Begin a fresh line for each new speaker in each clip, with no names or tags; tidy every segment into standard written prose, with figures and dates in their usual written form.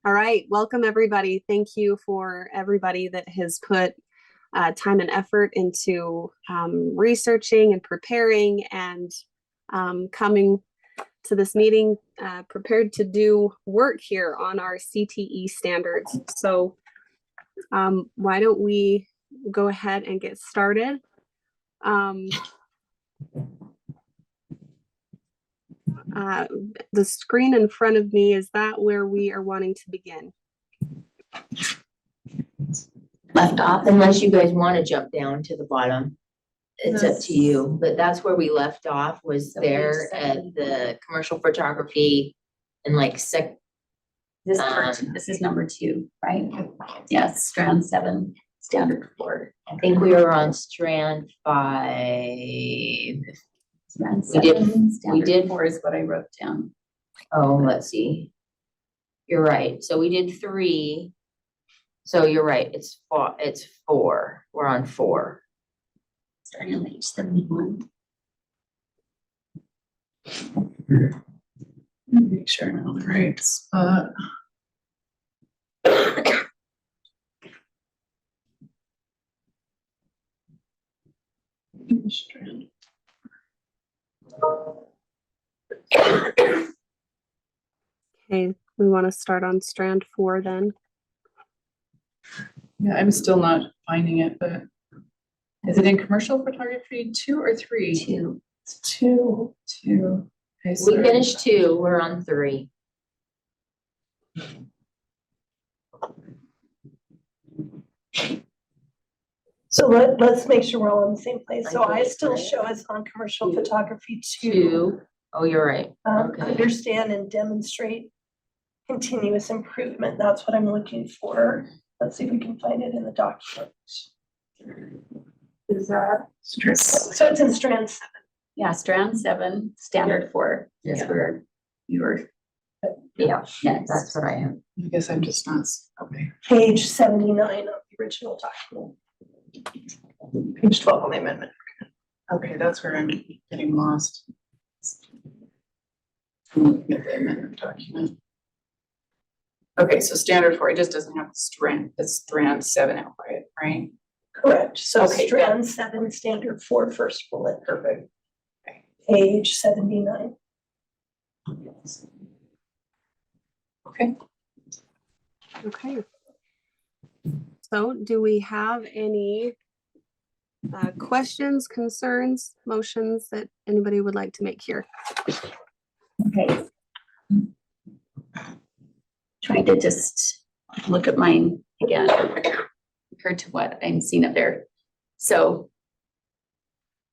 All right, welcome everybody. Thank you for everybody that has put time and effort into researching and preparing and coming to this meeting prepared to do work here on our CTE standards. So why don't we go ahead and get started. The screen in front of me, is that where we are wanting to begin?
Left off, unless you guys want to jump down to the bottom. It's up to you, but that's where we left off, was there at the commercial photography and like
This is number 2, right? Yes, strand 7, standard 4.
I think we were on strand 5.
Strand 7, we did 4 is what I wrote down.
Oh, let's see. You're right. So we did 3. So you're right. It's 4. We're on 4.
Starting on page 71.
Make sure I'm on the right spot.
Okay, we want to start on strand 4 then.
Yeah, I'm still not finding it, but is it in commercial photography 2 or 3?
2.
It's 2. Okay,
We
sorry.
finished 2. We're on 3.
So let's make sure we're all in the same place. So I still
Right.
show us on commercial photography 2.
2. Oh, you're right. Okay.
Understand and demonstrate continuous improvement. That's what I'm looking for. Let's see if we can find it in the document. Is that? So it's in strand 7.
Yeah, strand 7, standard 4 is
Yeah.
where you were.
Yeah,
Next.
that's what I am.
I guess I'm just not, okay.
Page 79 of the original document. Page 12 on the amendment.
Okay, that's where I'm getting lost. I'm looking at the amendment document. Okay, so standard 4, it just doesn't have the strand 7 out right?
Correct. So
Okay,
strand 7, standard 4, first bullet.
Perfect.
Page 79.
Okay.
Okay. So do we have any questions, concerns, motions that anybody would like to make here?
Okay. Trying to just look at mine again compared to what I'm seeing up there. So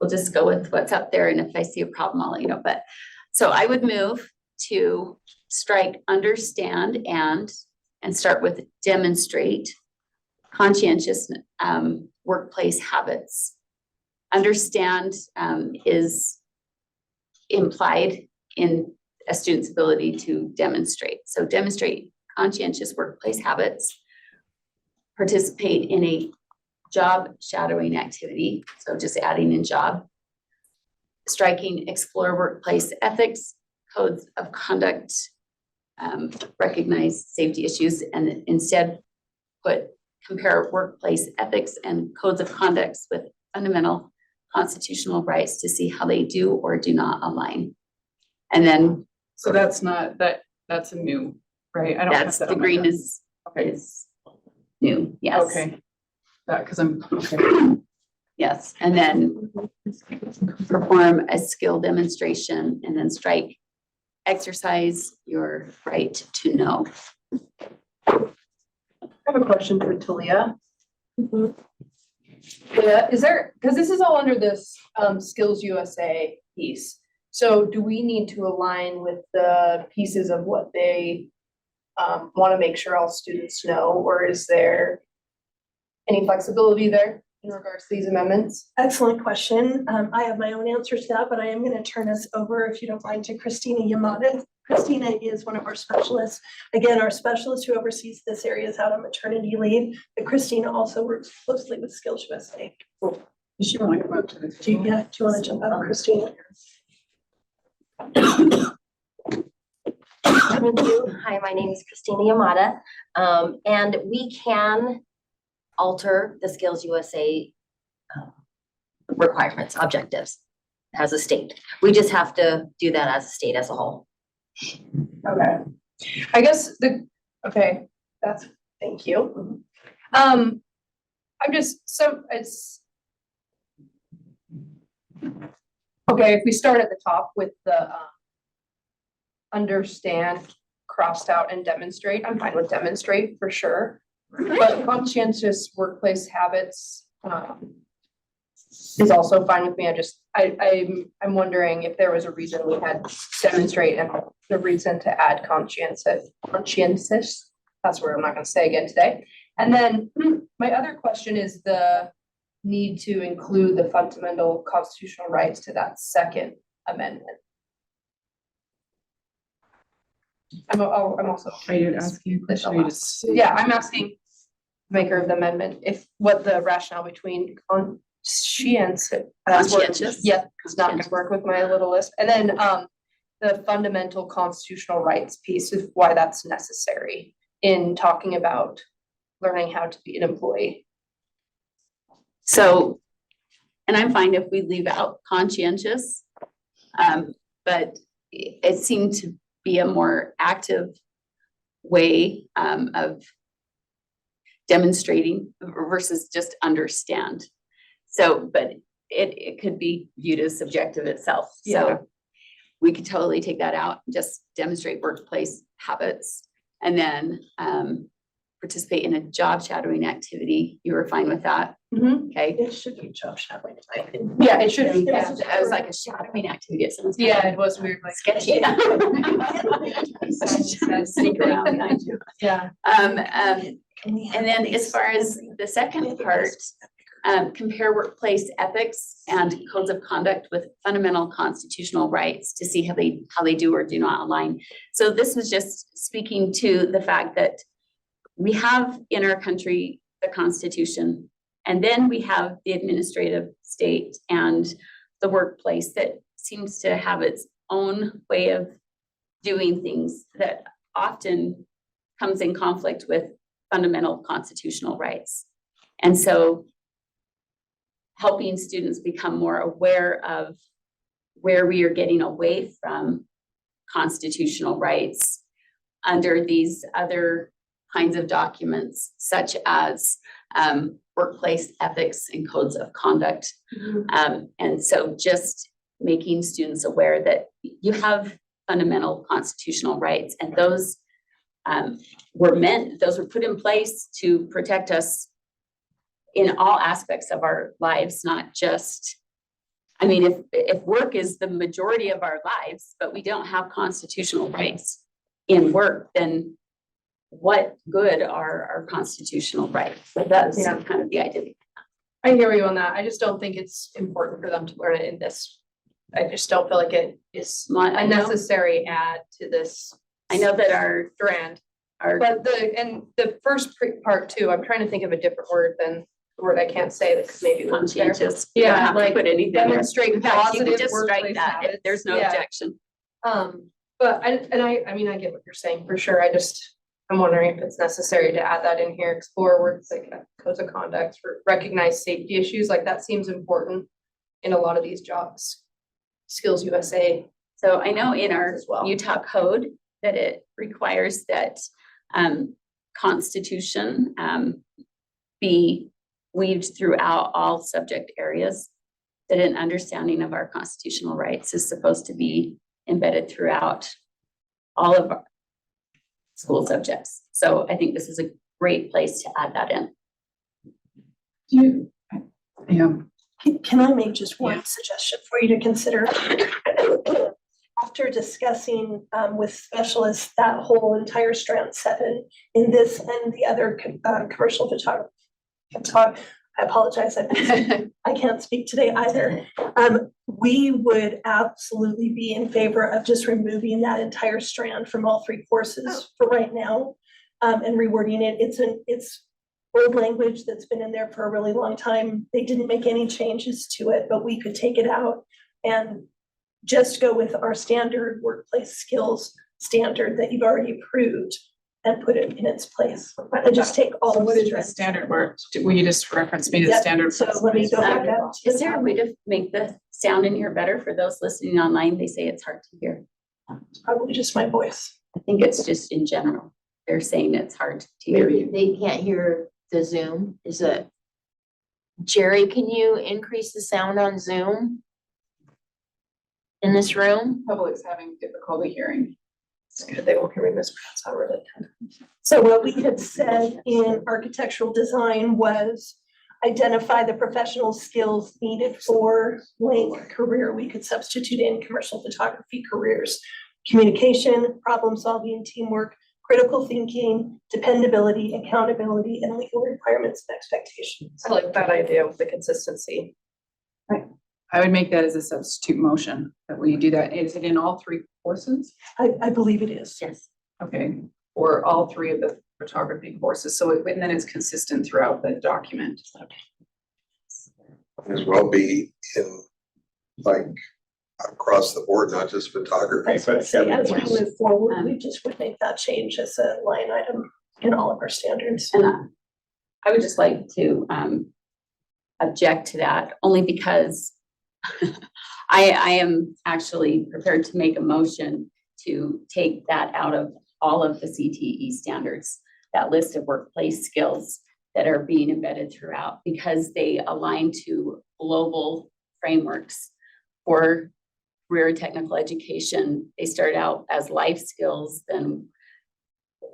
we'll just go with what's up there, and if I see a problem, I'll let you know. But so I would move to strike understand and start with demonstrate conscientious workplace habits. Understand is implied in a student's ability to demonstrate. So demonstrate conscientious workplace habits, participate in a job shadowing activity. So just adding in job, striking explore workplace ethics, codes of conduct, recognize safety issues, and instead compare workplace ethics and codes of conduct with fundamental constitutional rights to see how they do or do not align. And then
So that's not, that's a new, right? I don't have
that's
that
the
on my
green
doc-
is new, yes.
Okay. That, because I'm, okay.
Yes, and then perform a skill demonstration and then strike exercise your right to know.
I have a question for Talia. Yeah, is there, because this is all under this Skills USA piece. So do we need to align with the pieces of what they want to make sure all students know, or is there any flexibility there in regards to these amendments?
Excellent question. I have my own answer to that, but I am going to turn us over, if you don't mind, to Christina Yamada. Christina is one of our specialists. Again, our specialist who oversees this area is out on maternity leave, but Christina also works closely with Skills USA.
Does she want to come up to the
Do you want to jump out, Christina?
Thank you. Hi, my name is Christina Yamada. And we can alter the Skills USA requirements, objectives as a state. We just have to do that as a state as a whole.
Okay. I guess okay, thank you. I'm just, okay, if we start at the top with the, understand, crossed out, and demonstrate, I'm fine with demonstrate for sure. But conscientious workplace habits, is also fine with me. I'm wondering if there was a reason we had demonstrate and the reason to add conscientious, that's where I'm not gonna say again today. And then my other question is the need to include the fundamental constitutional rights to that second amendment. I'm also.
Are you asking a question? Or you just?
Yeah, I'm asking maker of the amendment, if what the rationale between conscientious. Yeah, it's not gonna work with my little list. And then, the fundamental constitutional rights piece is why that's necessary in talking about learning how to be an employee.
So, and I'm fine if we leave out conscientious, but it seemed to be a more active way of demonstrating versus just understand. So, but it could be viewed as subjective itself.
Yeah.
So we could totally take that out, just demonstrate workplace habits, and then participate in a job shadowing activity. You were fine with that, okay?
It should be job shadowing.
Yeah, it should be.
Yeah.
Yeah,
I was like a shadowing activity at someone's.
yeah, it was weird, like
Sketchy. Sneak around behind you.
Yeah.
And then as far as the second part, compare workplace ethics and codes of conduct with fundamental constitutional rights to see how they do or do not align. So this was just speaking to the fact that we have in our country the Constitution, and then we have the administrative state and the workplace that seems to have its own way of doing things that often comes in conflict with fundamental constitutional rights. And so helping students become more aware of where we are getting away from constitutional rights under these other kinds of documents, such as workplace ethics and codes of conduct. And so just making students aware that you have fundamental constitutional rights, and those were put in place to protect us in all aspects of our lives, not just, I mean, if work is the majority of our lives, but we don't have constitutional rights in work, then what good are our constitutional rights? So that's kind of the idea.
I hear you on that. I just don't think it's important for them to learn it in this. I just don't feel like it is a necessary add to this.
I know that our
strand, but the first part too, I'm trying to think of a different word than the word I can't say that could maybe
conscientious.
Yeah,
like put anything there.
demonstrate
In fact, you
positive
could just strike
workplace
that if
habits.
there's no objection.
But I mean, I get what you're saying for sure. I'm wondering if it's necessary to add that in here, explore works like codes of conduct, recognize safety issues, like that seems important in a lot of these jobs. Skills USA.
So I know in our
as well.
Utah code that it requires that Constitution be weaved throughout all subject areas, that an understanding of our constitutional rights is supposed to be embedded throughout all of our school subjects. So I think this is a great place to add that in.
Can I make just one suggestion for you to consider? After discussing with specialists that whole entire strand 7 in this and the other commercial photography, I apologize, I can't speak today either. We would absolutely be in favor of just removing that entire strand from all 3 courses for right now, and rewording it. It's old language that's been in there for a really long time. They didn't make any changes to it, but we could take it out and just go with our standard workplace skills standard that you've already approved and put it in its place. And just take all
So
of
what is the
strength.
standard work? Will you just reference me to the
Yep,
standard?
so let me go back up. to
Is
the
there a
top.
way to make the sound in here better for those listening online? They say it's hard to hear.
It's probably just my voice.
I think it's just in general. They're saying it's hard to hear
Maybe
you.
they can't hear the Zoom. Is it? Jerry, can you increase the sound on Zoom? In this room?
Public's having difficulty hearing. It's good, they won't hear me, Ms. Brown's not really.
So what we had said in architectural design was identify the professional skills needed for blank career. We could substitute in commercial photography careers. Communication, problem solving, teamwork, critical thinking, dependability, accountability, and legal requirements and expectations.
I like that idea with the consistency.
I would make that as a substitute motion, that we do that. Is it in all three courses?
I believe it is.
Yes.
Okay, or all three of the photography courses, so and then it's consistent throughout the document.
As well be in like across the board, not just photography,
That's what I
but
say. As we
everything.
move forward, we just would make that change as a line item in all of our standards.
And I would just like to object to that only because I am actually prepared to make a motion to take that out of all of the CTE standards, that list of workplace skills that are being embedded throughout, because they align to global frameworks for career technical education. They start out as life skills, and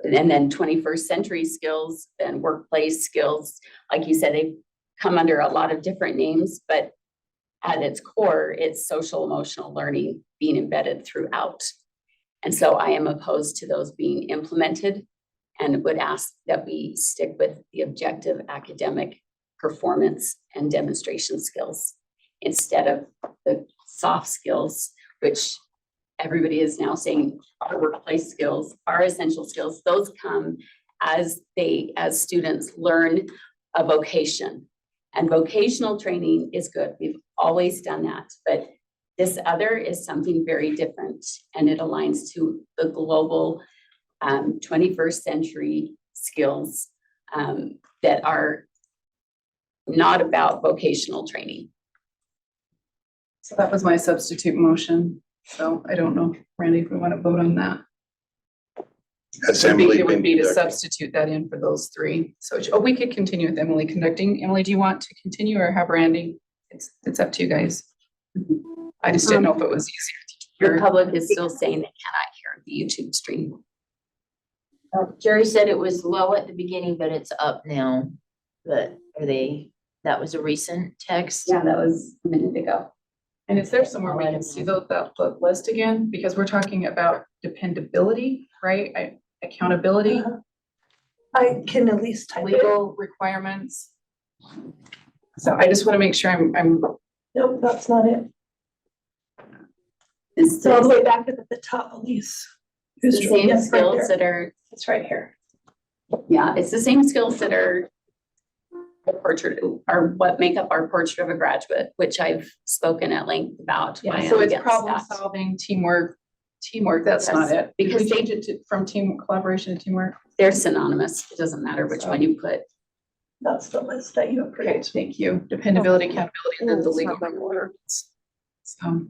then 21st century skills, then workplace skills. Like you said, they come under a lot of different names, but at its core, it's social emotional learning being embedded throughout. And so I am opposed to those being implemented and would ask that we stick with the objective academic performance and demonstration skills instead of the soft skills, which everybody is now saying are workplace skills, are essential skills. Those come as students learn a vocation. And vocational training is good. We've always done that, but this other is something very different, and it aligns to the global 21st century skills that are not about vocational training.
So that was my substitute motion. So I don't know, Randy, if we want to vote on that.
Assembly.
It would be to
conducted.
substitute that in for those three. So, we could continue with Emily conducting. Emily, do you want to continue or have Randy? It's up to you guys. I just didn't know if it was easier to
The
hear.
public is still saying they cannot hear the YouTube stream.
Jerry said it was low at the beginning, but it's up now. But that was a recent text?
Yeah, that was a minute ago.
And is there somewhere we can see the list again? Because we're talking about dependability, right? Accountability,
I can at least type it.
legal requirements. So I just want to make sure I'm
Nope, that's not it.
It's
So all the
the
way back at the top, Elise. Who's
same
yes, right
skills
there.
that are,
It's right here.
yeah, it's the same skills that are the portrait, are what make up our portrait of a graduate, which I've spoken at length about. why
so
I'm
it's
against
problem
that.
solving, teamwork, that's not it.
Because
Because
they-
change it to, from team collaboration to teamwork.
They're synonymous. It doesn't matter which one you put.
That's the list that you
Okay,
approved.
thank you. Dependability, accountability, and then the
It's
legal
not that order.
requirements. So,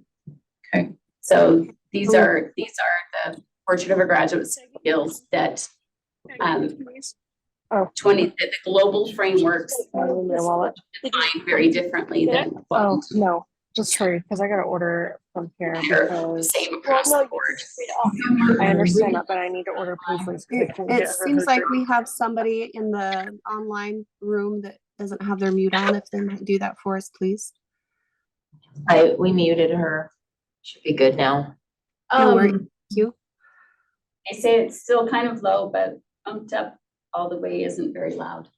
okay,
So these are the portrait of a graduate skills that
Oh.
20, the global frameworks
In my wallet.
define very differently than what
Oh, no, just hurry, because I gotta order from here
are the
because.
same across the board.
I understand that, but I need to order pastries. 'cause I can't
It
get her
seems like
drink.
we have somebody in the online room that doesn't have their mute on. If they might do that for us, please.
We muted her. Should be good now.
No worries.
Um,
Thank you.
They say it's still kind of low, but bumped up all the way isn't very loud.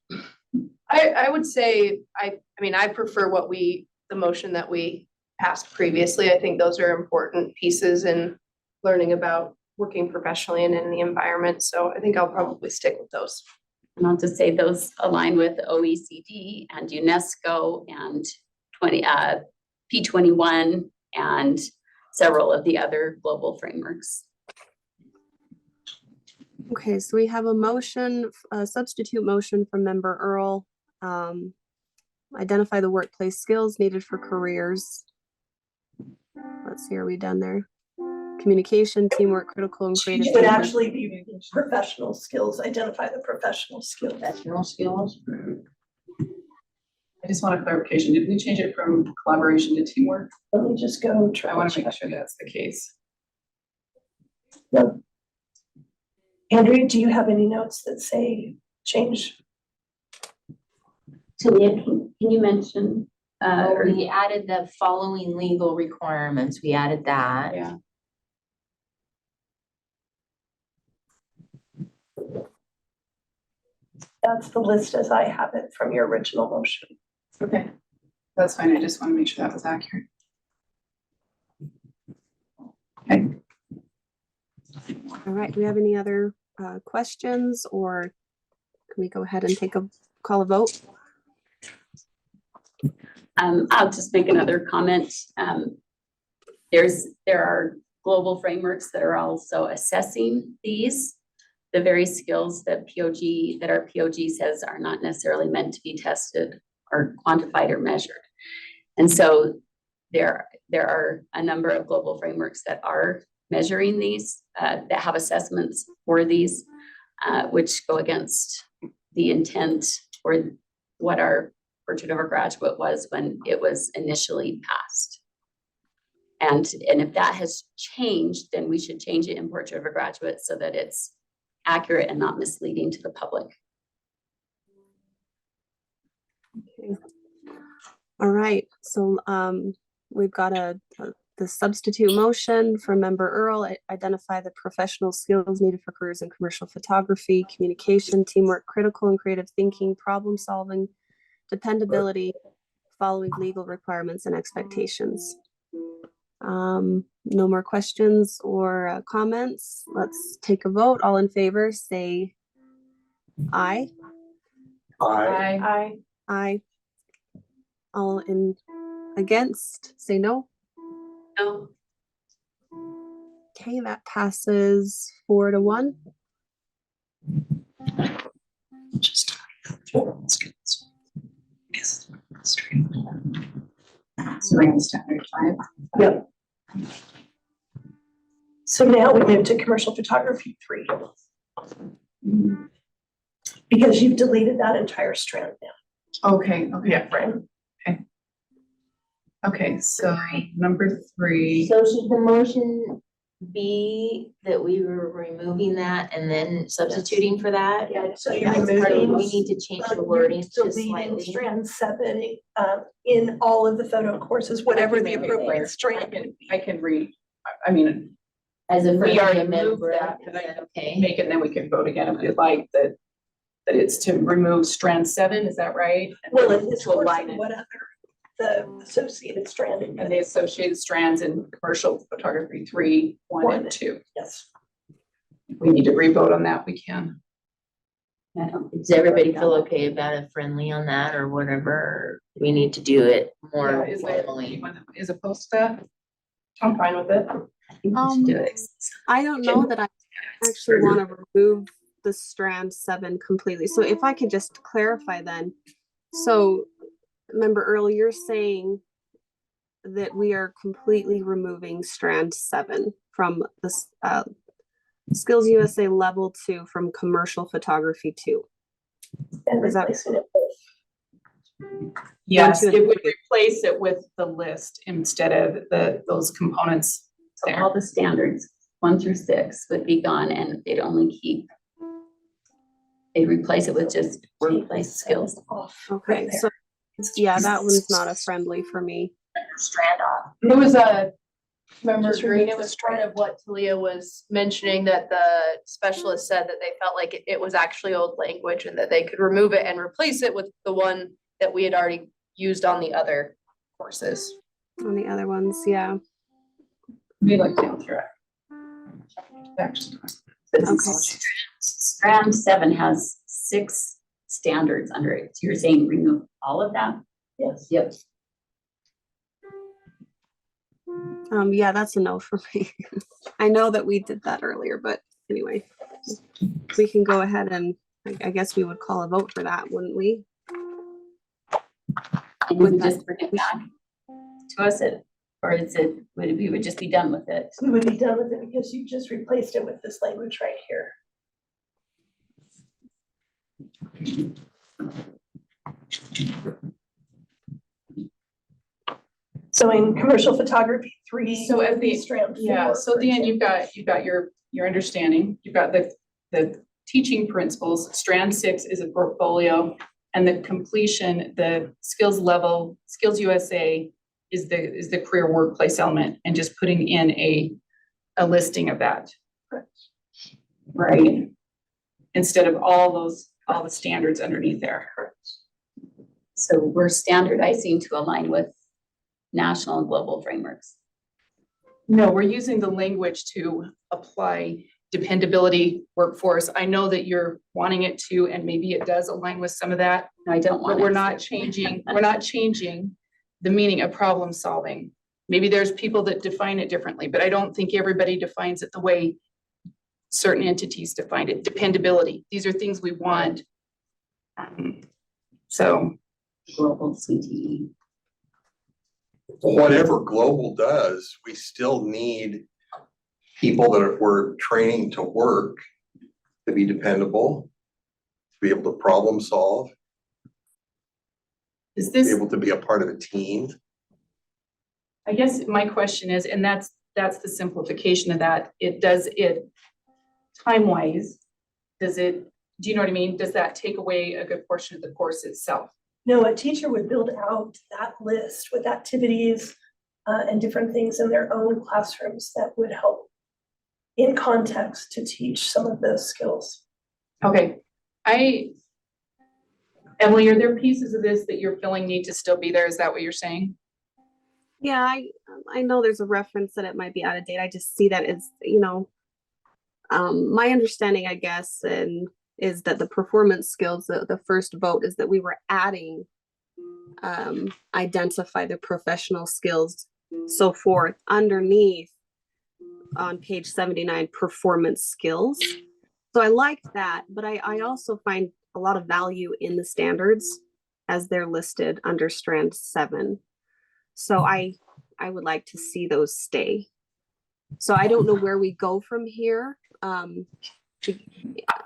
I would say, I mean, I prefer the motion that we passed previously. I think those are important pieces in learning about working professionally and in the environment. So I think I'll probably stick with those.
And I'll just say those align with OECD and UNESCO and P21 and several of the other global frameworks.
Okay, so we have a motion, a substitute motion from member Earl. Identify the workplace skills needed for careers. Let's see, are we done there? Communication, teamwork, critical and creative
It would
thinking.
actually be professional skills, identify the professional skills.
Professional skills.
I just want a clarification. Did we change it from collaboration to teamwork?
Let me just go.
I want to make sure that's the case.
No. Andrea, do you have any notes that say change?
Talia, can you mention, or
We added the following legal requirements. We added that.
Yeah.
That's the list as I have it from your original motion.
Okay. That's fine. I just want to make sure that was accurate. Okay.
All right, do we have any other questions, or can we go ahead and call a vote?
I'll just make another comment. There are global frameworks that are also assessing these, the very skills that our POG says are not necessarily meant to be tested or quantified or measured. And so there are a number of global frameworks that are measuring these, that have assessments for these, which go against the intent or what our portrait of a graduate was when it was initially passed. And if that has changed, then we should change it in portrait of a graduate so that it's accurate and not misleading to the public.
Okay. All right, so we've got the substitute motion from member Earl. Identify the professional skills needed for careers in commercial photography, communication, teamwork, critical and creative thinking, problem solving, dependability, following legal requirements and expectations. No more questions or comments. Let's take a vote. All in favor, say aye.
I,
Aye. All in against, say no.
No.
Okay, that passes 4-1.
So we're in standard 5.
Yep. So now we move to commercial photography 3. Because you've deleted that entire strand now.
Okay, okay.
Right.
Okay, so number 3.
So should the motion be that we were removing that and then substituting for that?
Yeah, so
Yeah,
you're
it's part of-
removing.
we need to change the wording just
Deleting
slightly.
strand 7 in all of the photo courses, whatever the appropriate strand.
I can read, I mean,
As a
we
friendly
already moved
member,
that,
is
but I
that
can
okay?
make it, and then we can vote again if you'd like, that it's to remove strand 7, is that right? And
Well,
then
in this
to
course,
align
and
it,
what other, the associated strand.
and the associated strands in commercial photography 3, 1 and 2.
Yes.
If we need to re-vote on that, we can.
I don't think
Does everybody
so.
feel okay about a friendly on that or whatever? Or we need to do it more
Yeah, is there
formally?
anyone that is opposed to that? I'm fine with it.
I think we should do it.
I don't know that I actually want to remove the strand 7 completely. So if I could just clarify then. So remember Earl, you're saying that we are completely removing strand 7 from this Skills USA level 2 from commercial photography 2.
And
Is that-
replacing it with.
Yes,
1, 2,
it
and
would
3.
replace it with the list instead of those components
So
there.
all the standards, 1 through 6 would be gone, and they'd replace it with just workplace skills.
Off.
Okay,
right there.
so yeah, that one's not a friendly for me.
Strand off.
It was member
Just
Green,
remove
it
the
was part
strand.
of what Talia was mentioning, that the specialist said that they felt like it was actually old language and that they could remove it and replace it with the one that we had already used on the other courses.
On the other ones, yeah.
We like to hear it. Actually.
Okay.
Strand 7 has 6 standards under it. So you're saying remove all of that?
Yes.
Yep.
Yeah, that's a no for me. I know that we did that earlier, but anyway. we can go ahead and I guess we would call a vote for that, wouldn't we?
And we would just bring it back to us, or is it, we would just be done with it?
We would be done with it because you just replaced it with this language right here. So in commercial photography 3.
So at the,
strand 4.
yeah, so
for
Dan,
example.
you've got your understanding, you've got the teaching principles, strand 6 is a portfolio, and the completion, the skills level, Skills USA is the career workplace element, and just putting in a listing of that.
Correct.
Right? Instead of all the standards underneath there.
So we're standardizing to align with national and global frameworks.
No, we're using the language to apply dependability workforce. I know that you're wanting it to, and maybe it does align with some of that,
I don't want
but we're
it.
not changing the meaning of problem solving. Maybe there's people that define it differently, but I don't think everybody defines it the way certain entities define it. Dependability, these are things we want. So
Global CTE.
Whatever global does, we still need people that we're training to work, to be dependable, to be able to problem solve,
is
be
this,
able to be a part of a team.
I guess my question is, and that's the simplification of that. Time-wise, do you know what I mean? Does that take away a good portion of the course itself?
No, a teacher would build out that list with activities and different things in their own classrooms that would help in context to teach some of those skills.
Okay, Emily, are there pieces of this that you're feeling need to still be there? Is that what you're saying?
Yeah, I know there's a reference that it might be out of date. I just see that it's, my understanding, I guess, and is that the performance skills, the first vote is that we were adding identify the professional skills, so forth, underneath on page 79, performance skills. So I like that, but I also find a lot of value in the standards as they're listed under strand 7. So I would like to see those stay. So I don't know where we go from here.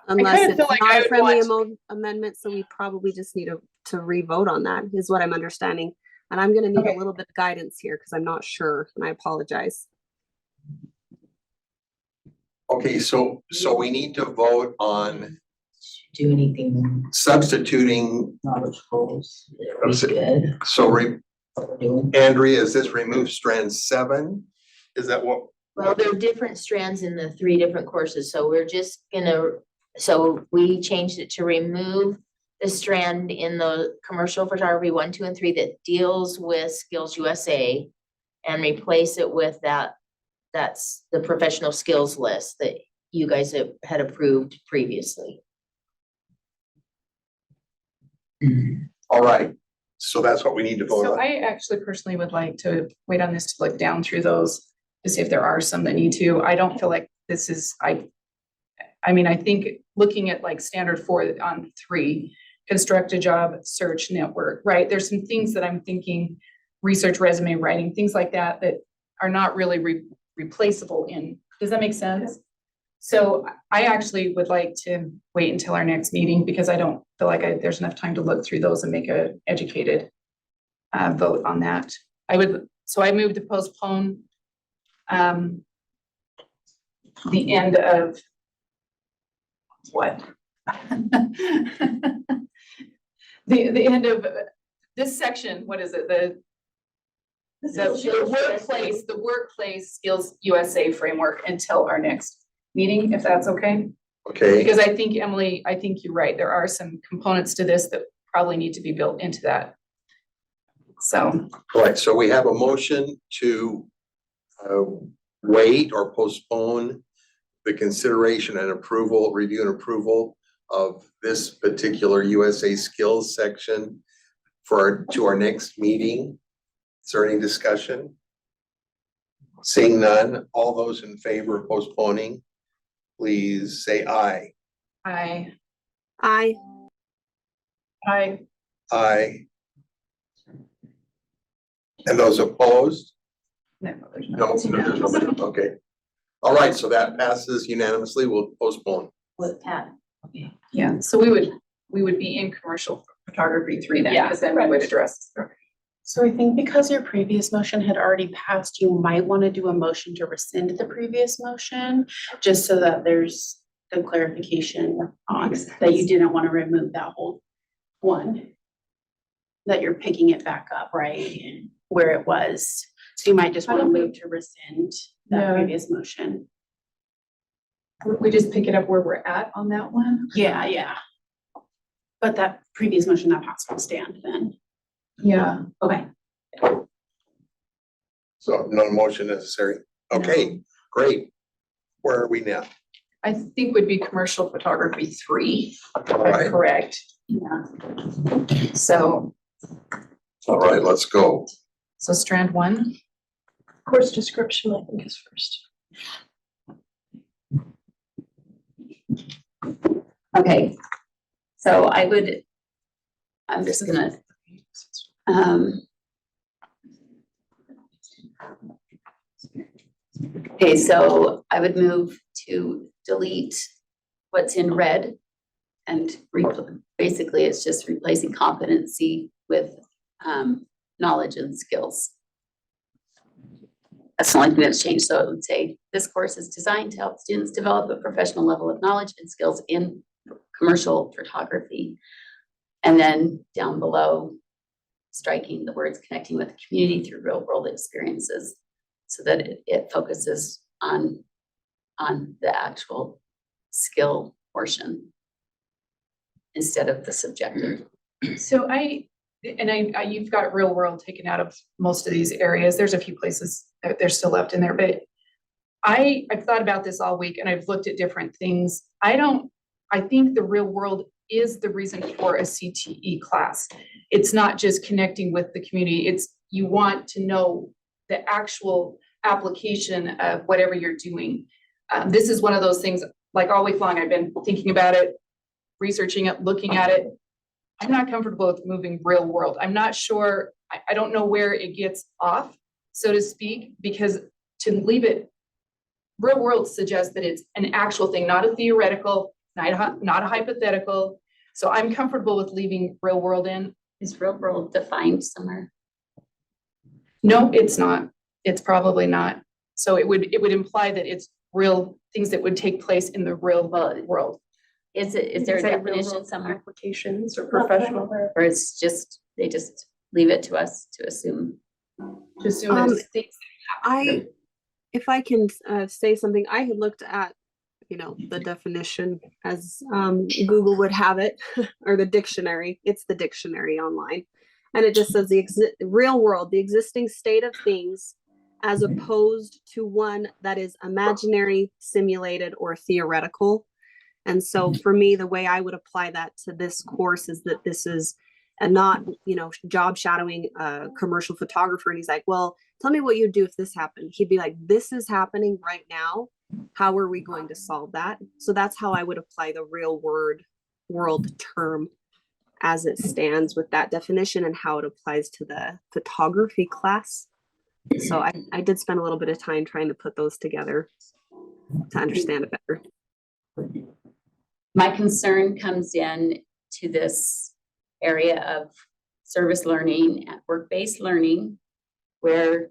Unless it's
feel like I
not a
would
friendly
want-
amendment, so we probably just need to re-vote on that, is what I'm understanding. And I'm gonna need
Okay.
a little bit of guidance here because I'm not sure, and I apologize.
Okay, so we need to vote on
Do anything
substituting,
knowledge goals. That would be good.
so
What we're doing.
Andrea, is this remove strand 7? Is that what?
Well, there are different strands in the 3 different courses, so we're just so we changed it to remove the strand in the commercial photography 1, 2, and 3 that deals with Skills USA and replace it with that's the professional skills list that you guys had approved previously.
All right, so that's what we need to vote
So
on.
I actually personally would like to wait on this to look down through those to see if there are some that need to. I don't feel like this is, I think looking at like standard 4 on 3, construct a job search network, right? There's some things that I'm thinking, research, resume writing, things like that are not really replaceable in. Does that make sense? So I actually would like to wait until our next meeting because I don't feel like there's enough time to look through those and make a educated vote on that. So I move to postpone the end of what? The end of this section, what is it? The workplace Skills USA framework until our next meeting, if that's okay.
Okay,
Because I think, Emily, I think you're right. There are some components to this that probably need to be built into that. So,
all right, so we have a motion to wait or postpone the consideration and approval, review and approval of this particular USA skills section to our next meeting. Is there any discussion? Seeing none, all those in favor of postponing, please say aye.
I,
I,
Aye. And those opposed?
no, there's
No, there's nobody. Okay. All right, so that passes unanimously. We'll postpone.
With Pat.
yeah, so we would be in commercial photography 3 then,
Yeah,
because then we would address.
So I think because your previous motion had already passed, you might want to do a motion to rescind the previous motion, just so that there's the clarification on that you didn't want to remove that whole one. That you're picking it back up, right, and where it was. So you might just want to move to rescind that
Yeah.
previous motion.
We just pick it up where we're at on that one?
Yeah, yeah. But that previous motion that passed will stand then.
Yeah.
Okay.
So no motion necessary. Okay, great. Where are we now?
I think would be commercial photography 3,
All right,
correct? Yeah. So,
all right, let's go.
so strand 1,
Course description, I think, is first.
Okay, so I'm just gonna, okay, so I would move to delete what's in red and basically it's just replacing competency with knowledge and skills. That's the only thing that's changed. So it would say, this course is designed to help students develop a professional level of knowledge and skills in commercial photography. And then down below, striking the words connecting with the community through real world experiences so that it focuses on the actual skill portion instead of the subjective.
so you've got real world taken out of most of these areas. There's a few places that they're still left in there, but I've thought about this all week and I've looked at different things. I think the real world is the reason for a CTE class. It's not just connecting with the community. It's you want to know the actual application of whatever you're doing. This is one of those things, like all week long, I've been thinking about it, researching it, looking at it. I'm not comfortable with moving real world. I'm not sure, I don't know where it gets off, so to speak, because to leave it, real world suggests that it's an actual thing, not a theoretical, not a hypothetical. So I'm comfortable with leaving real world in.
Is real world defined somewhere?
No, it's not. It's probably not. So it would imply that it's real things that would take place in the real world.
Is there a
Say real
definition
world
somewhere?
Applications or
Not that I'm
professional.
aware of.
Or it's just, they just leave it to us to assume?
To assume that it's things
if I can say something, I had looked at, the definition as Google would have it, or the dictionary. It's the dictionary online. And it just says the real world, the existing state of things, as opposed to one that is imaginary, simulated, or theoretical. And so for me, the way I would apply that to this course is that this is not, job shadowing a commercial photographer. And he's like, well, tell me what you'd do if this happened. He'd be like, this is happening right now. How are we going to solve that? So that's how I would apply the real world term as it stands with that definition and how it applies to the photography class. So I did spend a little bit of time trying to put those together to understand it better.
My concern comes in to this area of service learning and work-based learning, where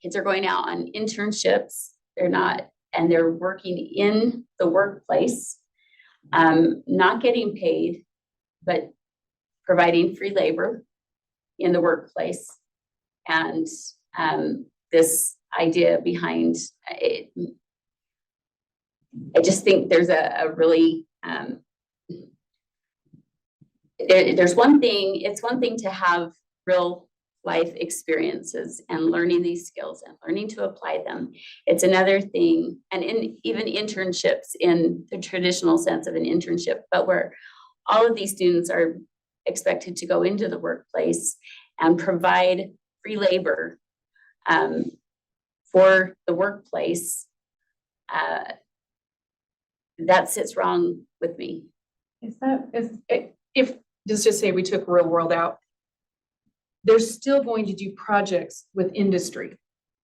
kids are going out on internships, they're working in the workplace, not getting paid, but providing free labor in the workplace. And this idea behind it, I just think there's a really, there's one thing, it's one thing to have real life experiences and learning these skills and learning to apply them. It's another thing, and even internships in the traditional sense of an internship, but where all of these students are expected to go into the workplace and provide free labor for the workplace. that sits wrong with me.
If, let's just say we took real world out, they're still going to do projects with industry.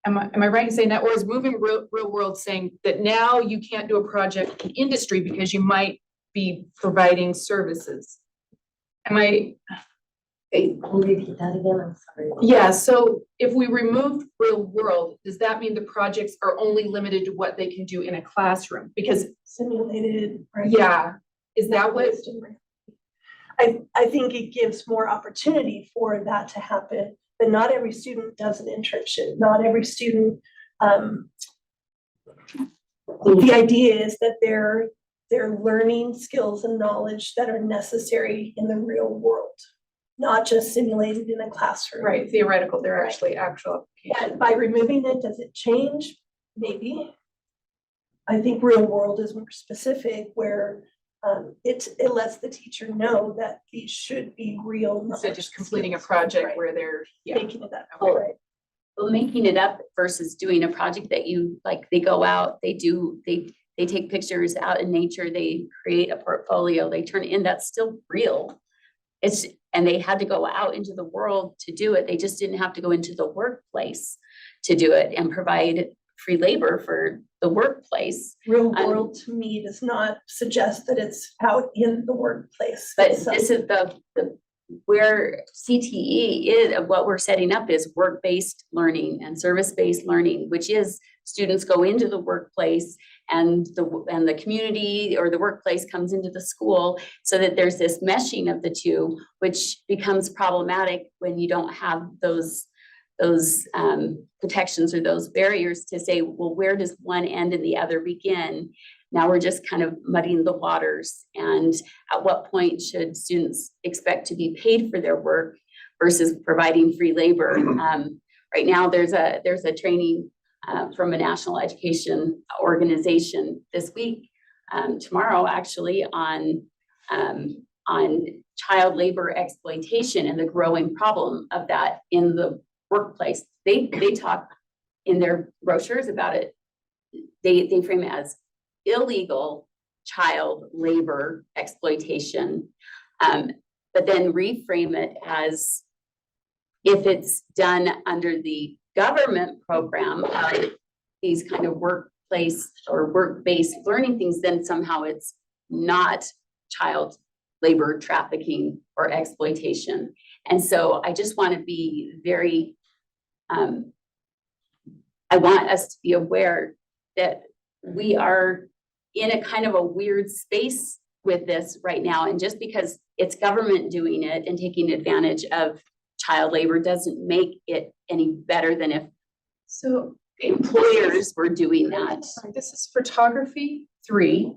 Am I right in saying that? Or is moving real world saying that now you can't do a project in industry because you might be providing services? Am I?
Can you repeat that again? I'm sorry.
Yeah, so if we remove real world, does that mean the projects are only limited to what they can do in a classroom? Because,
Simulated, right?
yeah, is that what?
I think it gives more opportunity for that to happen, but not every student does an internship. Not every student, the idea is that they're learning skills and knowledge that are necessary in the real world, not just simulated in a classroom.
Right, theoretical, they're actually actual applications.
And by removing it, does it change? Maybe. I think real world is more specific where it lets the teacher know that these should be real.
Instead of just completing a
skills.
project
Right.
where they're, yeah.
Making it up.
Oh.
Right.
Well, making it up versus doing a project that you, like, they go out, they take pictures out in nature, they create a portfolio, they turn it in, that's still real. And they had to go out into the world to do it. They just didn't have to go into the workplace to do it and provide free labor for the workplace.
Real world to me does not suggest that it's out in the workplace.
But
itself.
this is where CTE is, what we're setting up is work-based learning and service-based learning, which is students go into the workplace and the community or the workplace comes into the school, so that there's this meshing of the two, which becomes problematic when you don't have those protections or those barriers to say, well, where does one end and the other begin? Now we're just kind of muddying the waters. And at what point should students expect to be paid for their work versus providing free labor? Right now, there's a training from a national education organization this week, tomorrow actually, on child labor exploitation and the growing problem of that in the workplace. They talk in their brochures about it. They frame it as illegal child labor exploitation, but then reframe it as if it's done under the government program of these kind of workplace or work-based learning things, then somehow it's not child labor trafficking or exploitation. And so I just want to be very, I want us to be aware that we are in a kind of a weird space with this right now. And just because it's government doing it and taking advantage of child labor doesn't make it any better than if employers were doing that.
This is photography 3,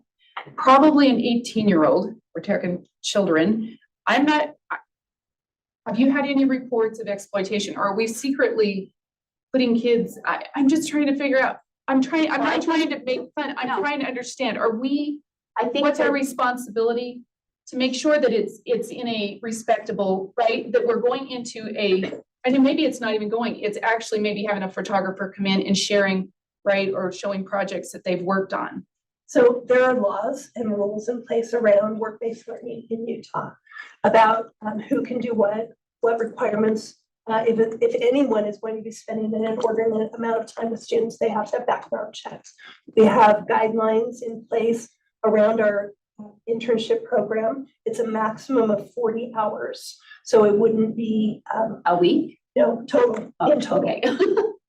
probably an 18-year-old, we're talking children. Have you had any reports of exploitation? Or are we secretly putting kids, I'm just trying to figure out, I'm not trying to make fun, I'm trying to understand, what's our responsibility to make sure that it's in a respectable, right? That we're going into and maybe it's not even going, it's actually maybe having a photographer come in and sharing, right? Or showing projects that they've worked on.
So there are laws and rules in place around work-based learning in Utah about who can do what requirements. If anyone is going to be spending an inordinate amount of time with students, they have to have background checks. We have guidelines in place around our internship program. It's a maximum of 40 hours. So it wouldn't be
A week?
no total, in total.
Okay.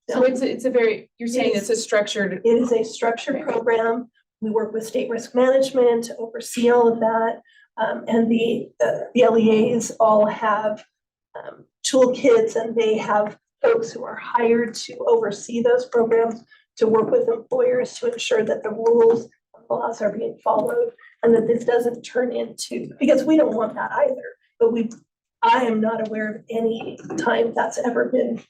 So it's a very, you're saying it's a structured.
It is a structured program. We work with state risk management to oversee all of that. And the LEAs all have toolkits, and they have folks who are hired to oversee those programs, to work with employers to ensure that the rules and laws are being followed, and that this doesn't turn into, because we don't want that either, but I am not aware of any time that's ever been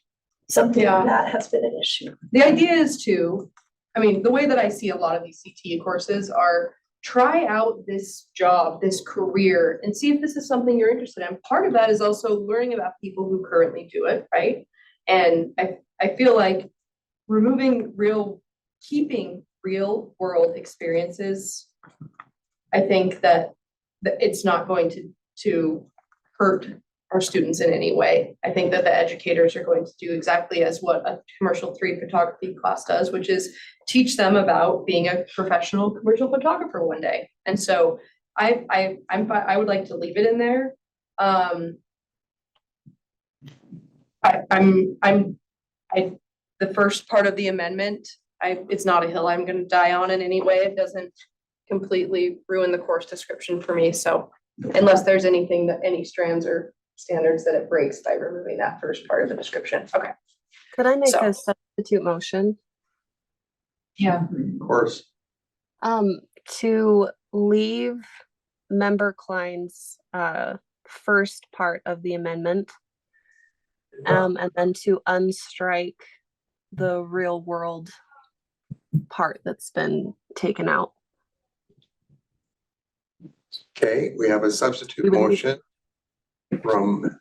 something that has been an issue.
The idea is the way that I see a lot of these CTE courses are try out this job, this career, and see if this is something you're interested in. Part of that is also learning about people who currently do it, right? And I feel like keeping real world experiences I think that it's not going to hurt our students in any way. I think that the educators are going to do exactly as what a commercial 3 photography class does, which is teach them about being a professional commercial photographer one day. And so I would like to leave it in there. The first part of the amendment, it's not a hill I'm gonna die on in any way. It doesn't completely ruin the course description for me, so unless there's anything that any strands or standards that it breaks by removing that first part of the description. Okay.
Could I make
So-
a substitute motion?
Yeah.
Of course.
To leave member Klein's first part of the amendment. And then to unstrike the real world part that's been taken out.
Okay, we have a substitute
We would need-
motion from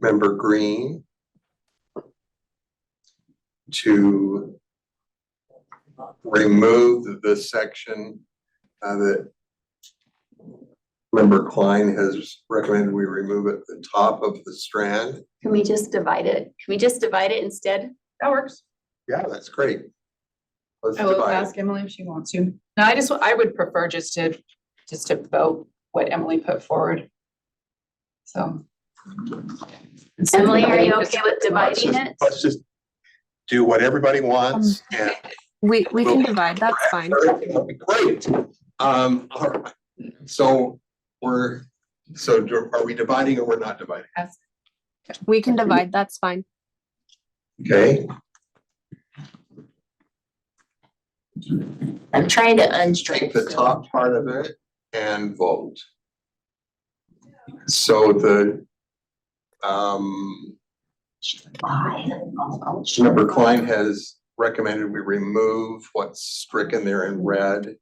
member Green to remove the section that member Klein has recommended we remove at the top of the strand.
Can we just divide it? Can we just divide it instead?
That works.
Yeah, that's great. Let's
I will
divide it.
ask Emily if she wants to. No, I would prefer just to vote what Emily put forward. So.
Emily, are you okay with dividing it?
Let's just do what everybody wants and
We can divide, that's fine.
everything will be great. All right. So are we dividing or we're not dividing?
We can divide, that's fine.
Okay,
I'm trying to
take
unstrike.
the top part of it and vote. So the, member Klein has recommended we remove what's stricken there in red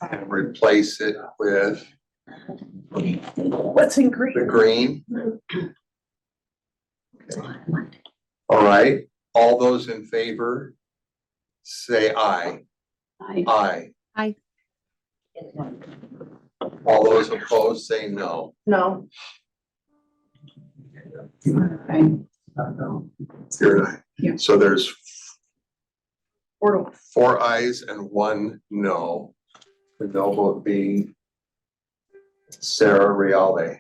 and replace it with
What's in green?
the green. All right, all those in favor, say aye. Aye.
Aye.
All those opposed, say no.
No.
Here and I.
Yeah.
So there's
Or
4 ayes and 1 no. The no vote being Sarah Riale.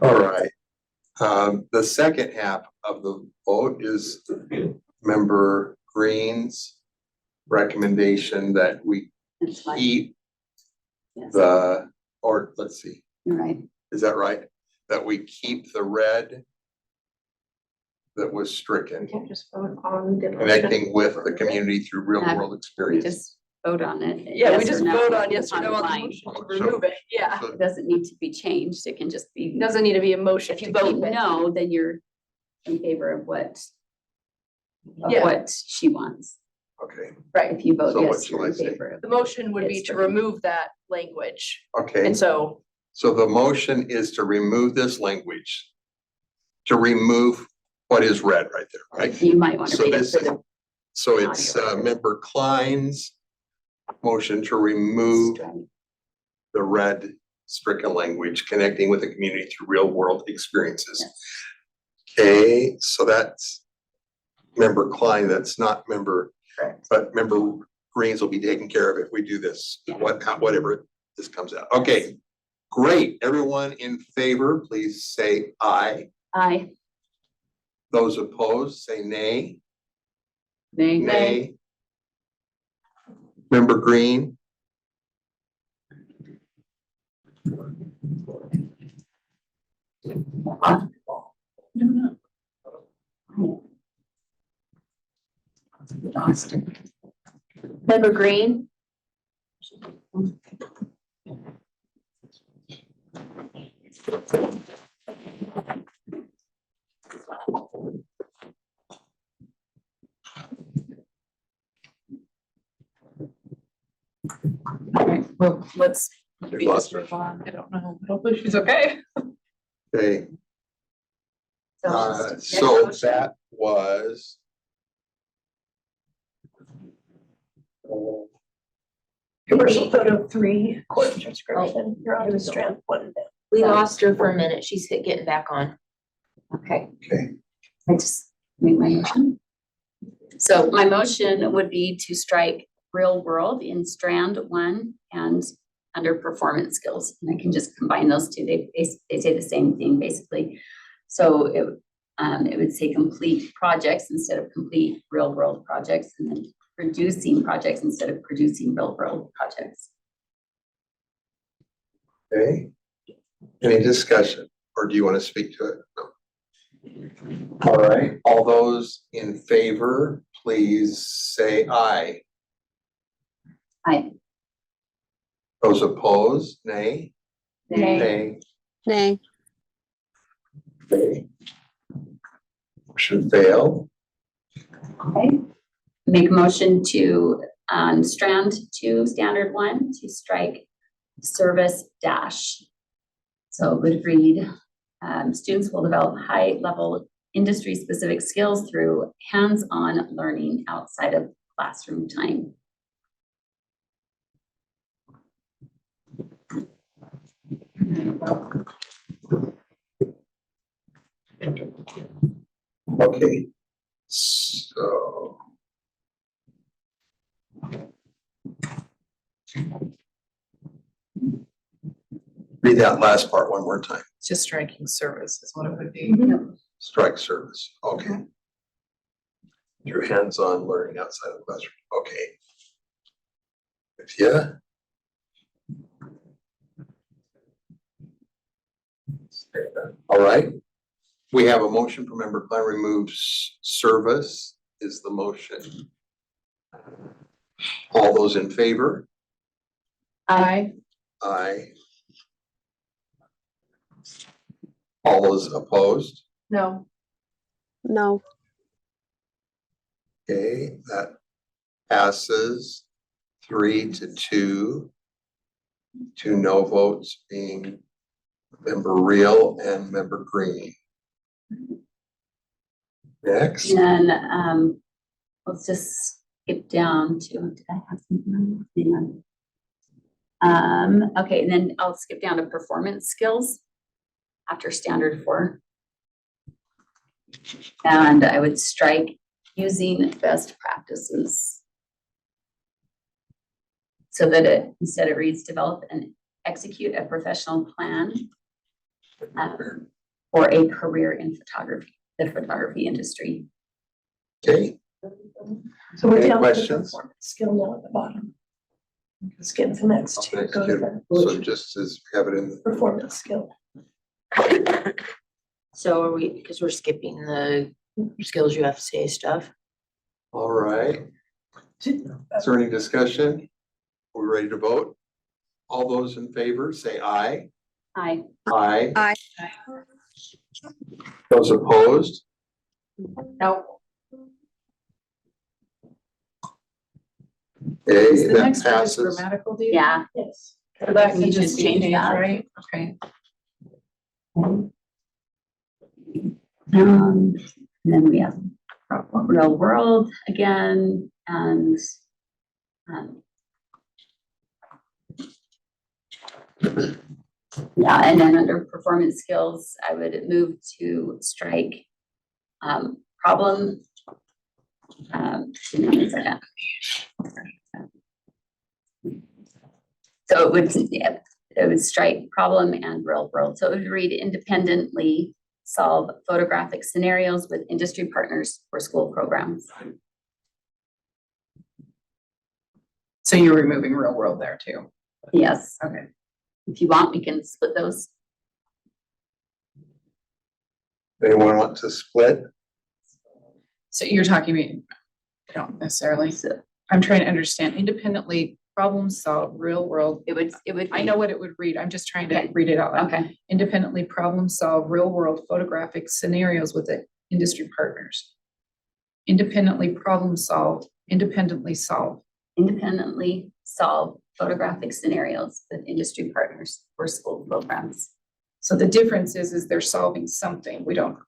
All right. The second half of the vote is member Green's recommendation that we
That's fine.
keep
Yes,
or let's see,
you're right.
is that right? That we keep the red that was stricken,
can't just vote on the motion.
connecting with the community through real world
We
experience.
just vote on it.
Yeah, we
yes or
just
no,
vote on yes or no on the
line.
motion to
So-
remove it. Yeah.
So
It doesn't need to be changed. It can just be,
Doesn't need to be a motion
if
to
you
keep
vote
it.
no, then you're in favor of what
Yeah.
she wants.
Okay,
Right.
If you vote
So what
yes,
shall
you're
I
in
say?
favor of.
The motion would be
It's
to
stricken.
remove that language.
okay.
And so,
So the motion is to remove this language. To remove what is red right there, right?
You might want to
So
read it
this
for
is,
the
so it's member Klein's motion to remove
strike.
the red stricken language, connecting with the community through real world experiences. Okay, so that's member Klein, that's not member,
Correct.
but member Greens will be taken care of if we do this,
Yeah.
whatever this comes out. Okay, great. Everyone in favor, please say aye.
Aye.
Those opposed, say nay.
Nay.
Nay. Member Green?
Member Green?
Well, let's.
We've lost her.
I don't know. Hopefully she's okay.
Okay,
So
so that was
Commercial photo 3, course description, you're on to strand 1 now.
We lost her for a minute. She's getting back on.
Okay.
Okay.
I just made my motion. So my motion would be to strike real world in strand 1 and under performance skills. And I can just combine those two. They say the same thing basically. So it would say complete projects instead of complete real world projects, and then producing projects instead of producing real world projects.
Okay. Any discussion, or do you want to speak to it? No. All right, all those in favor, please say aye.
Aye.
Those opposed, nay?
Nay.
Nay.
Okay. Motion failed.
Okay. Make a motion to, strand 2, standard 1, to strike service dash. So it would read, students will develop high-level industry-specific skills through hands-on learning outside of classroom time.
Okay, so. Read that last part one more time.
Just striking service is what it would be.
Strike service, okay. Through hands-on learning outside of the classroom, okay. If yeah. All right, we have a motion from member Klein, removes service is the motion. All those in favor?
Aye.
Aye. All those opposed?
No,
No.
Okay, that passes 3-2. 2 no votes being member Reel and member Green. Next,
And then, let's just skip down to, did I have something? Hang on. Okay, and then I'll skip down to performance skills after standard 4. And I would strike using best practices. So that it, instead it reads, develop and execute a professional plan for a career in photography, the photography industry.
okay,
So we're
Any
down to the
questions?
performance skill now at the bottom. Skip the next 2,
next
go to
two.
the
So just as we have it in the,
performance skill.
So are we, because we're skipping the skills USA stuff.
all right. Is there any discussion? Are we ready to vote? All those in favor, say aye.
Aye.
Aye.
Aye.
Those opposed?
no,
Is
Okay,
the
that
next one just
passes.
grammatical, do you?
Yeah.
Yes.
So that
You
can
should
just be
change
changed,
that.
right? Okay.
And then we have real world again, and yeah, and then under performance skills, I would move to strike problem. Hang on a second. So it would, yeah, it would strike problem and real world. So it would read independently solve photographic scenarios with industry partners for school programs.
So you're removing real world there too.
Yes,
Okay.
if you want, we can split those.
Anyone want to split?
So you're talking about, I don't necessarily, I'm trying to understand independently problem solve real world.
It would.
I know what it would read. I'm just trying to
Okay.
read it out loud.
Okay,
Independently problem solve real world photographic scenarios with the industry partners. Independently problem solve, independently solve.
independently solve photographic scenarios with industry partners for school programs.
So the difference is they're solving something. We don't,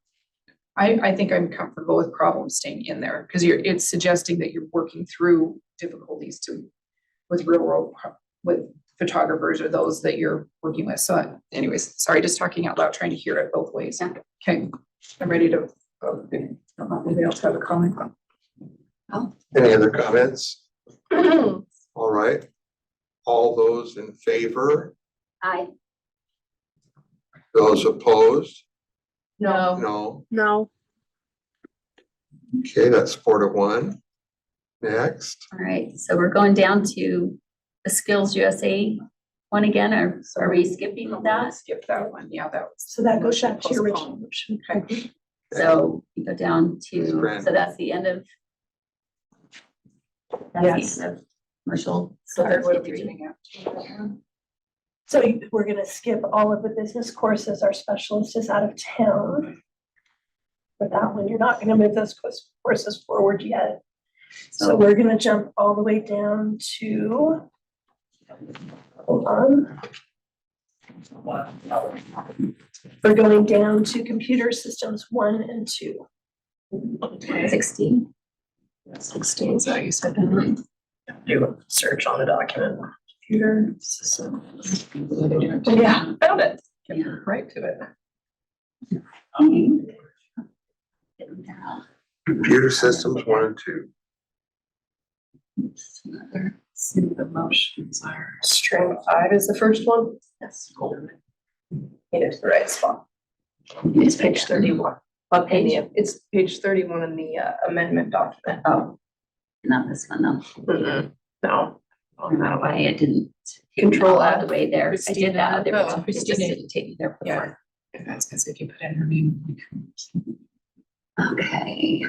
I think I'm comfortable with problem staying in there because it's suggesting that you're working through difficulties with real world, with photographers or those that you're working with. So anyways, sorry, just talking out loud, trying to hear it both ways.
Yeah.
Okay, I'm ready to, anybody else have a comment?
Any other comments? All right. All those in favor,
I,
those opposed?
No.
No.
No.
Okay, that's 4-1. Next.
all right, so we're going down to the Skills USA one again, or are we skipping that?
Skip that one. Yeah, that was.
So that goes back to your
Postpone.
original motion.
Okay.
So you go down to,
Brandon.
so that's the end of.
Yes.
The end of commercial.
So then what are we
53.
doing after?
So we're gonna skip all of the business courses. Our specialist is out of town. But that one, you're not gonna move those courses forward yet. So we're gonna jump all the way down to. Hold on. We're going down to computer systems 1 and 2.
16.
16, is that you said?
Do a search on the document.
Computer system.
Yeah,
Found it.
Yeah.
Right to it.
Computer systems 1 and 2.
See what the motions are.
Strand 5 is the first one.
Yes.
It is the right spot.
It's page 31.
What page?
It's page 31 in the amendment document.
Oh, not this one, though.
No.
I don't know why it didn't.
Control
all
F.
the way there. I did that other
Oh,
one. It just
Christina.
didn't take me there
Yeah.
before.
If that's because if you put in her name.
Okay.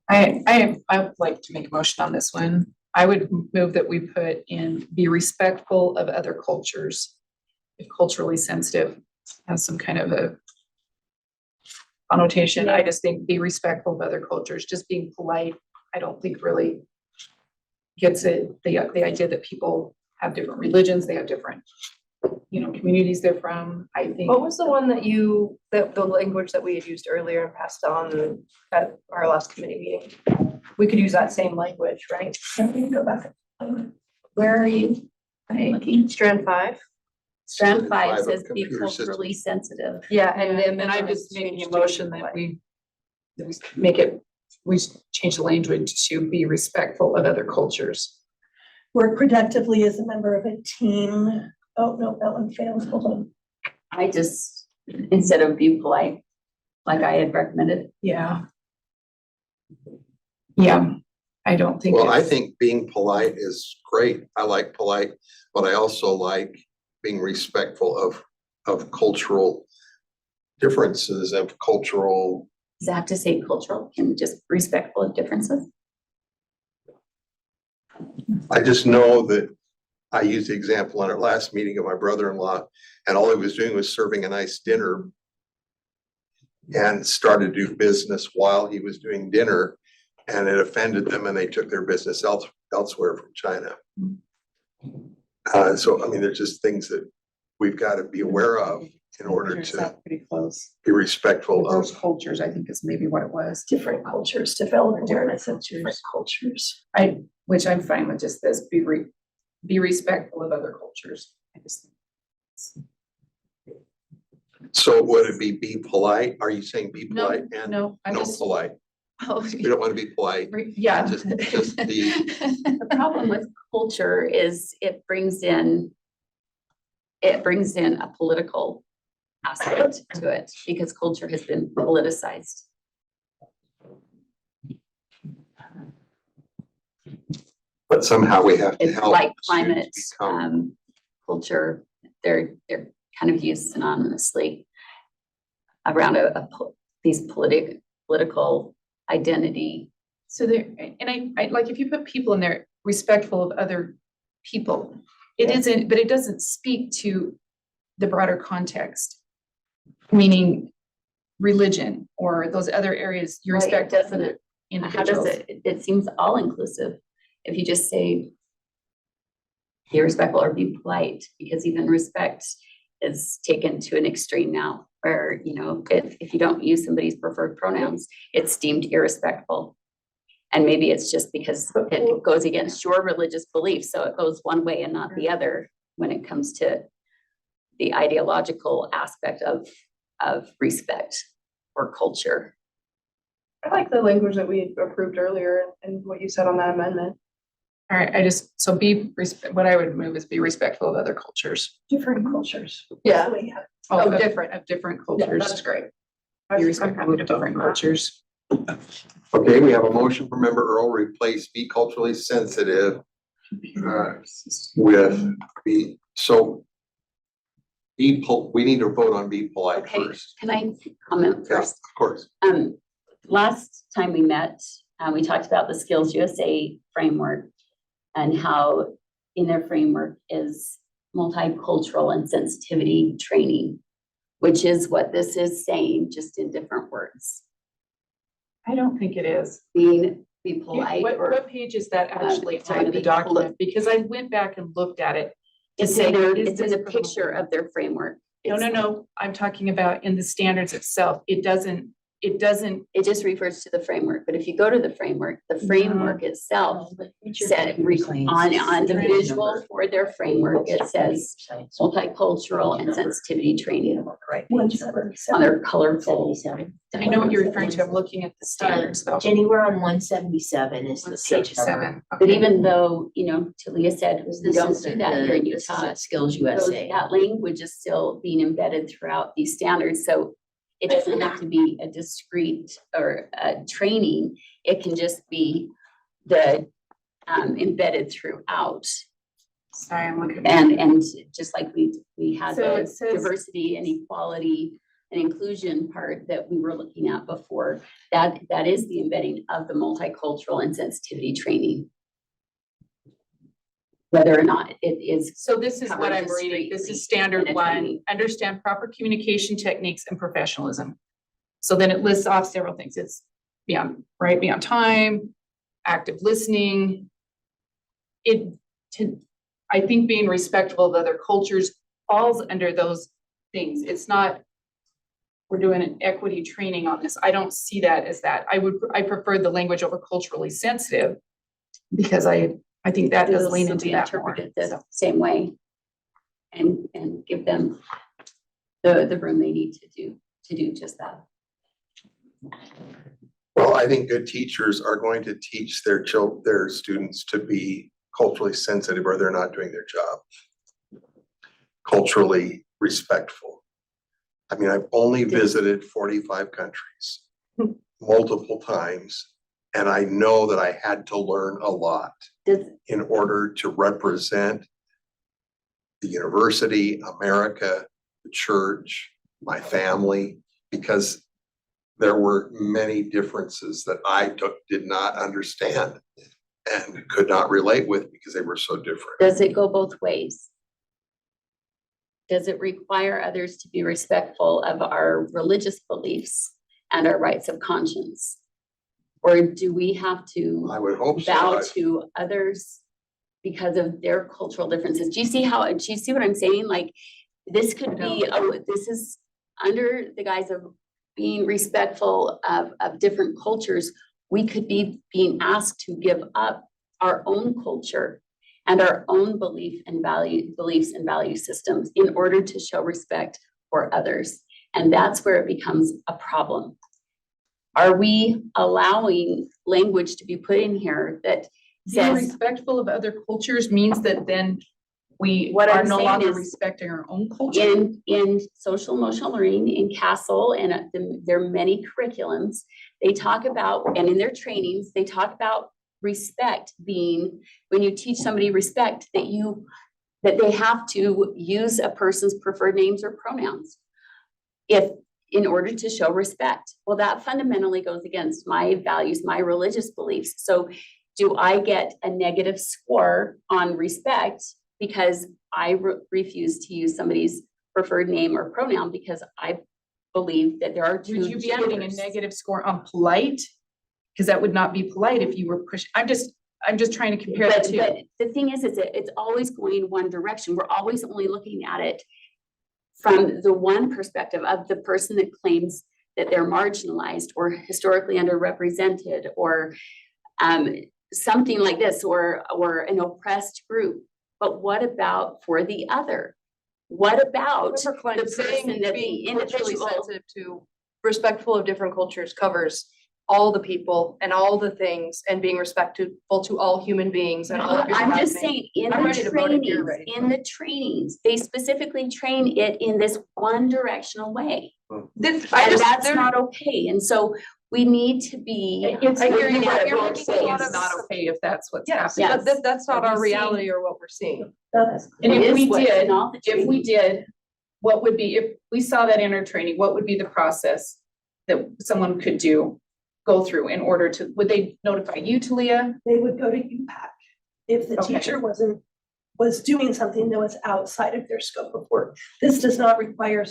I would like to make a motion on this one. I would move that we put in be respectful of other cultures. If culturally sensitive has some kind of a connotation, I just think be respectful of other cultures, just being polite, I don't think really gets it, the idea that people have different religions, they have different, communities they're from, I think.
What was the one that the language that we had used earlier and passed on at our last committee meeting? We could use that same language, right?
let me go back.
Where are you? I'm looking.
Strand 5.
Strand
Strand
5
5 of
says be
computer systems.
culturally sensitive.
Yeah,
And I'm just making a motion that we make it, we change the language to be respectful of other cultures.
Work productively as a member of a team. Oh, no, that one fails. Hold on.
I just, instead of be polite, like I had recommended.
Yeah. Yeah, I don't think.
Well, I
it's-
think being polite is great. I like polite, but I also like being respectful of cultural differences, of cultural.
Does it have to say cultural? Can just respectful of differences?
I just know that I used the example in our last meeting of my brother-in-law, and all he was doing was serving a nice dinner and started to do business while he was doing dinner, and it offended them and they took their business elsewhere from China. So, I mean, there's just things that we've got to be aware of in order
There's
to
that pretty close.
be respectful
Diverse
of.
cultures, I think is maybe what it was.
Different cultures, develop awareness of different cultures.
Which I'm fine with just this, be respectful of other cultures. I just.
So would it be polite? Are you saying be
No,
polite and
no, I'm
no
just.
polite?
Oh,
We don't want to be polite.
yeah.
Just the
The problem with culture is it brings in a political aspect to it because culture has been politicized.
But somehow we have to
It's
help.
like
students
climate,
become-
culture, they're kind of used synonymously around these political identity.
So there, and I like, if you put people in there respectful of other people, it isn't, but it doesn't speak to the broader context. Meaning religion or those other areas, you
Right,
respect
doesn't
other
it?
individuals.
How does it seems all inclusive. If you just say be respectful or be polite, because even respect is taken to an extreme now. where, you know, if you don't use somebody's preferred pronouns, it's deemed irrespectful. And maybe it's just because it goes against your religious beliefs, so it goes one way and not the other when it comes to the ideological aspect of respect or culture.
I like the language that we approved earlier and what you said on that amendment.
All right, so what I would move is be respectful of other cultures.
Different cultures.
Yeah.
Oh,
Oh,
different, of different cultures.
That's great.
Be respectful of different cultures.
Okay, we have a motion from member Earl, replace be culturally sensitive with be, so we need to vote on be polite
Okay,
first.
can I comment
Yeah,
first?
of course.
Last time we met, we talked about the Skills USA framework and how in their framework is multicultural and sensitivity training, which is what this is saying, just in different words.
I don't think it is.
Be polite or
What page is that actually
sorry,
on the
be
document? Because I went back and looked at it. to
it's
say,
in their,
is
it's in
this
the picture of their framework.
No, I'm talking about in the standards itself. It doesn't,
It just refers to the framework, but if you go to the framework itself said on the visual for their framework, it says multicultural and sensitivity training on their colorful.
I know what you're referring to. I'm looking at the standards though.
Jenny, we're on 177 is the
Page
section.
7.
But even though, you know, Talia said, we
This
don't
is
do that here in
this is
Utah.
at Skills
Those-
USA.
That language is still being embedded throughout these standards, so it doesn't have to be a discrete or a training. It can just be the embedded throughout.
Sorry, I'm looking. at
And just like we had
So
the
it says-
diversity and equality and inclusion part that we were looking at before, that is the embedding of the multicultural and sensitivity training. Whether or not it is.
So this is what
covered
I'm reading. This
discreetly
is standard
in a
one,
training.
understand proper communication techniques and professionalism. So then it lists off several things. It's be on time, active listening. I think being respectful of other cultures falls under those things. It's not, we're doing an equity training on this. I don't see that as that. I prefer the language over culturally sensitive because I think that does lean into
be
that more.
interpreted the same way. And give them the room they need to do just that.
Well, I think good teachers are going to teach their students to be culturally sensitive or they're not doing their job. Culturally respectful. I mean, I've only visited 45 countries multiple times, and I know that I had to learn a lot in order to represent the university, America, the church, my family, because there were many differences that I did not understand and could not relate with because they were so different.
Does it go both ways? Does it require others to be respectful of our religious beliefs and our rights of conscience? Or do we have to
I would hope so.
bow to others because of their cultural differences? Do you see what I'm saying? Like, this could be, this is under the guise of being respectful of different cultures. We could be being asked to give up our own culture and our own beliefs and value systems in order to show respect for others. And that's where it becomes a problem. Are we allowing language to be put in here that
Being
says,
respectful of other cultures means that then we
What
are
I'm
no
saying
longer
is
respecting our own culture.
in social emotional learning, in CASEL, and there are many curriculums, they talk about, and in their trainings, they talk about respect being, when you teach somebody respect, that they have to use a person's preferred names or pronouns in order to show respect. Well, that fundamentally goes against my values, my religious beliefs. So do I get a negative score on respect because I refuse to use somebody's preferred name or pronoun because I believe that there are two
Would you be getting a
genders?
negative score on polite? Because that would not be polite if you were pushing. I'm just trying to compare the
But
two.
the thing is it's always going one direction. We're always only looking at it from the one perspective of the person that claims that they're marginalized or historically underrepresented or something like this, or an oppressed group. But what about for the other? What about
Remember, Klein,
the
saying
person that the
being culturally
individual?
sensitive to respectful of different cultures covers all the people and all the things and being respectful to all human beings and all.
I'm just saying, in
I'm
the
ready to vote if you're
trainings,
ready.
they specifically train it in this one directional way.
This,
And that's not okay. And so we need to be.
It's,
I hear you,
what
but you're
we're
making a
saying
lot
is
of-
not okay if that's what's
Yes,
happening.
but
Yes.
that's not
Have
our
you seen-
reality or what we're seeing.
That's,
And
It
if
is
we
what's
did,
in all the
if we
trainings.
did, what would be, if we saw that inner training, what would be the process that someone could go through in order to, would they notify you, Talia?
they would go to UPAC if the
Okay.
teacher was doing something that was outside of their scope of work. This does not require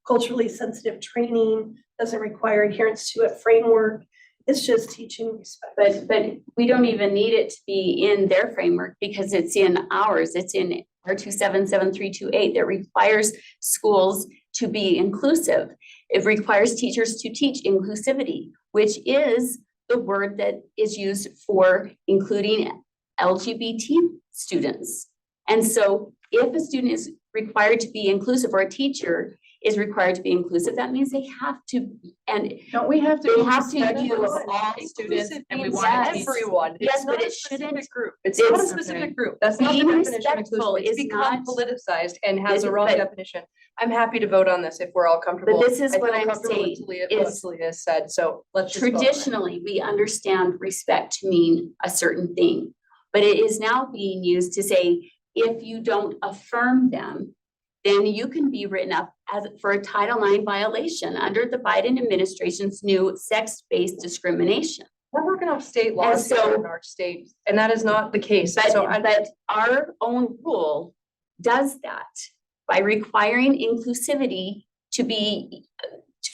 culturally sensitive training, doesn't require adherence to a framework. It's just teaching respect.
But we don't even need it to be in their framework because it's in ours. It's in R277328 that requires schools to be inclusive. It requires teachers to teach inclusivity, which is the word that is used for including LGBT students. And so if a student is required to be inclusive or a teacher is required to be inclusive, that means they have to, and
Don't we have to
They
be
have to
respectful
do
of all students and we
means
want to teach?
Everyone.
Yes,
It's
but
not a
it shouldn't-
specific group. It's
it's-
not a
Okay.
specific group. That's not the
Being
definition of
respectful
inclusive. It's
is
become
not-
politicized and has a wrong
But-
definition. I'm happy to vote on this if we're all comfortable.
But this is
I
what
feel
I'm
comfortable with
saying
what
is
Talia has said, so let's just vote on it.
traditionally, we understand respect to mean a certain thing. But it is now being used to say, if you don't affirm them, then you can be written up as for a Title IX violation under the Biden administration's new sex-based discrimination.
We're working off state laws
And so-
here in our state, and that is not the case.
But,
So
but our own rule does that by requiring inclusivity to be,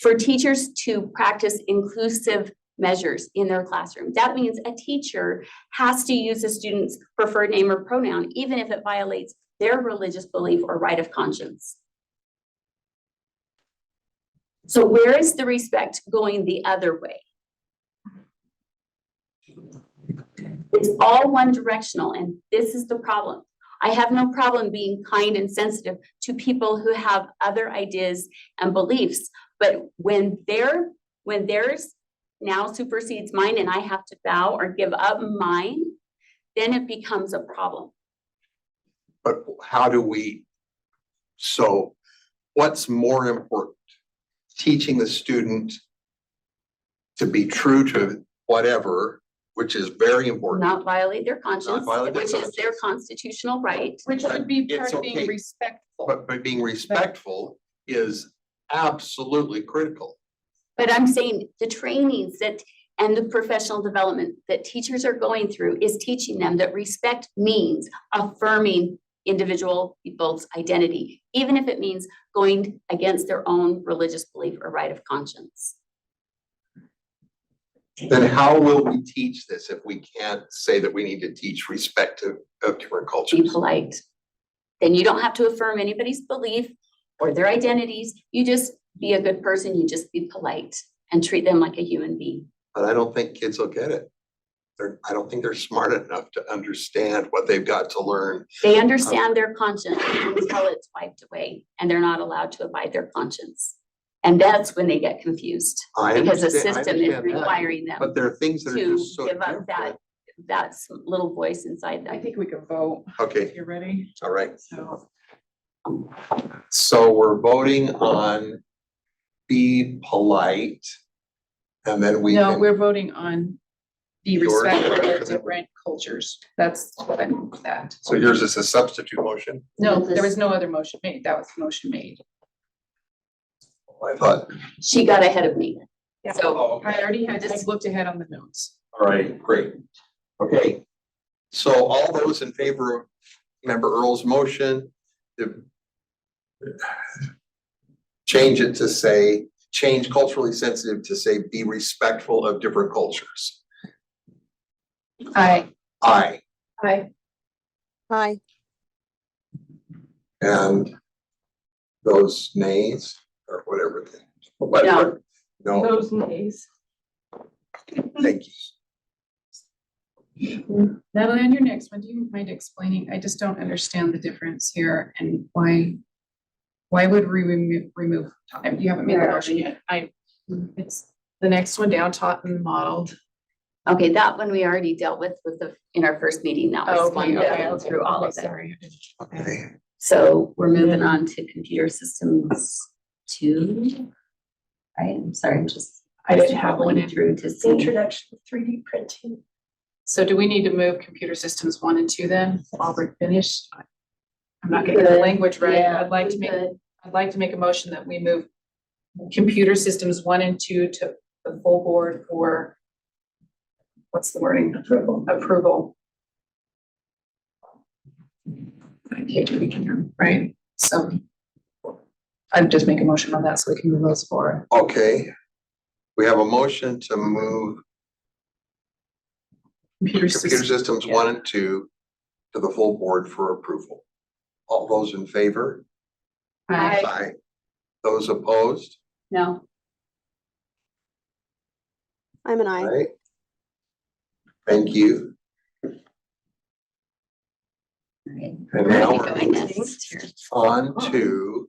for teachers to practice inclusive measures in their classroom. That means a teacher has to use a student's preferred name or pronoun, even if it violates their religious belief or right of conscience. So where is the respect going the other way? It's all one directional, and this is the problem. I have no problem being kind and sensitive to people who have other ideas and beliefs, but when theirs now supersedes mine and I have to bow or give up mine, then it becomes a problem.
But how do we, so what's more important? Teaching the student to be true to whatever, which is very important.
Not violate their conscience,
violate their
which is their
conscience.
constitutional right.
Which would be part
It's
of being
okay.
respectful.
But being respectful is absolutely critical.
But I'm saying the trainings that, and the professional development that teachers are going through is teaching them that respect means affirming individual people's identity, even if it means going against their own religious belief or right of conscience.
Then how will we teach this if we can't say that we need to teach respect of different
Be
cultures?
polite. Then you don't have to affirm anybody's belief or their identities. You just be a good person. You just be polite and treat them like a human being.
But I don't think kids will get it. I don't think they're smart enough to understand what they've got to learn.
They understand their conscience until it's wiped away and they're not allowed to abide their conscience. And that's when they get confused
I
because the
understand- I
system is
understand that.
requiring them
But there are things that are
to
just so
give up
different.
that little voice inside
I
them.
think we can vote if
Okay,
you're ready.
all right.
So
So we're voting on be polite. And then we
no,
can,
we're voting on be
Yours.
respectful of different cultures. That's what I meant with that.
so yours is a substitute motion?
No, there was no other motion made. That was the motion made.
I thought,
She got ahead of me.
Yeah.
So
oh,
I
okay,
already had, I looked ahead on the notes.
all right, great. Okay, so all those in favor of Member Earl's motion, to change it to say, change culturally sensitive to say, be respectful of different cultures.
Aye.
Aye.
Hi.
Hi.
And Those nays or whatever. No,
Those nays.
thank you.
Natalie, on your next one, do you mind explaining? I just don't understand the difference here and why would we remove time? You haven't made the motion yet. It's the next one down, taught and modeled.
Okay, that one we already dealt with in our first meeting. That was one that went through all of it.
Sorry.
Okay,
So we're moving on to computer systems 2. Right, I'm sorry, I'm just.
I didn't have one in.
Through to see.
Introduction to 3D printing.
So do we need to move computer systems 1 and 2 then, while we're finished? I'm not getting the language right.
Yeah,
I'd like
we
to make,
could.
I'd like to make a motion that we move computer systems 1 and 2 to the full board for, what's the wording? Approval. Right, so I'd just make a motion on that so we can move those forward.
okay. We have a motion to move
Computer
computer
systems,
systems 1 and 2 to the full board for approval. All those in favor?
Aye.
Aye. Those opposed?
No,
I'm an aye.
Aye. Thank you.
all right.
And now
Where are we
we're
going next here?
on to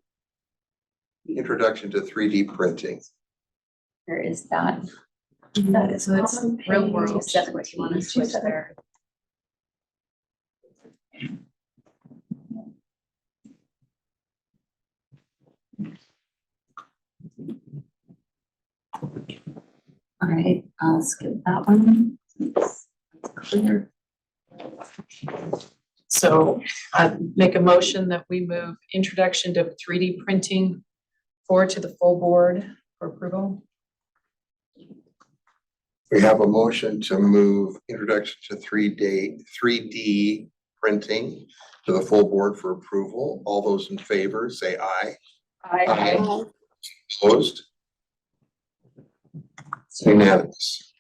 introduction to 3D printing.
Where is that?
That is
So it's
on
real
page
world.
217, you want to switch
217.
there? All right, I'll skip that one. It's clear.
So I'd make a motion that we move introduction to 3D printing 4 to the full board for approval.
We have a motion to move introduction to 3D printing to the full board for approval. All those in favor, say aye. Aye. Opposed? It's unanimous.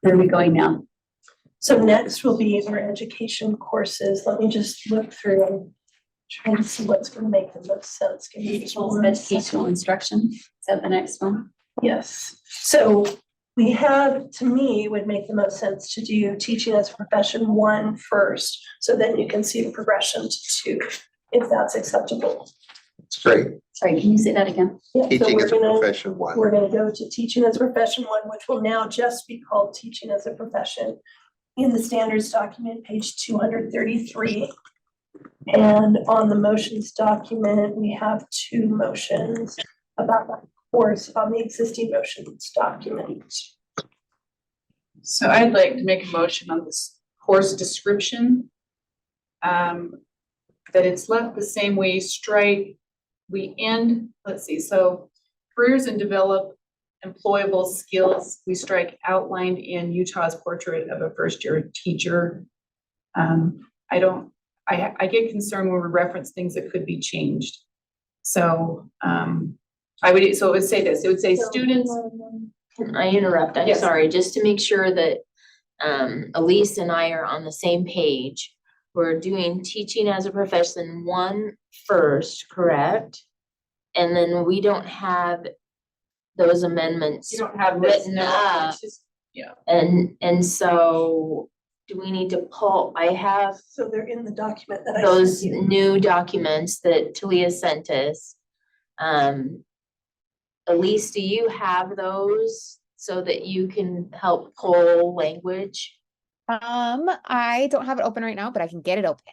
Where are we going now?
So next will be our education courses. Let me just look through and try to see what's gonna make the most sense. Give me just one
Educational
second.
instruction, is that the next one?
Yes, so we have, to me, would make the most sense to do teaching as a profession 1 first, so then you can see the progression to 2, if that's acceptable.
It's great.
Sorry, can you say that again?
Yeah, so
Teaching
we're
is a
gonna-
profession 1.
We're gonna go to teaching as a profession 1, which will now just be called teaching as a profession in the standards document, page 233. And on the motions document, we have 2 motions about that course on the existing motions document.
So I'd like to make a motion on this course description. That it's left the same way, let's see, so careers and develop employable skills, we strike outlined in Utah's portrait of a first-year teacher. I get concerned when we reference things that could be changed. So, it would say this, it would say students.
Can I interrupt? I'm
Yes.
sorry, just to make sure that Elise and I are on the same page. We're doing teaching as a profession 1 first, correct? And then we don't have those amendments
You don't have this,
written
no,
up.
it's just, yeah.
And so do we need to pull, I have
So they're in the document that I
those
sent you.
new documents that Talia sent us. Elise, do you have those so that you can help pull language?
I don't have it open right now, but I can get it open.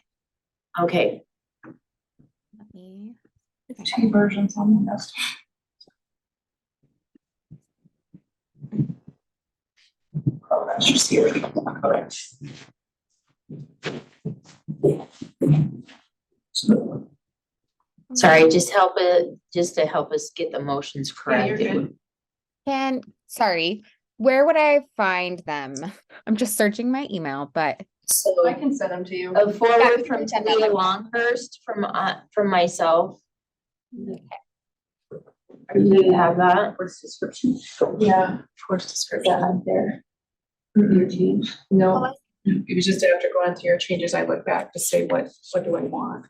Okay,
Let me.
2 versions on the list.
Oh, that's just here. Correct.
sorry, just to help us get the motions
Yeah, you're
correct.
good.
Sorry, where would I find them? I'm just searching my email, but
So
I can send them to you.
a forward
Yeah,
from
send that
Talia
one.
Longhurst from myself. Do you have that?
Course description.
Yeah, course description.
There.
Your change? No, it was just after going through your changes, I look back to say, what do I want?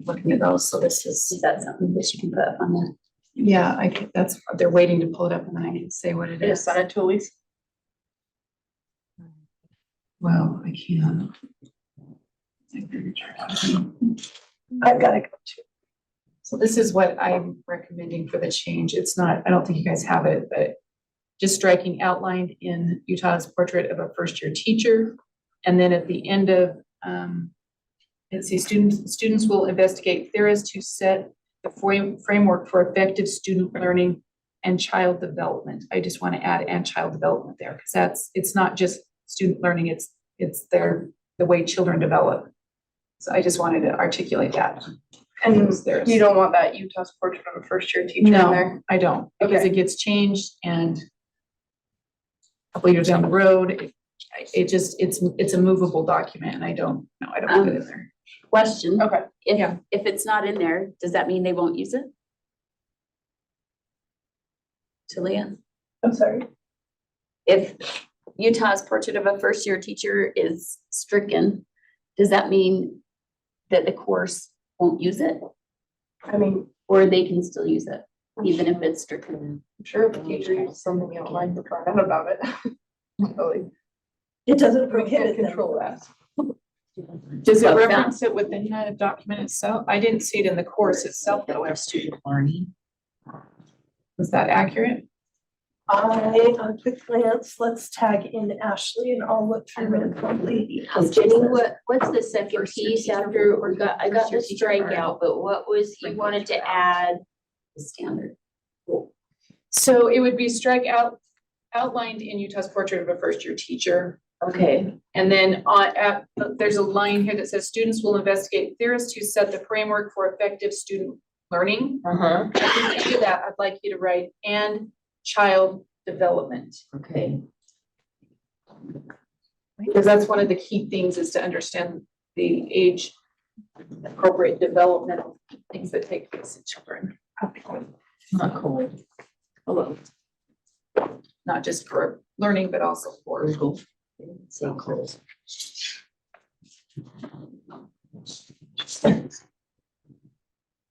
looking at those, so this is.
Is that something that you can put up on the?
Yeah, I think that's, they're waiting to pull it up and then I can say what it
Just
is.
send it to Elise.
Well, I can't.
I've got to go too.
So this is what I'm recommending for the change. It's not, I don't think you guys have it, but just striking outlined in Utah's portrait of a first-year teacher. And then at the end of, let's see, students will investigate theories to set the framework for effective student learning and child development. I just want to add and child development there, because it's not just student learning, it's the way children develop. So I just wanted to articulate that.
And
There's-
you don't want that Utah's portrait of a first-year teacher in
No,
there?
I don't, because
Okay.
it gets changed and a couple years down the road, it's a movable document and I don't put it in there.
Question.
Okay.
Yeah.
If it's not in there, does that mean they won't use it? Talia?
I'm sorry.
If Utah's portrait of a first-year teacher is stricken, does that mean that the course won't use it?
I mean,
Or they can still use it, even if it's stricken?
I'm sure if the teacher uses something you don't like, to find out about it. Really,
it doesn't
we can't
prohibit them.
control that.
Does it
Well,
reference it within the document itself? I didn't see it in the course itself, though.
Student learning.
Was that accurate?
On a quick glance, let's tag in Ashley and I'll look through really quickly.
Jenny, what's the second piece after, I got the strikeout, but what was, you wanted to add?
The standard.
So it would be outlined in Utah's portrait of a first-year teacher.
Okay,
And then there's a line here that says students will investigate theories to set the framework for effective student learning.
uh-huh,
At the end of that, I'd like you to write and child development.
okay.
Because that's one of the key things, is to understand the age appropriate developmental things that take place in children.
Not cool.
Hello. Not just for learning, but also for
Say cool.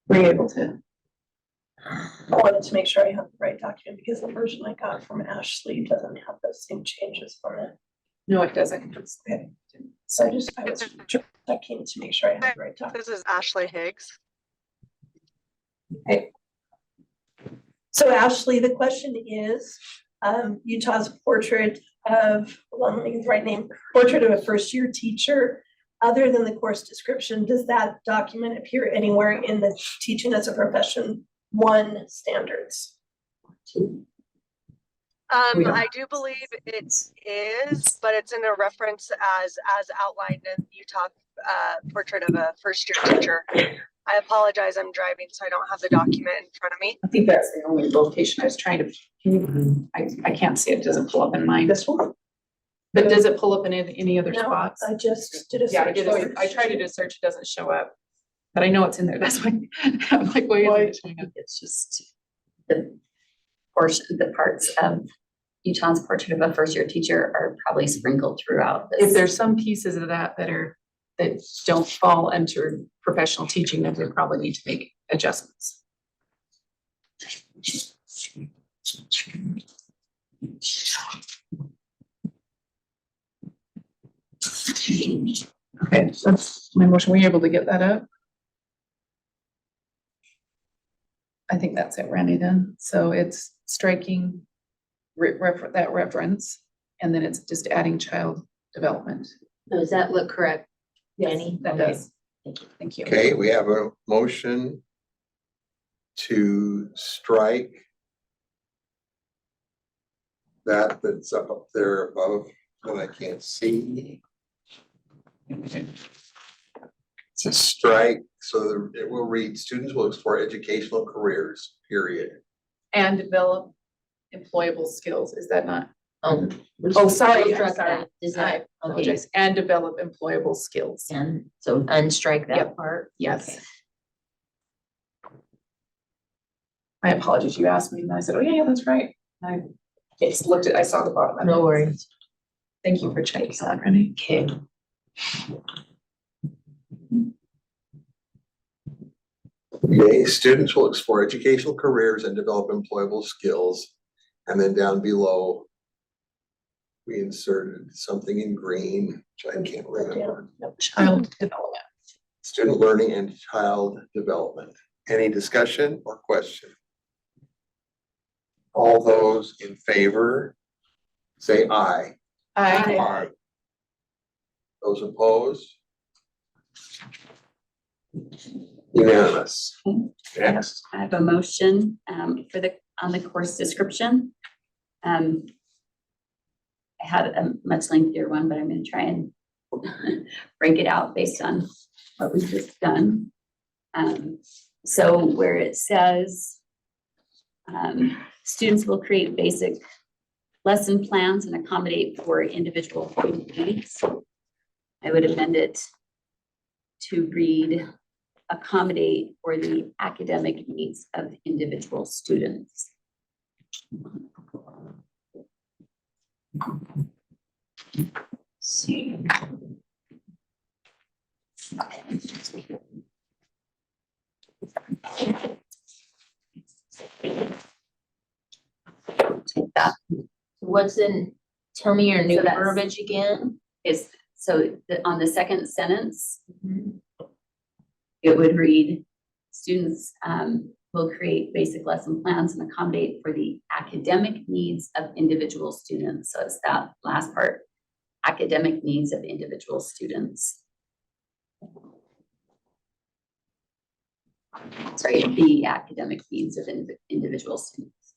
being able to.
I wanted to make sure I have the right document because the version I got from Ashley doesn't have those same changes on it.
No, it doesn't.
Okay. So I was checking to make sure I have the right document.
This is Ashley Higgs.
So Ashley, the question is, Utah's portrait of, well, let me get the right name, portrait of a first-year teacher. Other than the course description, does that document appear anywhere in the teaching as a profession 1 standards?
I do believe it is, but it's in a reference as outlined in Utah portrait of a first-year teacher. I apologize, I'm driving, so I don't have the document in front of me.
I think that's the only location I was trying to, I can't see it, doesn't pull up in mine.
This one?
But does it pull up in any other
No,
spots?
I just did a
Yeah, I
search.
did,
for it.
I tried to do a search, it doesn't show up. But I know it's in there, that's why, I'm like, wait, it's showing up.
It's just the portion, the parts of Utah's portrait of a first-year teacher are probably sprinkled throughout this.
If there's some pieces of that that don't fall under professional teaching, then we probably need to make adjustments. Okay, that's my motion. Were you able to get that up? I think that's it, Randy, then. So it's striking that reference, and then it's just adding child development.
Does that look correct, Jenny?
That
Okay.
does. Thank you.
Okay, we have a motion to strike that's up there above that I can't see. It's a strike, so it will read, students will explore educational careers, period.
And develop employable skills. Is that not?
Oh,
Sorry, I'm
Struck
sorry.
that. Does
I
that, okay,
apologize. And develop employable skills.
and so unstrike that
Yep.
part?
Yes. My apologies. You asked me and I said, oh yeah, that's right. I just looked I saw the bottom. of it.
No worries.
Thank you for checking that, Renee.
Okay.
Okay, students will explore educational careers and develop employable skills. And then down below, we inserted something in green, which I can't remember.
Child development.
Student learning and child development. Any discussion or question? All those in favor, say aye. Aye. Those opposed? Unanimous. Next.
I have a motion on the course description. I had a much lengthier one, but I'm gonna try and break it out based on what we've just done. So where it says, students will create basic lesson plans and accommodate for individual needs. I would amend it to read, accommodate for the academic needs of individual students. See. Take that.
Tell me your new
So that's-
verbiage again?
On the second sentence, it would read, students will create basic lesson plans and accommodate for the academic needs of individual students. So it's that last part, academic needs of individual students. Sorry, the academic needs of individual students.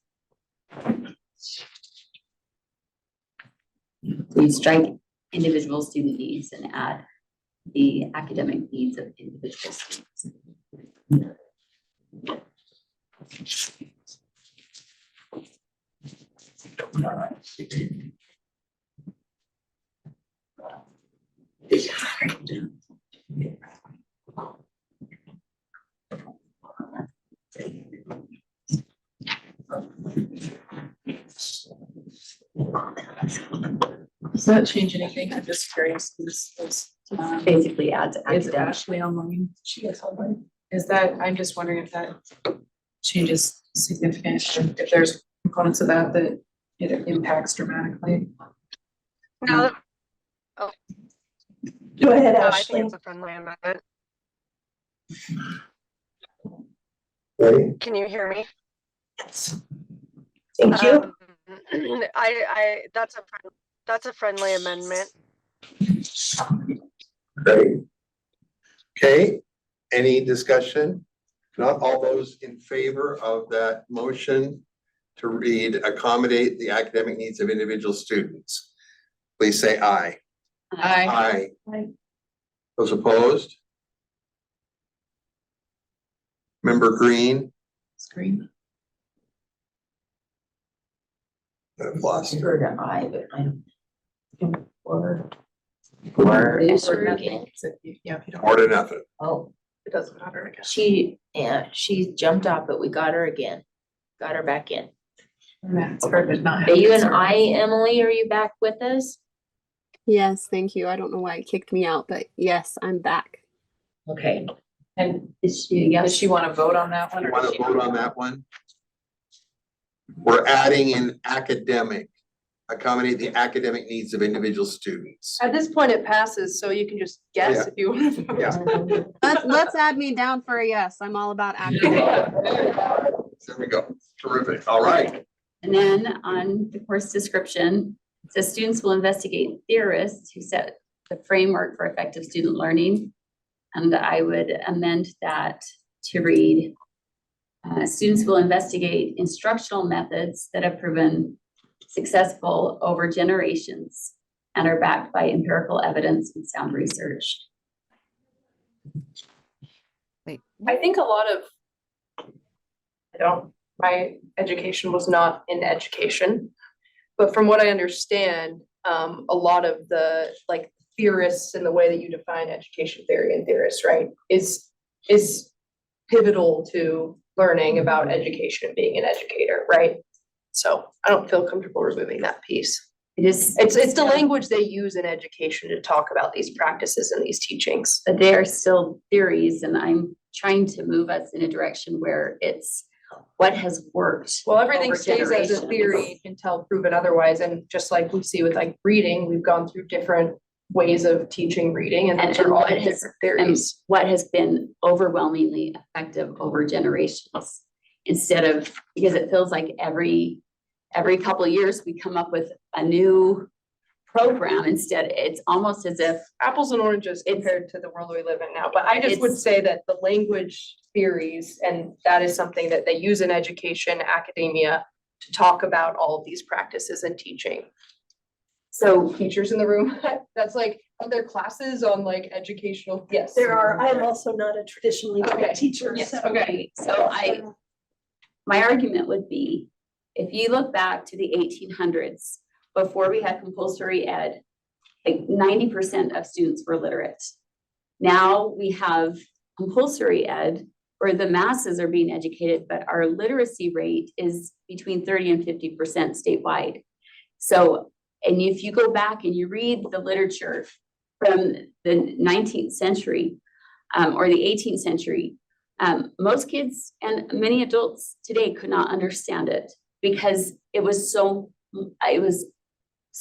Please strike individual student needs and add the academic needs of individual students.
Does that change anything? I'm just curious.
Basically adds
Is
academic.
Ashley online? She is online. Is that, I'm just wondering if that changes significantly, if there's components of that that it impacts dramatically.
No,
Go ahead,
no, I
Ashley.
think it's a friendly amendment.
Okay,
Can you hear me?
Thank you.
That's a friendly amendment.
great. Okay, any discussion? Not all those in favor of that motion to read accommodate the academic needs of individual students. Please say aye. Aye.
Aye.
Those opposed? Member Green?
Screen.
I've lost her.
Heard an aye, but I'm. Or
Yes,
or
or
nothing.
Yeah, if you don't.
More to nothing.
Oh,
It doesn't matter, I guess.
she jumped off, but we got her again. Got her back in.
It's hard to not.
Are you and I, Emily, are you back with us?
Yes, thank you. I don't know why it kicked me out, but yes, I'm back.
Okay.
And is she, yes,
Does she want to vote on that one?
You
or
want
does
to
she-
vote on that one? We're adding in academic, accommodate the academic needs of individual students.
At this point, it passes, so you can just guess
Yeah.
if you want to vote.
Yeah.
Let's add me down for a yes. I'm all about academic.
There we go. Terrific. All right.
and then on the course description, it says students will investigate theorists who set the framework for effective student learning. And I would amend that to read, students will investigate instructional methods that have proven successful over generations and are backed by empirical evidence and sound research.
Wait,
I think a lot of, my education was not in education, but from what I understand, a lot of the like theorists and the way that you define education theory and theorists, right, is pivotal to learning about education, being an educator, right? So I don't feel comfortable removing that piece.
It is,
It's the language they use in education to talk about these practices and these teachings.
they are still theories, and I'm trying to move us in a direction where it's what has worked.
Well, everything
over
stays as a
generations.
theory until proven otherwise, and just like we see with like reading, we've gone through different ways of teaching reading, and those
And
are all
what has-
different
And
theories.
what has been overwhelmingly effective over generations, instead of, because it feels like every couple of years we come up with a new program. Instead, it's almost as if
Apples and oranges compared to the world we live in now, but I just would
It's-
say that the language theories, and that is something that they use in education, academia, to talk about all of these practices and teaching.
so.
Teachers in the room, that's like, are there classes on like educational? Yes.
There are, I am also not a traditionally
Okay.
trained teacher,
Yes,
so.
okay, so my argument would be, if you look back to the 1800s, before we had compulsory ed, like 90% of students were literate. Now we have compulsory ed where the masses are being educated, but our literacy rate is between 30 and 50% statewide. So, and if you go back and you read the literature from the 19th century or the 18th century, most kids and many adults today could not understand it because it was so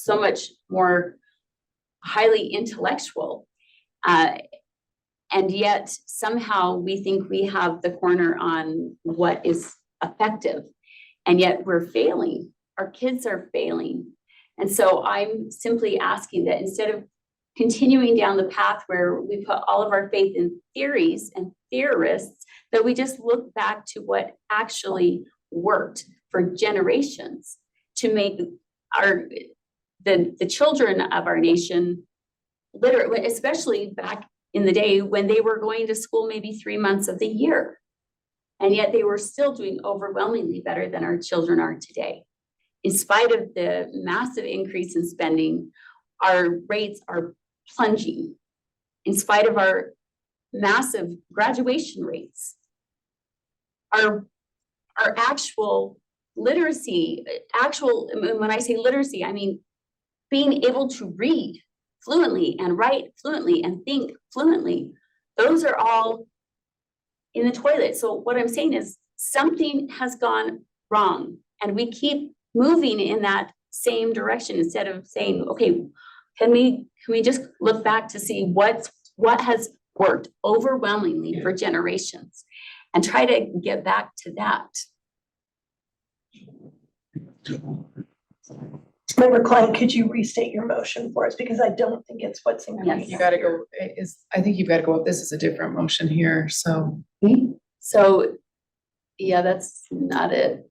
much more highly intellectual. And yet somehow we think we have the corner on what is effective, and yet we're failing. Our kids are failing. And so I'm simply asking that instead of continuing down the path where we put all of our faith in theories and theorists, that we just look back to what actually worked for generations to make the children of our nation literate, especially back in the day when they were going to school maybe 3 months of the year. And yet they were still doing overwhelmingly better than our children are today. In spite of the massive increase in spending, our rates are plunging. In spite of our massive graduation rates, our actual literacy, when I say literacy, I mean being able to read fluently and write fluently and think fluently, those are all in the toilet. So what I'm saying is something has gone wrong, and we keep moving in that same direction instead of saying, okay, can we just look back to see what has worked overwhelmingly for generations and try to get back to that.
Member Klein, could you restate your motion for us? Because I don't think it's what's in.
Yes.
You gotta go, I think you've got to go up, this is a different motion here, so.
So, yeah, that's not it.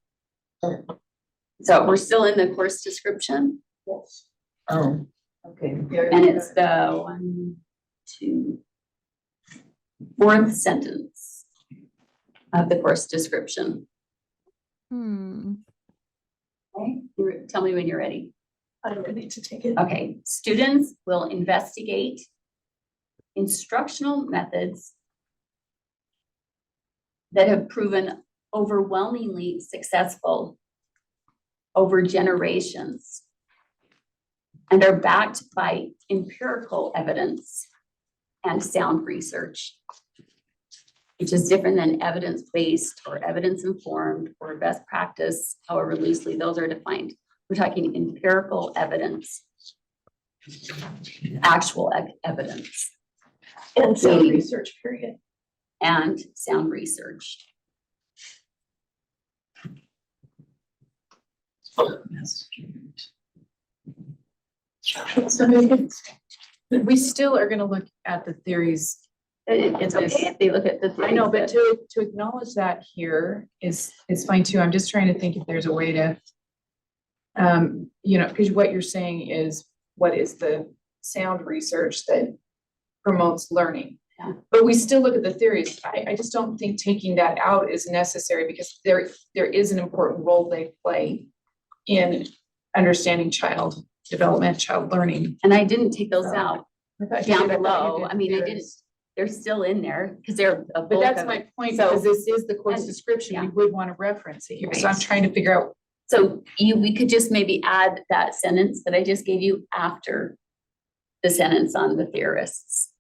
So we're still in the course description,
Yes.
Oh, okay.
and it's the 4th sentence of the course description. Okay, tell me when you're ready.
I'm ready to take it.
Okay, students will investigate instructional methods that have proven overwhelmingly successful over generations and are backed by empirical evidence and sound research, which is different than evidence-based or evidence-informed or best practice, however loosely those are defined. We're talking empirical evidence, actual evidence,
And some research period.
and sound research.
So we still are gonna look at the theories.
It's okay if they look at the.
I know, but to acknowledge that here is fine too. I'm just trying to think if there's a way to, because what you're saying is, what is the sound research that promotes learning?
Yeah.
But we still look at the theories. I just don't think taking that out is necessary because there is an important role they play in understanding child development, child learning.
And I didn't take those out
I thought you
down
did, I thought you
below.
did
I mean, I didn't,
theories.
they're still in there because they're a
But
bulk
that's
of
my
it.
point,
So-
because this is the course
and-
description, we
yeah.
would want to reference it here, so I'm
Right.
trying to figure out.
So we could just maybe add that sentence that I just gave you after the sentence on the theorists.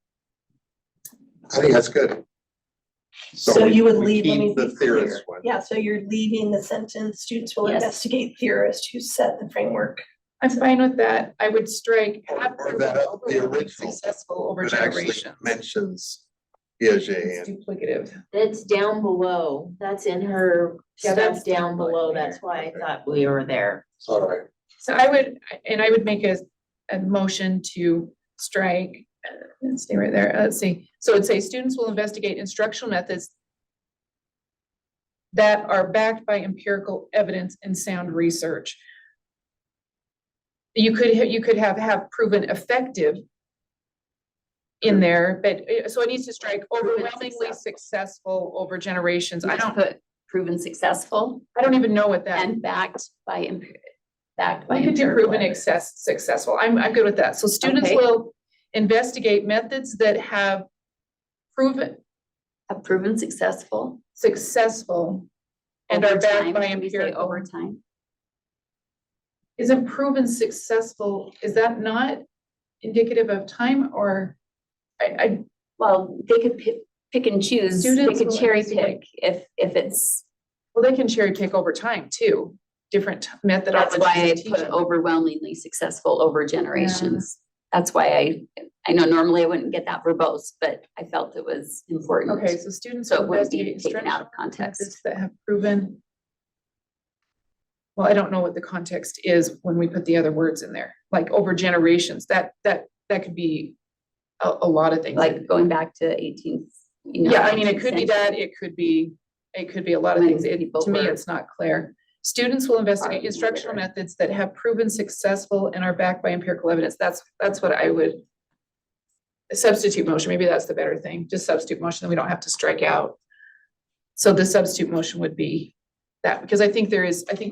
I think that's good.
So you would
we
leave, let me
keep the
be clear.
theorist one.
Yeah, so you're leaving the sentence, students will
Yes.
investigate theorists who set the framework.
I'm fine with that. I would strike. have
Or
proven
that, the
overwhelmingly
original
Successful over
That actually
generations.
mentions Piaget
It's
and
duplicative.
It's down below. That's in her
Yeah,
stuff
that's
down below.
there.
That's why I thought we were there.
all right.
So I would make a motion to strike, let's stay right there, let's see. So it'd say students will investigate instructional methods that are backed by empirical evidence and sound research. You could have proven effective in there, but so it needs to strike overwhelmingly successful over generations. I don't
put proven successful
even know what that.
and backed by backed by
We could do
empirical
proven
evidence.
successful. I'm good with that. So students
Okay.
will investigate methods that have proven
Have proven successful.
successful and
over
are backed
time.
by
Can we say
empirical.
over time?
Isn't proven successful, is that not indicative of time or?
Well, they could pick and choose, they
Students
could
will
cherry
investigate.
pick if it's,
Well, they can cherry pick over time too, different methodologies.
that's why I
of
put
teaching.
overwhelmingly successful over generations. That's why I know normally I wouldn't get that verbose, but I felt it was important.
Okay, so students
So
will
it wouldn't be
investigate
taken out
instructional
of context.
methods that have proven. Well, I don't know what the context is when we put the other words in there, like over generations, that could be a lot of things.
Like going back to 18th.
Yeah, I mean, it could be that, it could be a lot of
When
things.
people
To me,
were-
it's not clear. Students will investigate
Arguing
instructional
with it.
methods that have proven successful and are backed by empirical evidence. That's what I would. A substitute motion, maybe that's the better thing, just substitute motion, then we don't have to strike out. So the substitute motion would be that, because I think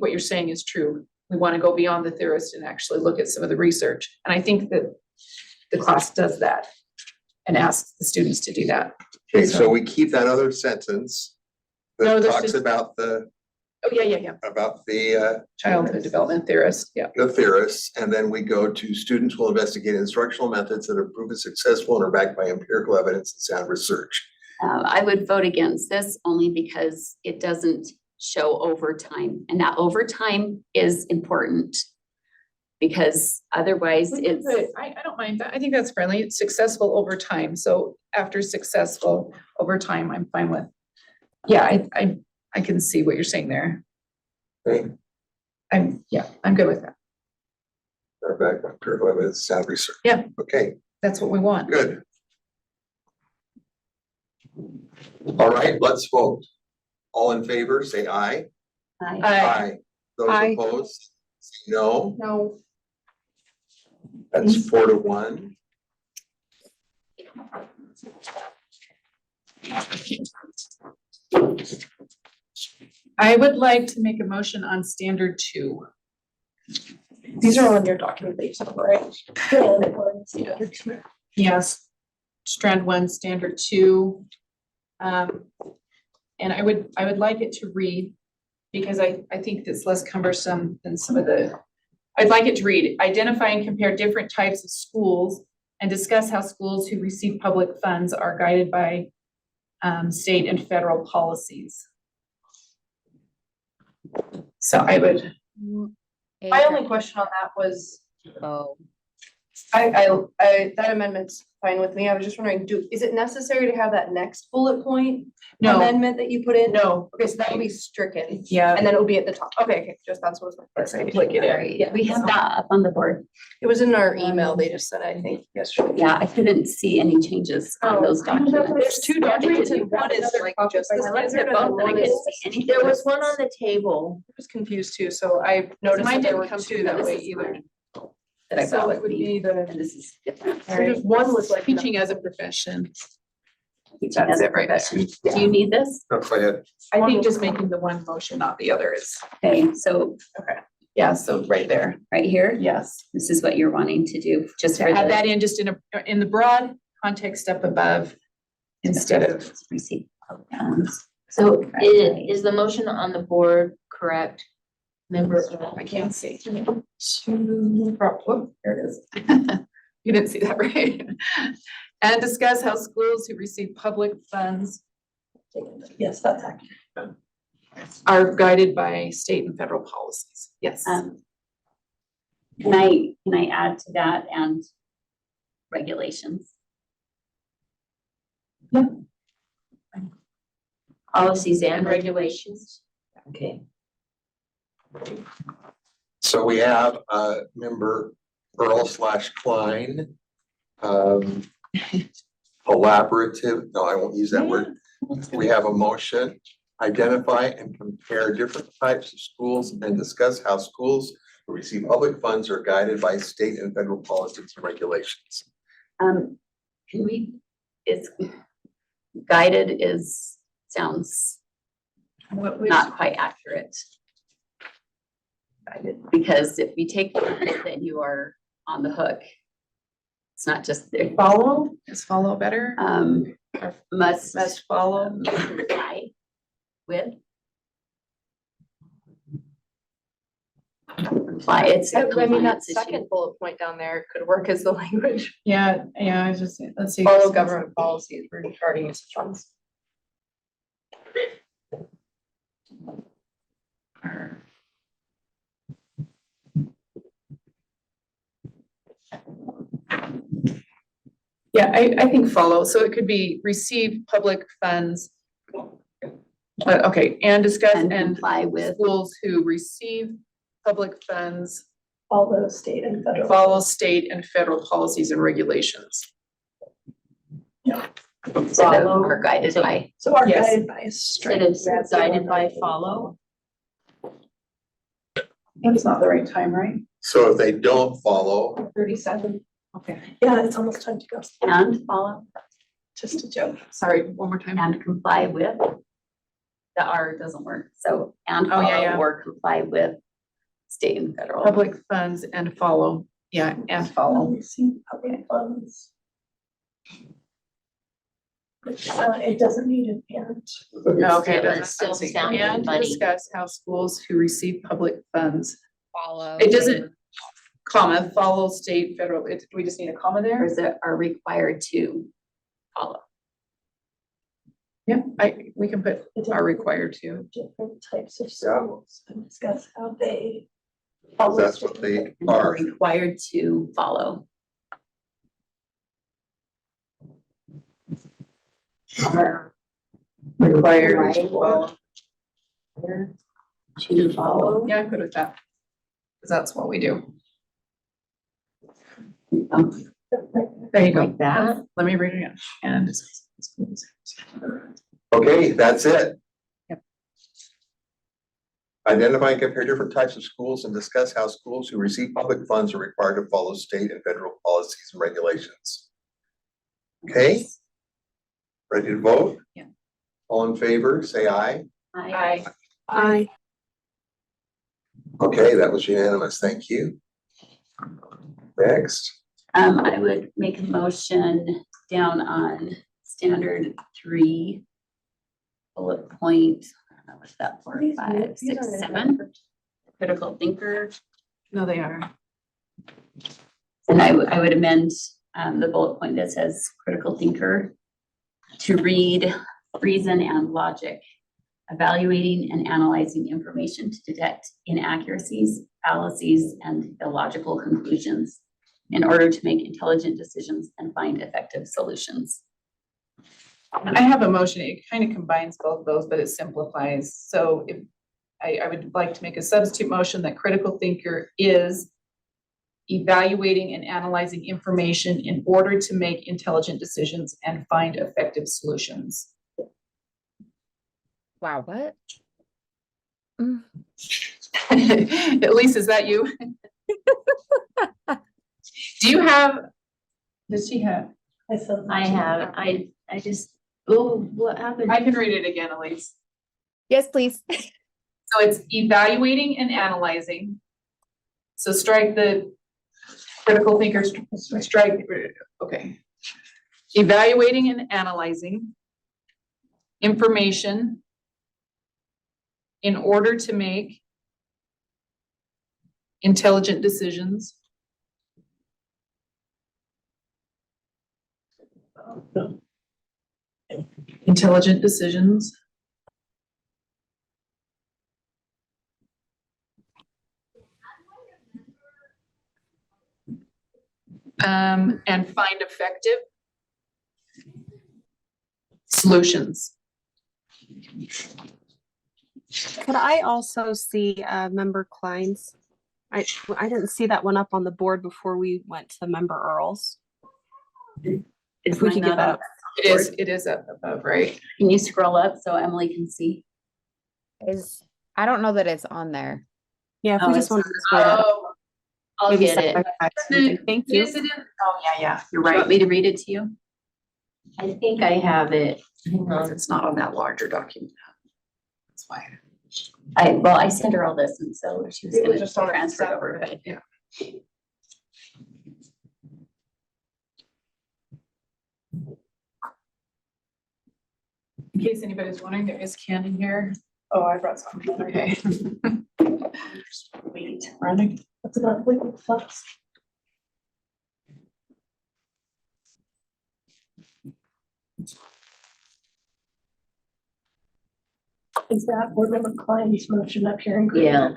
what you're saying is true. We want to go beyond the theorist and actually look at some of the research. And I think that the class does that and asks the students to do that.
Okay, so we keep that other sentence
No,
that
there's
talks
just-
about
Oh, yeah.
about the
Childhood development theorist, yeah.
the theorists, and then we go to students will investigate instructional methods that have proven successful and are backed by empirical evidence and sound research.
I would vote against this only because it doesn't show overtime, and that overtime is important. Because otherwise
We can
it's,
put- I don't mind that. I think that's friendly. It's successful over time. So after successful over time, I'm fine with. Yeah, I can see what you're saying there.
Okay,
I'm good with that.
are backed by empirical evidence, and sound research.
Yeah.
Okay,
That's what we want.
good. All right, let's vote. All in favor, say aye.
I,
Those
Aye.
opposed, say no.
No.
That's 4-1.
I would like to make a motion on standard 2.
These are all in your document that you sent, right?
Yes. Strand 1, standard 2. And I would like it to read, because I think it's less cumbersome than some of the, I'd like it to read, identify and compare different types of schools and discuss how schools who receive public funds are guided by state and federal policies. So I would,
My only question on that was,
Oh,
that amendment's fine with me. I was just wondering, is it necessary to have that next bullet point
no,
amendment that you put in?
no,
Okay, so that will be stricken,
yeah.
and then it'll be at the top. Okay, just that's what was my
That's
question.
like it is.
sorry, we have that up on the board.
It was in our email, they just said, I think, yesterday.
Yeah, I couldn't see any changes on those documents.
There's two documents and one is like just the
I looked
standard
at
and
both and I
one
couldn't
is.
see anything.
There was one on the table.
I was confused too, so I noticed
Mine
that there
didn't
were
come
two
through that
that
way
was.
either.
That I
So
got
it would be the
and this is different.
So just one was like.
teaching as a profession.
Teaching
That's
as a
it right there.
profession. Do you need this?
No, go ahead.
I think just making the one motion, not the other is,
Okay, so
yeah, so right there,
right here,
yes.
this is what you're wanting to do, just
To
for
add
the.
that in just in the broad context up above instead of,
Receive.
So is the motion on the board correct? Member,
I can't see. Whoop, there it is. You didn't see that, right? And discuss how schools who receive public funds
Yes, that's accurate.
Are guided by state and federal policies. Yes.
Can I add to that and regulations?
Policies and regulations. Okay.
So we have member Earl / Klein. Collaborative, no, I won't use that word. We have a motion, identify and compare different types of schools and discuss how schools who receive public funds are guided by state and federal policies and regulations.
Can we, it's guided sounds not quite accurate. Because if we take the word that you are on the hook, it's not just there.
Follow, is follow better?
Must follow, comply with. Comply, it's a
I mean, that
compliance issue.
second bullet point down there could work as the language.
Yeah, I just, let's see.
Follow government policies regarding use of funds.
Yeah, I think follow, so it could be receive public funds. Okay, and discuss
And
and
comply with.
schools who receive public funds
Follow state and federal.
follow state and federal policies and regulations.
Follow or guided by.
So our
Yes.
guided by is straight.
Instead of guided by follow.
That's not the right time, right?
So if they don't follow,
37.
Okay,
Yeah, it's almost time to go.
And follow,
Just a joke.
sorry, one more time.
and comply with. The R doesn't work, so and
Oh, yeah,
follow
yeah.
or comply with state and federal.
Public funds and follow, yeah, and follow.
Receive public funds. It doesn't need an and.
Okay,
Still-
that's
it still
fancy.
sounded
And
funny.
discuss how schools who receive public funds,
Follow.
it doesn't, comma, follow state, federal, we just need a comma
Or
there?
is it are required to follow.
Yeah, we can put are required to.
Different types of schools and discuss how they.
that's what they
And are
are.
required to follow. Are
Required
to follow. To follow.
Yeah, I'm good with that. Cause that's what we do. There you go.
Like that.
Let me read it again. And.
Okay, that's it.
Yep.
Identify and compare different types of schools and discuss how schools who receive public funds are required to follow state and federal policies and regulations. Okay? Ready to vote?
Yeah.
All in favor, say aye.
I
Aye.
Okay, that was unanimous. Thank you. Next.
I would make a motion down on standard 3. Bullet point, I don't know, what's that, 4, 5, 6, 7? Critical thinker.
No, they are.
And I would amend the bullet point that says critical thinker to read reason and logic, evaluating and analyzing information to detect inaccuracies, fallacies, and illogical conclusions in order to make intelligent decisions and find effective solutions.
I have a motion, it kind of combines both of those, but it simplifies. So if I would like to make a substitute motion that critical thinker is evaluating and analyzing information in order to make intelligent decisions and find effective solutions.
Wow, what?
At least, is that you? Do you have, does she have?
I have, I just, oh, what happened?
I can read it again, Elise.
Yes, please.
So it's evaluating and analyzing. So strike the critical thinker, strike, okay. Evaluating and analyzing information in order to make intelligent decisions. Intelligent decisions. And find effective solutions.
Could I also see member Klein's? I didn't see that one up on the board before we went to member Earl's.
Is
If we
mine
could get
not
that
up?
up.
It is up above, right?
Can you scroll up so Emily can see?
I don't know that it's on there.
Yeah, if
Oh,
we just
it's
wanted to scroll that up.
Oh, I'll
Maybe
get it.
side by side or something. Thank you.
Is it in? Oh, yeah, you're
Do you want
right.
me to read it to you?
I think I have it. Hang on.
It's not on that larger document. That's why.
I sent her all this and so she was
It was
gonna
just on a
transfer it over.
separate-
Yeah. In case anybody's wondering, there is Candy here.
Oh, I brought some.
Okay. Wait, running.
That's about liquid flux. Is that board member Klein's motion up here in green?
Yeah.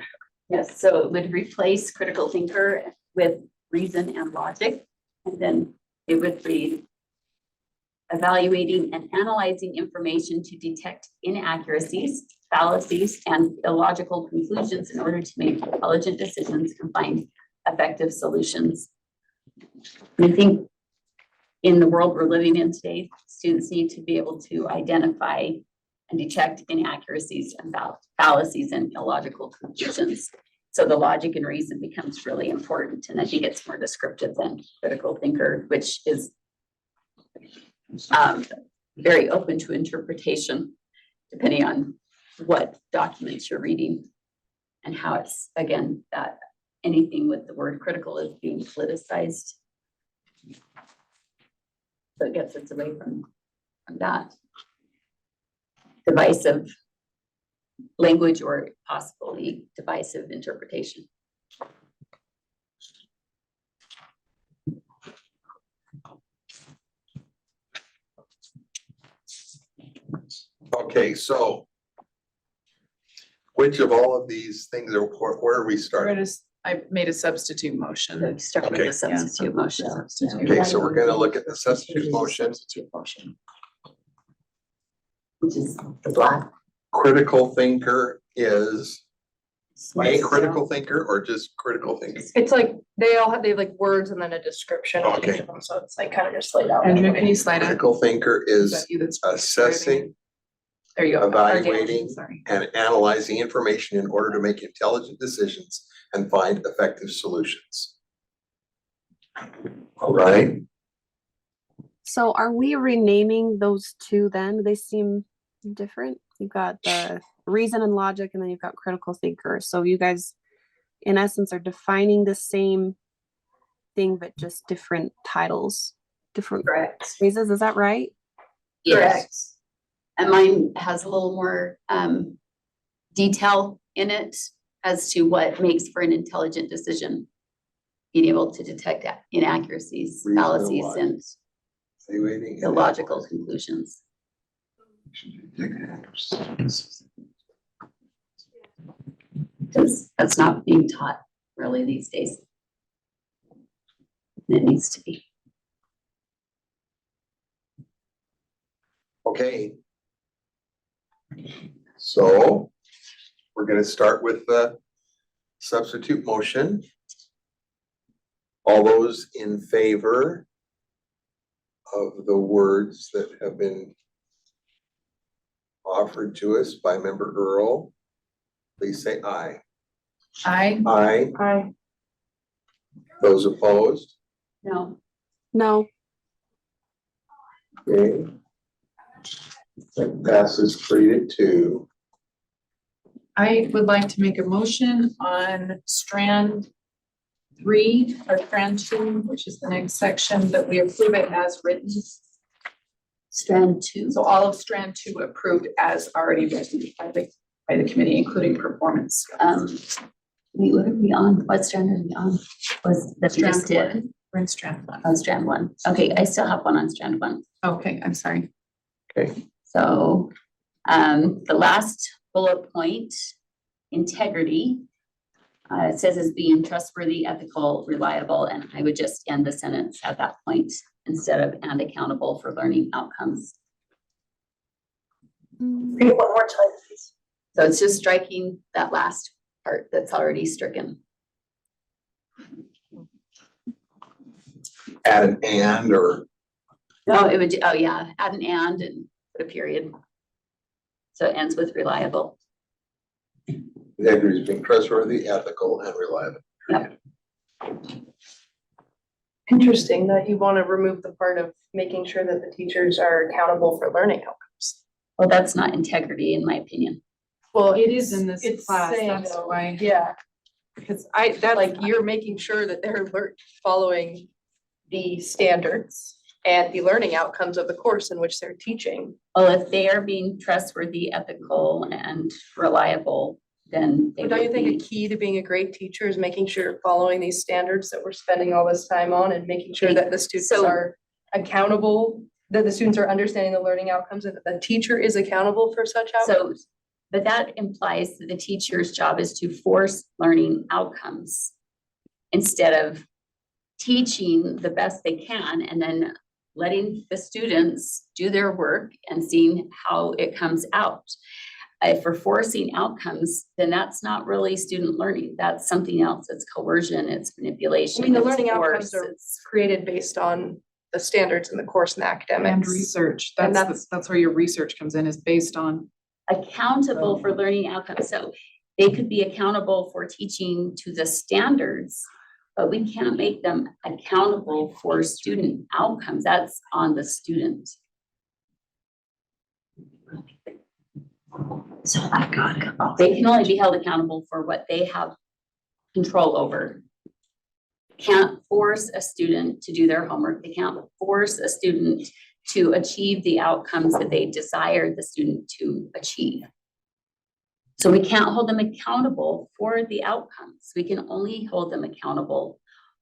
Yes, so it would replace critical thinker with reason and logic. And then it would read evaluating and analyzing information to detect inaccuracies, fallacies, and illogical conclusions in order to make intelligent decisions and find effective solutions. And I think in the world we're living in today, students need to be able to identify and detect inaccuracies and fallacies and illogical conclusions. So the logic and reason becomes really important. And I think it's more descriptive than critical thinker, which is very open to interpretation, depending on what documents you're reading and how it's, again, that anything with the word critical is being politicized. So it gets us away from that divisive language or possibly divisive interpretation.
Okay, so which of all of these things are, where are we starting?
I made a substitute motion.
Start with
Okay.
the substitute motion.
Okay, so we're gonna look at the substitute motion.
Substitute motion. Which is the black.
Critical thinker is a critical thinker or just critical thinker?
It's like, they have like words and then a description of each
Okay.
of them, so it's like kind of just laid out.
Andrew,
that
can
way.
you slide up?
Critical thinker
Is
is
that you that's
assessing
There you go.
evaluating,
Sorry.
and analyzing information in order to make intelligent decisions and find effective solutions. All right,
So are we renaming those two then? They seem different. You've got the reason and logic, and then you've got critical thinker. So you guys, in essence, are defining the same thing, but just different titles, different
Correct.
phrases. Is that right?
Yes.
And mine has a little more detail in it as to what makes for an intelligent decision. Being able to detect inaccuracies,
Reason and
fallacies,
logic.
and
evaluating. and
illogical conclusions. Because that's not being taught really these days. It needs to be.
Okay. So we're gonna start with the substitute motion. All those in favor of the words that have been offered to us by member Earl, please say aye.
I,
Aye. Those opposed?
No,
No.
Okay. That passes 3-2.
I would like to make a motion on strand 3 or strand 2, which is the next section, that we approve it as written.
strand 2.
So all of strand 2 approved as already written by the committee, including performance.
Wait, what are we on? What strand are we on? Was that we just
Strand
did?
We're in strand 1.
On strand 1. Okay, I still have one on strand 1.
Okay, I'm sorry.
Okay,
So, the last bullet point, integrity. It says as being trustworthy, ethical, reliable, and I would just end the sentence at that point instead of and accountable for learning outcomes.
Read it one more time, please.
So it's just striking that last part that's already stricken.
Add an and or
No, it would, oh yeah, add an and put a period. So it ends with reliable.
integrity is being trustworthy, ethical, and reliable.
Interesting that you want to remove the part of making sure that the teachers are accountable for learning outcomes.
Well, that's not integrity in my opinion.
Well,
It is in this
it's
class,
saying
that's
though,
why.
Yeah,
Because that's
like you're making sure that they're following the standards and the learning outcomes of the course in which they're teaching.
Well, if they are being trustworthy, ethical, and reliable, then they
But don't you
would
think a
be.
key to being a great teacher is making sure you're following these standards that we're spending all this time on and making sure that the students
So-
are accountable, that the students are understanding the learning outcomes and that the teacher is accountable for such outcomes?
So, but that implies that the teacher's job is to force learning outcomes instead of teaching the best they can and then letting the students do their work and seeing how it comes out. If we're forcing outcomes, then that's not really student learning. That's something else. It's coercion, it's manipulation.
I mean, the
it's
learning outcomes
force,
are
it's-
created based on the standards in the course and academics.
and research,
And
that's where your research comes in, is based on.
accountable for learning outcomes. So they could be accountable for teaching to the standards, but we can't make them accountable for student outcomes. That's on the student. So I got it. They can only be held accountable for what they have control over. Can't force a student to do their homework. They can't force a student to achieve the outcomes that they desire the student to achieve. So we can't hold them accountable for the outcomes. We can only hold them accountable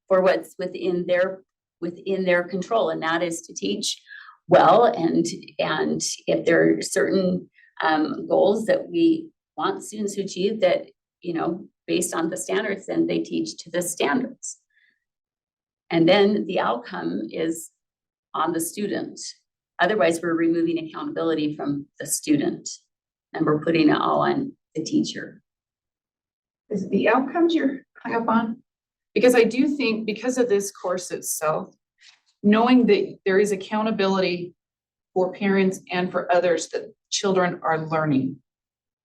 for what's within their control, and that is to teach well. And if there are certain goals that we want students to achieve that, based on the standards, then they teach to the standards. And then the outcome is on the student. Otherwise, we're removing accountability from the student and we're putting it all on the teacher.
Is it the outcomes you're hung up on? Because I do think because of this course itself, knowing that there is accountability for parents and for others that children are learning,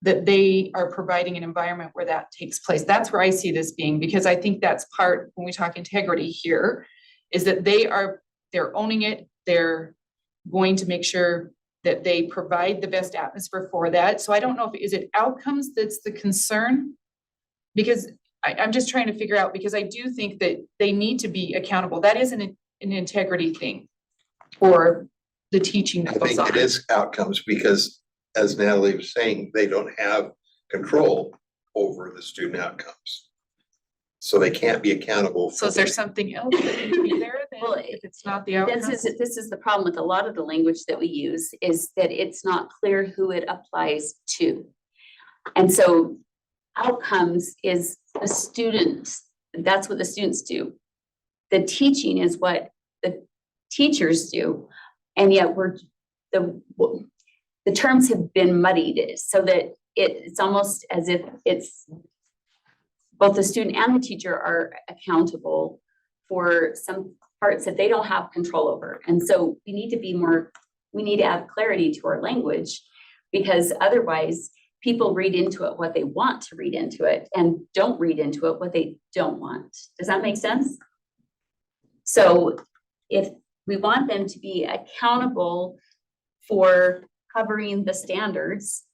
that they are providing an environment where that takes place. That's where I see this being, because I think that's part, when we talk integrity here, is that they're owning it. They're going to make sure that they provide the best atmosphere for that. So I don't know is it outcomes that's the concern? Because I'm just trying to figure out, because I do think that they need to be accountable. That is an integrity thing for the teaching
I
that goes
think
on.
it is outcomes because, as Natalie was saying, they don't have control over the student outcomes. So they can't be accountable.
So is there something else that could be there then,
Well,
if it's not the outcome?
This is the problem with a lot of the language that we use, is that it's not clear who it applies to. And so outcomes is the students, that's what the students do. The teaching is what the teachers do. And yet the terms have been muddied so that it's almost as if it's both the student and the teacher are accountable for some parts that they don't have control over. And so we need to add clarity to our language, because otherwise people read into it what they want to read into it and don't read into it what they don't want. Does that make sense? So if we want them to be accountable for covering the standards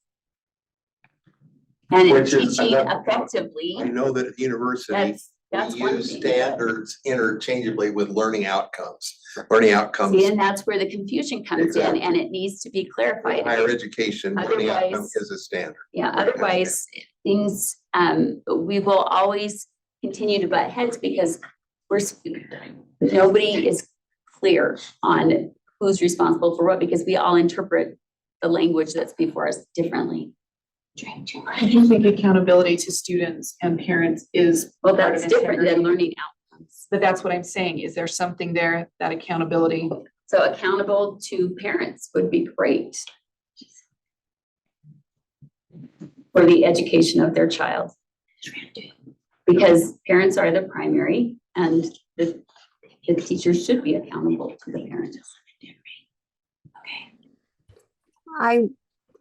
and
Which is
teaching
another-
effectively,
I know that at the university,
that's
we
one
use
thing.
standards interchangeably with learning outcomes. Learning outcomes,
See, and that's where the confusion comes in,
Exactly.
and it needs to be clarified.
higher education, learning outcome
Otherwise-
is a standard.
Yeah, otherwise, things, we will always continue to butt heads because nobody is clear on who's responsible for what, because we all interpret the language that's before us differently.
I do think accountability to students and parents is.
Well,
part
that's
of
different than
integrity.
learning outcomes.
But that's what I'm saying. Is there something there, that accountability?
So accountable to parents would be great for the education of their child. Because parents are the primary and the teachers should be accountable to the parents.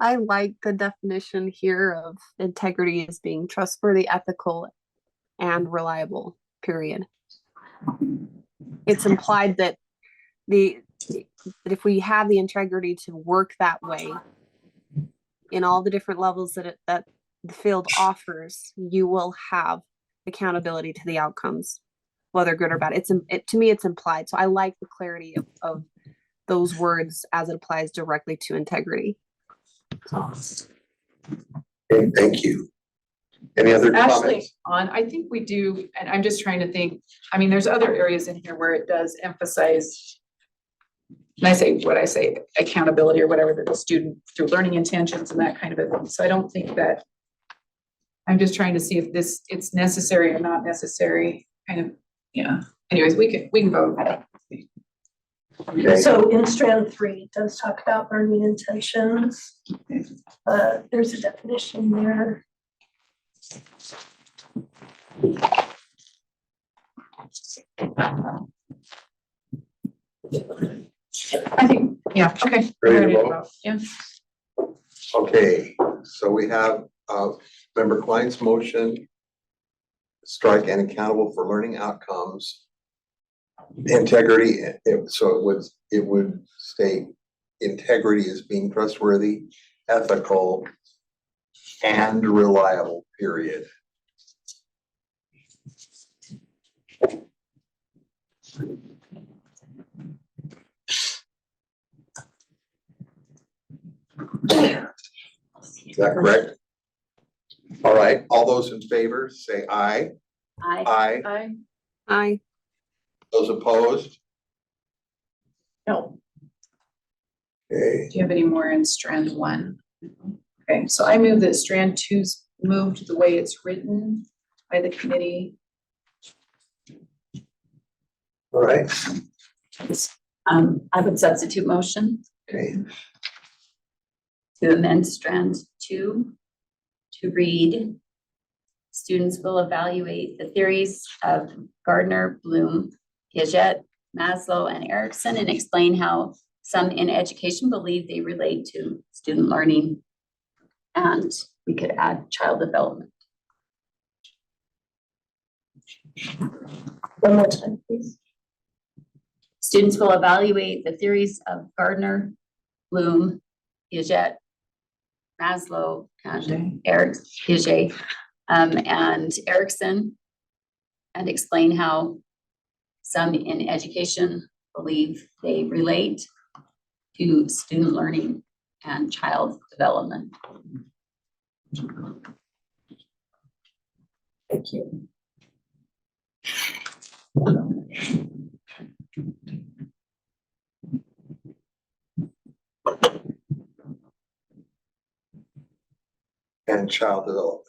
I like the definition here of integrity as being trustworthy, ethical, and reliable, period. It's implied that that if we have the integrity to work that way in all the different levels that the field offers, you will have accountability to the outcomes, whether good or bad. To me, it's implied. So I like the clarity of those words as it applies directly to integrity.
Okay, thank you. Any other
Ashley,
comments?
I think we do, and I'm just trying to think, I mean, there's other areas in here where it does emphasize, and I say what I say, accountability or whatever, that the student through learning intentions and that kind of a thing. So I don't think that, I'm just trying to see if it's necessary or not necessary, kind of, yeah. Anyways, we can vote.
Okay.
So in strand 3, it does talk about learning intentions. There's a definition there.
I think, yeah, okay.
Ready to vote?
Yeah.
Okay, so we have member Klein's motion, strike and accountable for learning outcomes. Integrity, so it would state integrity as being trustworthy, ethical, and reliable, period. Is that correct? All right, all those in favor, say aye. Aye.
I
Those opposed?
No.
Okay,
Do you have any more in strand 1? Okay, so I move that strand 2's moved the way it's written by the committee.
all right,
I would substitute motion
okay,
to amend strand 2 to read, students will evaluate the theories of Gardner, Bloom, Piaget, Maslow, and Erickson and explain how some in education believe they relate to student learning. And we could add child development.
One more time, please.
Students will evaluate the theories of Gardner, Bloom, Piaget, Maslow, and Piaget, and Erickson, and explain how some in education believe they relate to student learning and child development.
Thank you.
and child development.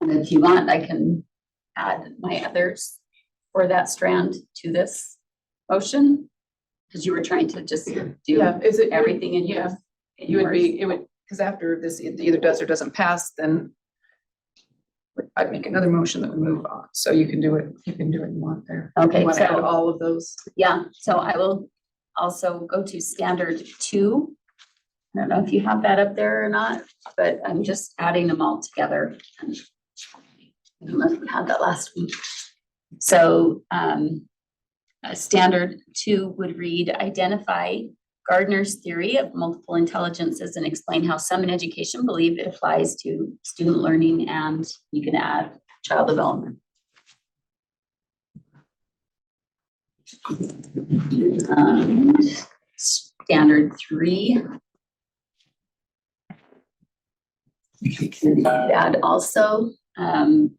And if you want, I can add my others for that strand to this motion. Because you were trying to just do
Yeah, is it
everything in
yeah,
yours.
you would be, it would, because after this it either does or doesn't pass, then I'd make another motion that would move on. So you can do it, you want there.
Okay,
You want to add
so-
all of those?
Yeah, so I will also go to standard 2. I don't know if you have that up there or not, but I'm just adding them all together. And I don't know if we had that last week. So standard 2 would read, identify Gardner's theory of multiple intelligences and explain how some in education believe it applies to student learning, and you can add child development. Standard 3. Add also,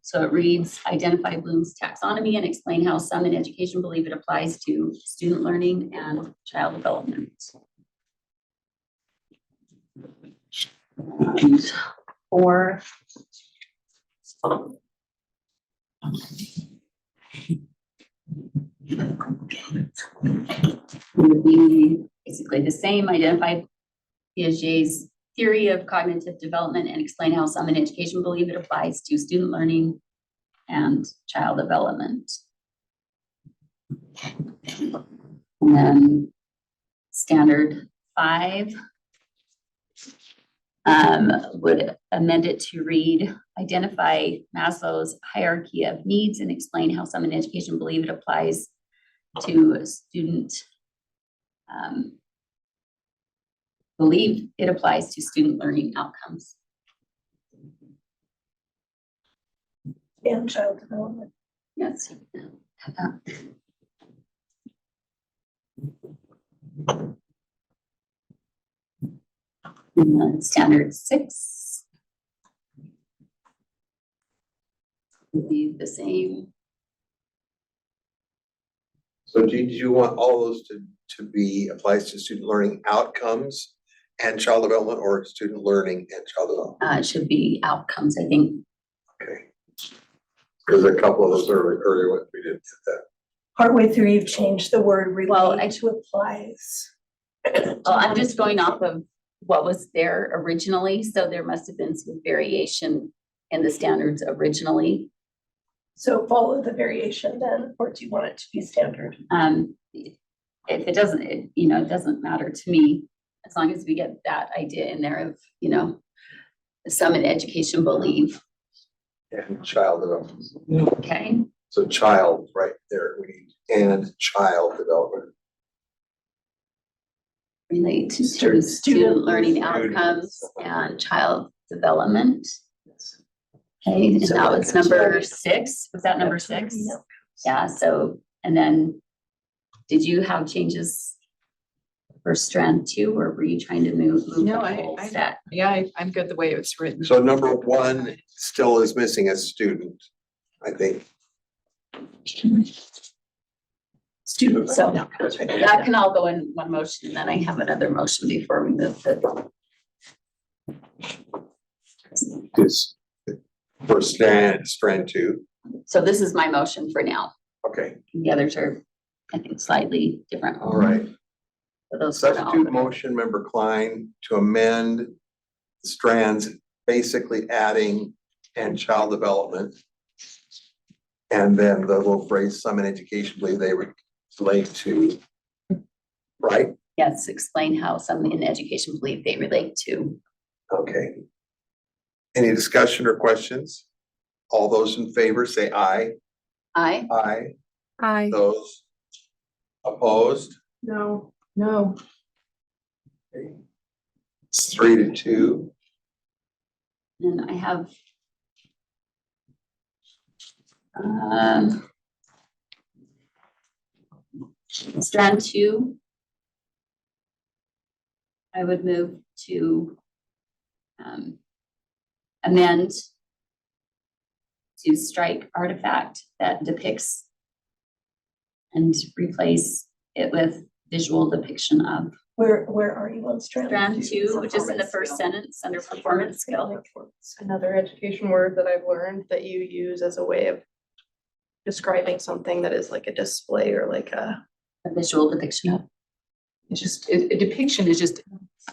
so it reads, identify Bloom's taxonomy and explain how some in education believe it applies to student learning and child development. And four. Would be basically the same, identify Piaget's theory of cognitive development and explain how some in education believe it applies to student learning and child development. And then standard 5 would amend it to read, identify Maslow's hierarchy of needs and explain how some in education believe it applies to student believe it applies to student learning outcomes.
And child development.
Yes. And then standard 6 would be the same.
So did you want all those to be applies to student learning outcomes and child development, or student learning and child development?
It should be outcomes, I think.
Okay. There's a couple of those earlier ones we didn't get that.
Partway through, you've changed the word
Well,
relate to applies.
Well, I'm just going off of what was there originally, so there must have been some variation in the standards originally.
So follow the variation then, or do you want it to be standard?
If it doesn't, it doesn't matter to me, as long as we get that idea in there of, some in education believe.
And child development.
Okay,
So child right there, we need and child development.
relate to
Student
student learning
Student.
outcomes and child development. Okay, and that was number 6. Was that number 6?
Yeah.
Yeah, so, and then, did you have changes for strand 2, or were you trying to move the
No,
whole set?
I'm good the way it's written.
So number 1 still is missing a student, I think.
Students.
So
No, that's right.
that can all go in one motion, and then I have another motion before we move the.
This for strand 2.
So this is my motion for now.
Okay,
The others are, I think, slightly different.
all right.
For those who don't
Substitute
know.
motion, member Klein, to amend the strands, basically adding and child development. And then the little phrase, some in education believe they relate to, right?
Yes, explain how some in education believe they relate to.
Okay. Any discussion or questions? All those in favor say aye.
I,
Aye.
Aye.
Those opposed?
No.
It's 3-2.
and I have. Strand 2. I would move to amend to strike artifact that depicts and replace it with visual depiction of.
Where are you on strand?
Strand 2, which is in the first sentence under performance skill.
Another education word that I've learned that you use as a way of describing something that is like a display or like a.
A visual depiction of.
It's just, a depiction is just.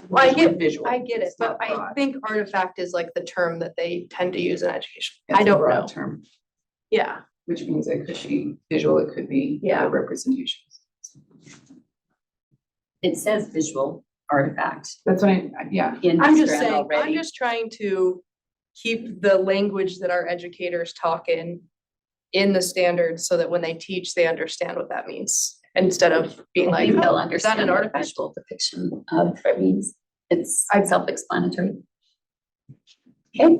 Well, I get
visual.
I get it,
It's
but
not
I
broad.
think artifact is like the term that they tend to use in education.
It's
I
a
don't
broad
know.
term,
Yeah,
which means it could be visual, it could be
Yeah.
representations.
It says visual artifact
That's what yeah.
in
I'm just
strand
saying, I'm
already.
just trying to keep the language that our educators talk in the standards so that when they teach, they understand what that means. Instead of being
I
like,
think they'll
oh, is that
understand
an
what
artifact?
visual depiction of means. It's self-explanatory. Okay.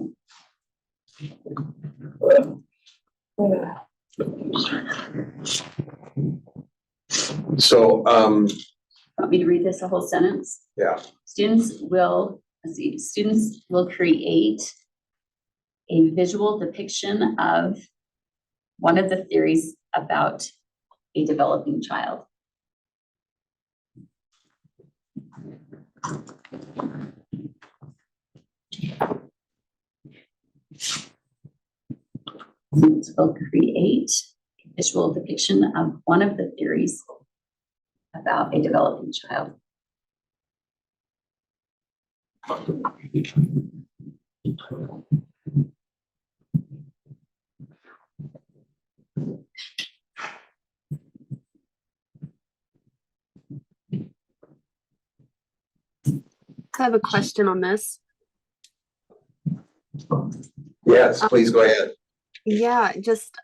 So,
Want me to read this a whole sentence?
yeah,
Students will, let's see, students will create a visual depiction of one of the theories about a developing child. Students will create a visual depiction of one of the theories about a developing child.
I have a question on this.
Yes, please go ahead.
Yeah, just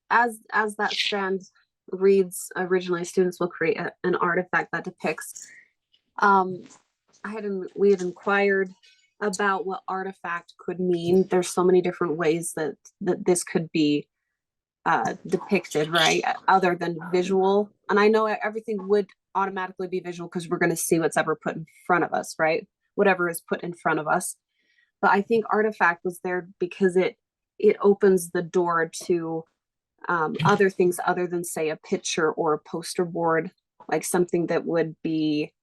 as that strand reads originally, students will create an artifact that depicts. We had inquired about what artifact could mean. There's so many different ways that this could be depicted, right? Other than visual. And I know everything would automatically be visual because we're going to see what's ever put in front of us, right? Whatever is put in front of us. But I think artifact was there because it opens the door to other things other than, say, a picture or a poster board, like something that would be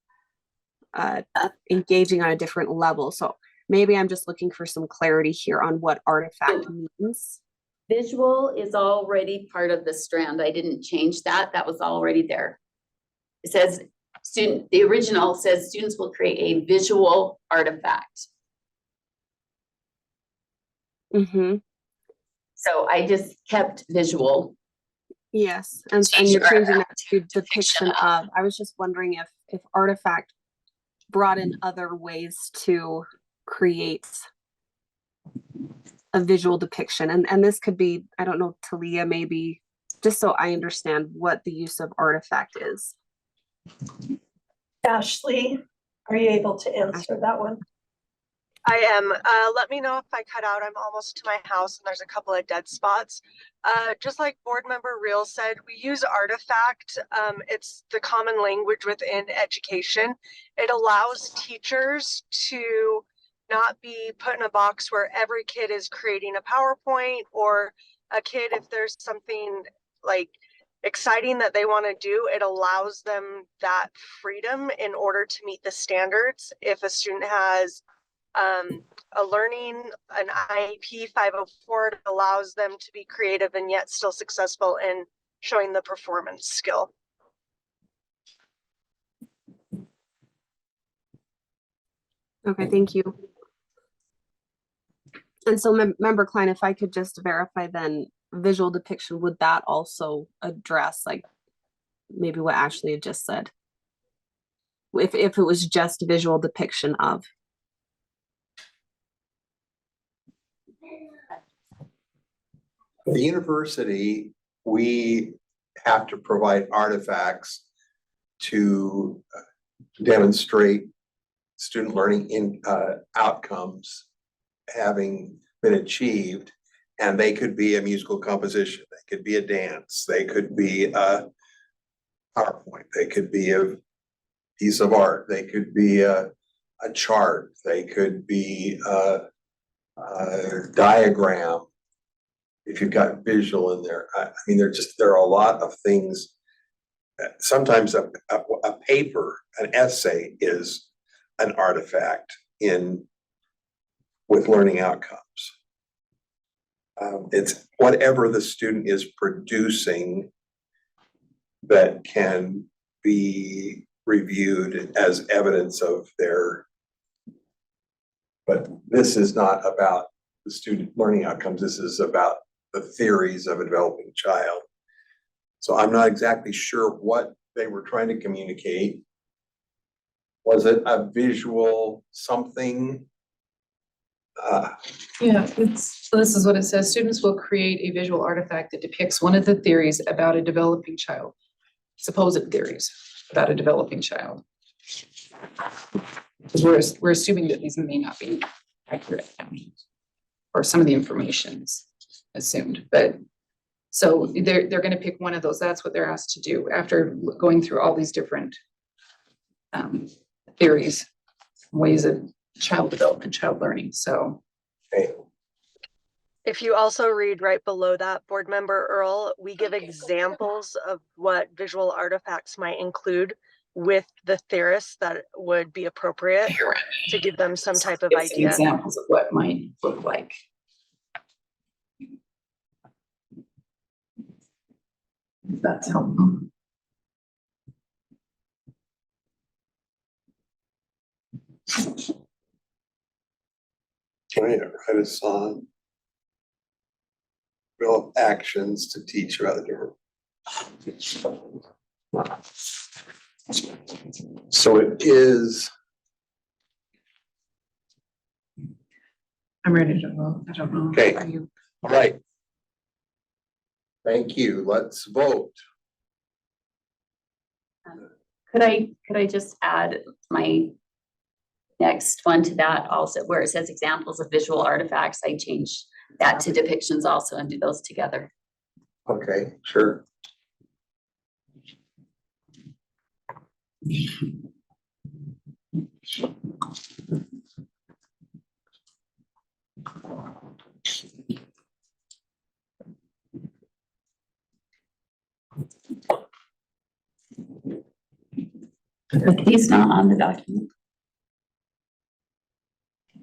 engaging on a different level. So maybe I'm just looking for some clarity here on what artifact means.
Visual is already part of the strand. I didn't change that. That was already there. It says the original says students will create a visual artifact.
Mm-hmm.
So I just kept visual.
Yes, and you're changing that to depiction of. I was just wondering if artifact brought in other ways to create a visual depiction, and this could be, I don't know, Talia, maybe just so I understand what the use of artifact is.
Ashley, are you able to answer that one?
I am. Let me know if I cut out. I'm almost to my house and there's a couple of dead spots. Just like board member Real said, we use artifact. It's the common language within education. It allows teachers to not be put in a box where every kid is creating a PowerPoint, or a kid, if there's something like exciting that they want to do, it allows them that freedom in order to meet the standards. If a student has a learning, an IEP 504, it allows them to be creative and yet still successful in showing the performance skill.
Okay, thank you. And so member Klein, if I could just verify then, visual depiction, would that also address like maybe what Ashley had just said? If it was just visual depiction of.
The university, we have to provide artifacts to demonstrate student learning outcomes having been achieved. And they could be a musical composition, they could be a dance, they could be a PowerPoint, they could be a piece of art, they could be a chart, they could be a diagram. If you've got visual in there, I mean, there are a lot of things. Sometimes a paper, an essay is an artifact with learning outcomes. It's whatever the student is producing that can be reviewed as evidence of their, but this is not about the student learning outcomes. This is about the theories of a developing child. So I'm not exactly sure what they were trying to communicate. Was it a visual something?
Yeah, so this is what it says. Students will create a visual artifact that depicts one of the theories about a developing child. Supposed theories about a developing child. Because we're assuming that these may not be accurate, or some of the information's assumed, but so they're going to pick one of those. That's what they're asked to do after going through all these different theories, ways of child development, child learning. So
Okay.
If you also read right below that, Board Member Earl, we give examples of what visual artifacts might include with the theorists that would be appropriate to give them some type of
Give some
idea.
examples of what might look like. If that's helpful.
Trying to write a song. Develop actions to teach rather. So it is,
I'm ready to vote. I don't know.
Okay.
Are you?
all right. Thank you. Let's vote.
Could I just add my next one to that also, where it says examples of visual artifacts? I change that to depictions also and do those together.
Okay, sure.
But he's not on the document.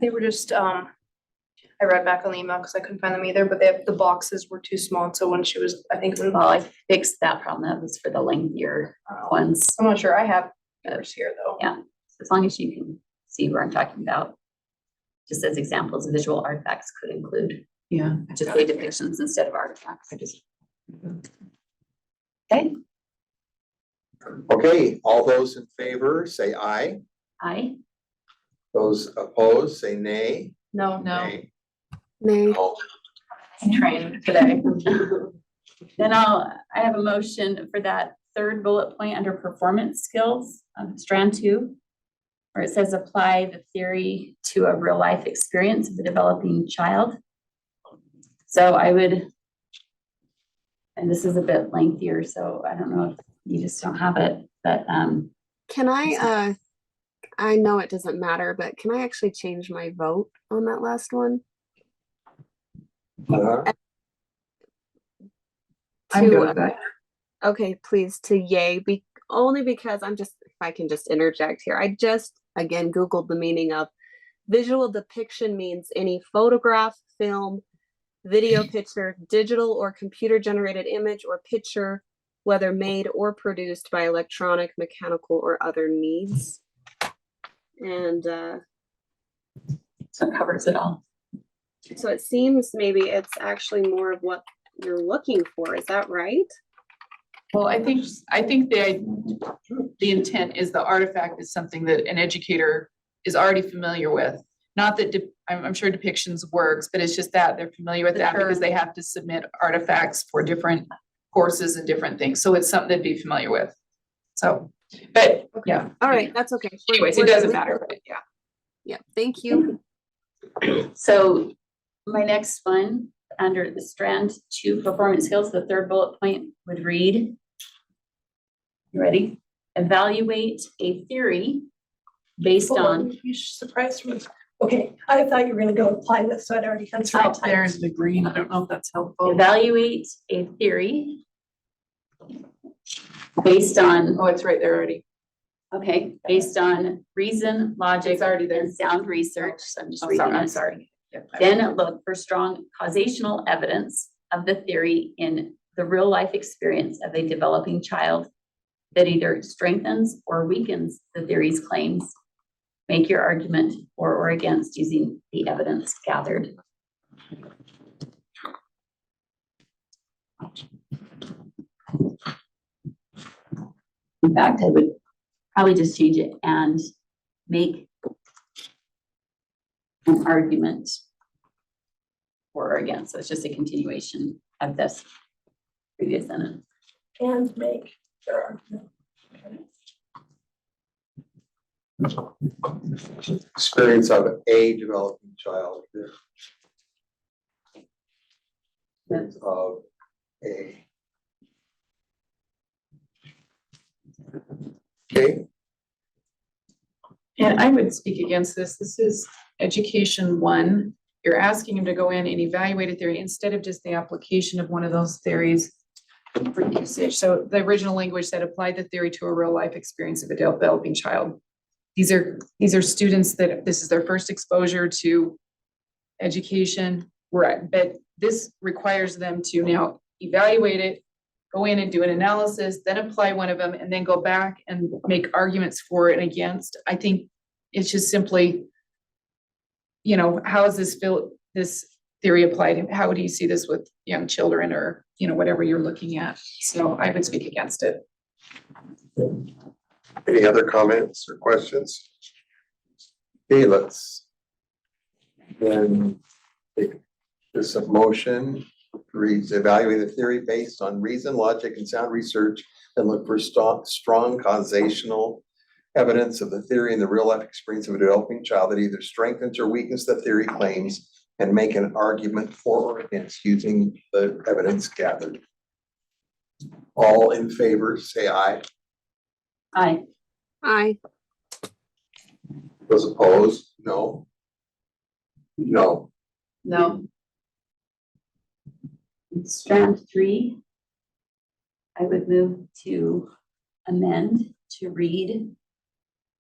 They were just, I read back on the email because I couldn't find them either, but the boxes were too small. So when she was, I think,
Well, I fixed that problem. That was for the lengthier ones.
I'm not sure. I have yours here though.
Yeah, as long as you can see where I'm talking about. Just as examples of visual artifacts could include,
Yeah.
just say depictions instead of artifacts. Okay,
Okay, all those in favor, say aye.
aye.
Those opposed, say nay.
No,
Nay.
Nay.
No.
trained today.
Then I have a motion for that third bullet point under performance skills, strand 2, where it says apply the theory to a real life experience of a developing child. So I would, and this is a bit lengthier, so I don't know if you just don't have it, but
Can I know it doesn't matter, but can I actually change my vote on that last one?
I'm good
To,
with that.
okay, please, to yay, only because if I can just interject here, I just, again, Googled the meaning of visual depiction means any photograph, film, video picture, digital or computer generated image or picture, whether made or produced by electronic, mechanical, or other means. And
so it covers it all.
so it seems maybe it's actually more of what you're looking for. Is that right?
Well, I think the intent is the artifact is something that an educator is already familiar with. Not that I'm sure depictions works, but it's just that they're familiar with that because they have to submit artifacts for different courses and different things. So it's something they'd be familiar with. So, but yeah.
All right, that's okay.
Anyways, it doesn't matter, but yeah.
Yeah, thank you.
So my next one, under the strand 2 performance skills, the third bullet point would read, you ready? Evaluate a theory based on.
You surprised me. Okay, I thought you were gonna go apply this, so I'd already had some
Out there is the green. I don't know if that's helpful.
Evaluate a theory based on,
Oh, it's right there already.
okay, based on reason, logic,
It's already there.
and sound research. So I'm just
Oh,
reading
sorry, I'm
it.
sorry. Yep.
Then look for strong causational evidence of the theory in the real life experience of a developing child that either strengthens or weakens the theory's claims. Make your argument for or against using the evidence gathered. In fact, I would probably just change it and make an argument for or against. So it's just a continuation of this previous sentence.
And make your argument.
Experience of a developing child. Experience of a. Okay,
And I would speak against this. This is education 1, you're asking them to go in and evaluate a theory instead of just the application of one of those theories for usage. So the original language said apply the theory to a real life experience of a developing child. These are students that this is their first exposure to education, but this requires them to now evaluate it, go in and do an analysis, then apply one of them, and then go back and make arguments for and against. I think it's just simply, how is this theory applied? How do you see this with young children or, whatever you're looking at? So I would speak against it.
Any other comments or questions? Okay, let's then take this motion, reads evaluate the theory based on reason, logic, and sound research, and look for strong causational evidence of the theory and the real life experience of a developing child that either strengthens or weakens the theory claims, and make an argument for or against using the evidence gathered. All in favor, say aye.
Aye.
Aye.
Those opposed, no. No.
No. Strand 3, I would move to amend to read.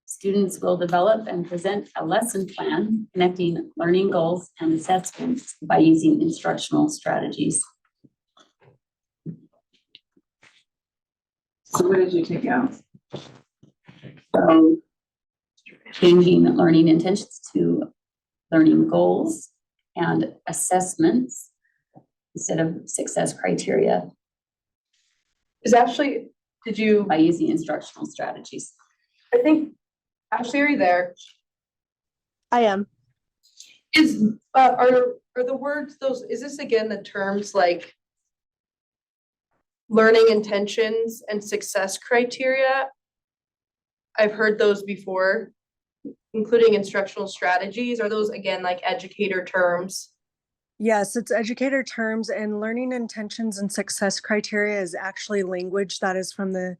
Students will develop and present a lesson plan connecting learning goals and assessments by using instructional strategies.
So what did you take out?
So changing learning intentions to learning goals and assessments instead of success criteria
Is Ashley, did you,
by using instructional strategies.
I think, Ashley, are you there?
I am.
Are the words those, is this again the terms like learning intentions and success criteria? I've heard those before, including instructional strategies. Are those again like educator terms?
Yes, it's educator terms, and learning intentions and success criteria is actually language that is from the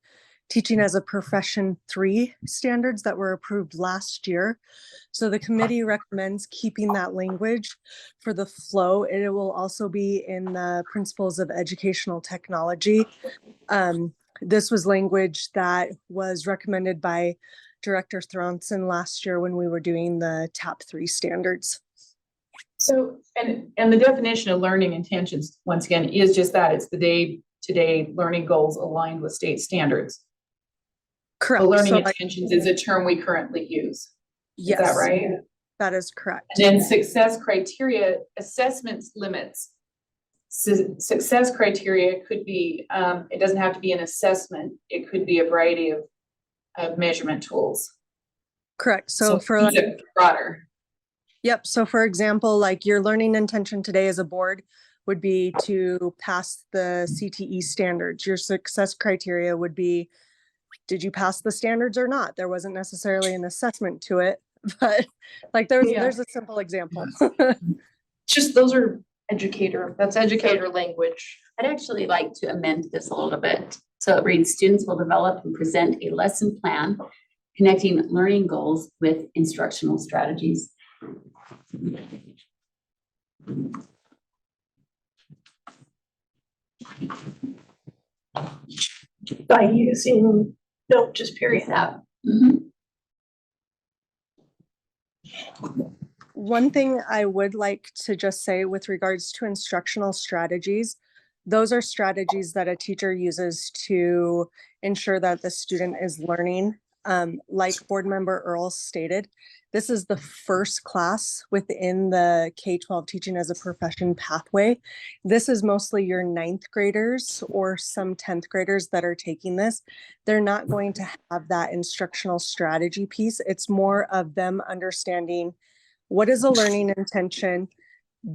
Teaching as a Profession 3 standards that were approved last year. So the committee recommends keeping that language for the flow. It will also be in the Principles of Educational Technology. This was language that was recommended by Director Thronson last year when we were doing the TAP 3 standards.
So, and the definition of learning intentions, once again, is just that. It's the day-to-day learning goals aligned with state standards.
Correct.
So learning
So,
intentions is a term we currently use.
yes,
Is that right?
that is correct.
And then success criteria, assessments limits. Success criteria could be, it doesn't have to be an assessment. It could be a variety of measurement tools.
Correct. So for
it's a broader.
Yep. So for example, like your learning intention today as a board would be to pass the CTE standards. Your success criteria would be, did you pass the standards or not? There wasn't necessarily an assessment to it, but like there's a simple example.
Just those are that's educator language.
I'd actually like to amend this a little bit. So it reads, students will develop and present a lesson plan connecting learning goals with instructional strategies.
By using, no, just period.
That.
One thing I would like to just say with regards to instructional strategies, those are strategies that a teacher uses to ensure that the student is learning. Like board member Earl stated, this is the first class within the K-12 Teaching as a Profession pathway. This is mostly your 9th graders or some 10th graders that are taking this. They're not going to have that instructional strategy piece. It's more of them understanding what is a learning intention.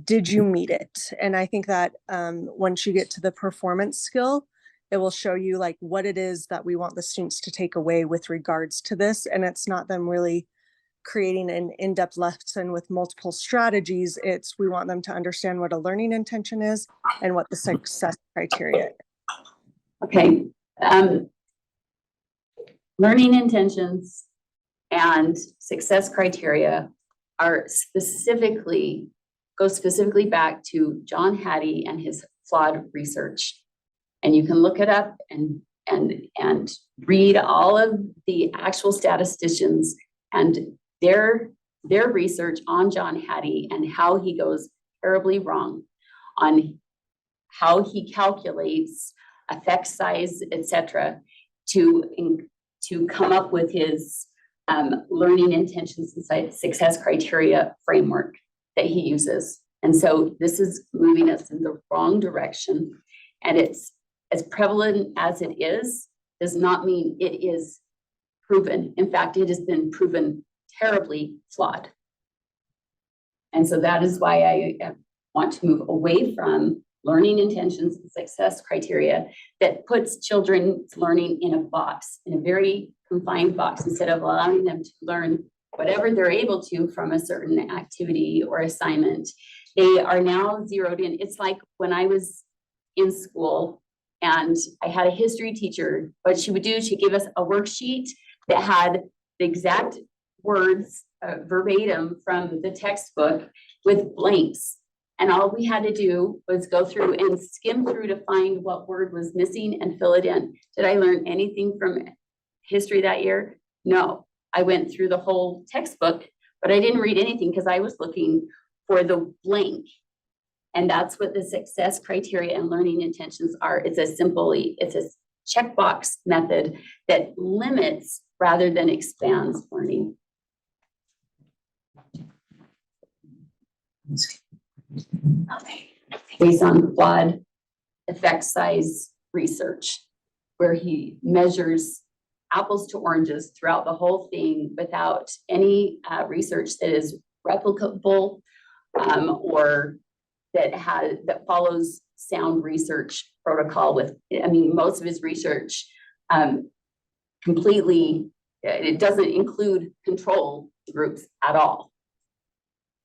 Did you meet it? And I think that once you get to the performance skill, it will show you like what it is that we want the students to take away with regards to this. And it's not them really creating an in-depth lesson with multiple strategies. It's we want them to understand what a learning intention is and what the success criteria is.
Okay. Learning intentions and success criteria are specifically goes specifically back to John Hattie and his flawed research. And you can look it up and read all of the actual statisticians and their research on John Hattie and how he goes terribly wrong on how he calculates effect size, etc., to come up with his learning intentions and success criteria framework that he uses. And so this is moving us in the wrong direction. And it's as prevalent as it is, does not mean it is proven. In fact, it has been proven terribly flawed. And so that is why I want to move away from learning intentions and success criteria that puts children's learning in a box, in a very confined box, instead of allowing them to learn whatever they're able to from a certain activity or assignment. They are now zeroed in. It's like when I was in school and I had a history teacher, what she would do, she gave us a worksheet that had the exact words verbatim from the textbook with blanks. And all we had to do was go through and skim through to find what word was missing and fill it in. Did I learn anything from history that year? No. I went through the whole textbook, but I didn't read anything because I was looking for the blank. And that's what the success criteria and learning intentions are. It's a checkbox method that limits rather than expands learning. Based on flawed effect size research, where he measures apples to oranges throughout the whole thing without any research that is replicable or that follows sound research protocol with, I mean, most of his research completely, it doesn't include control groups at all.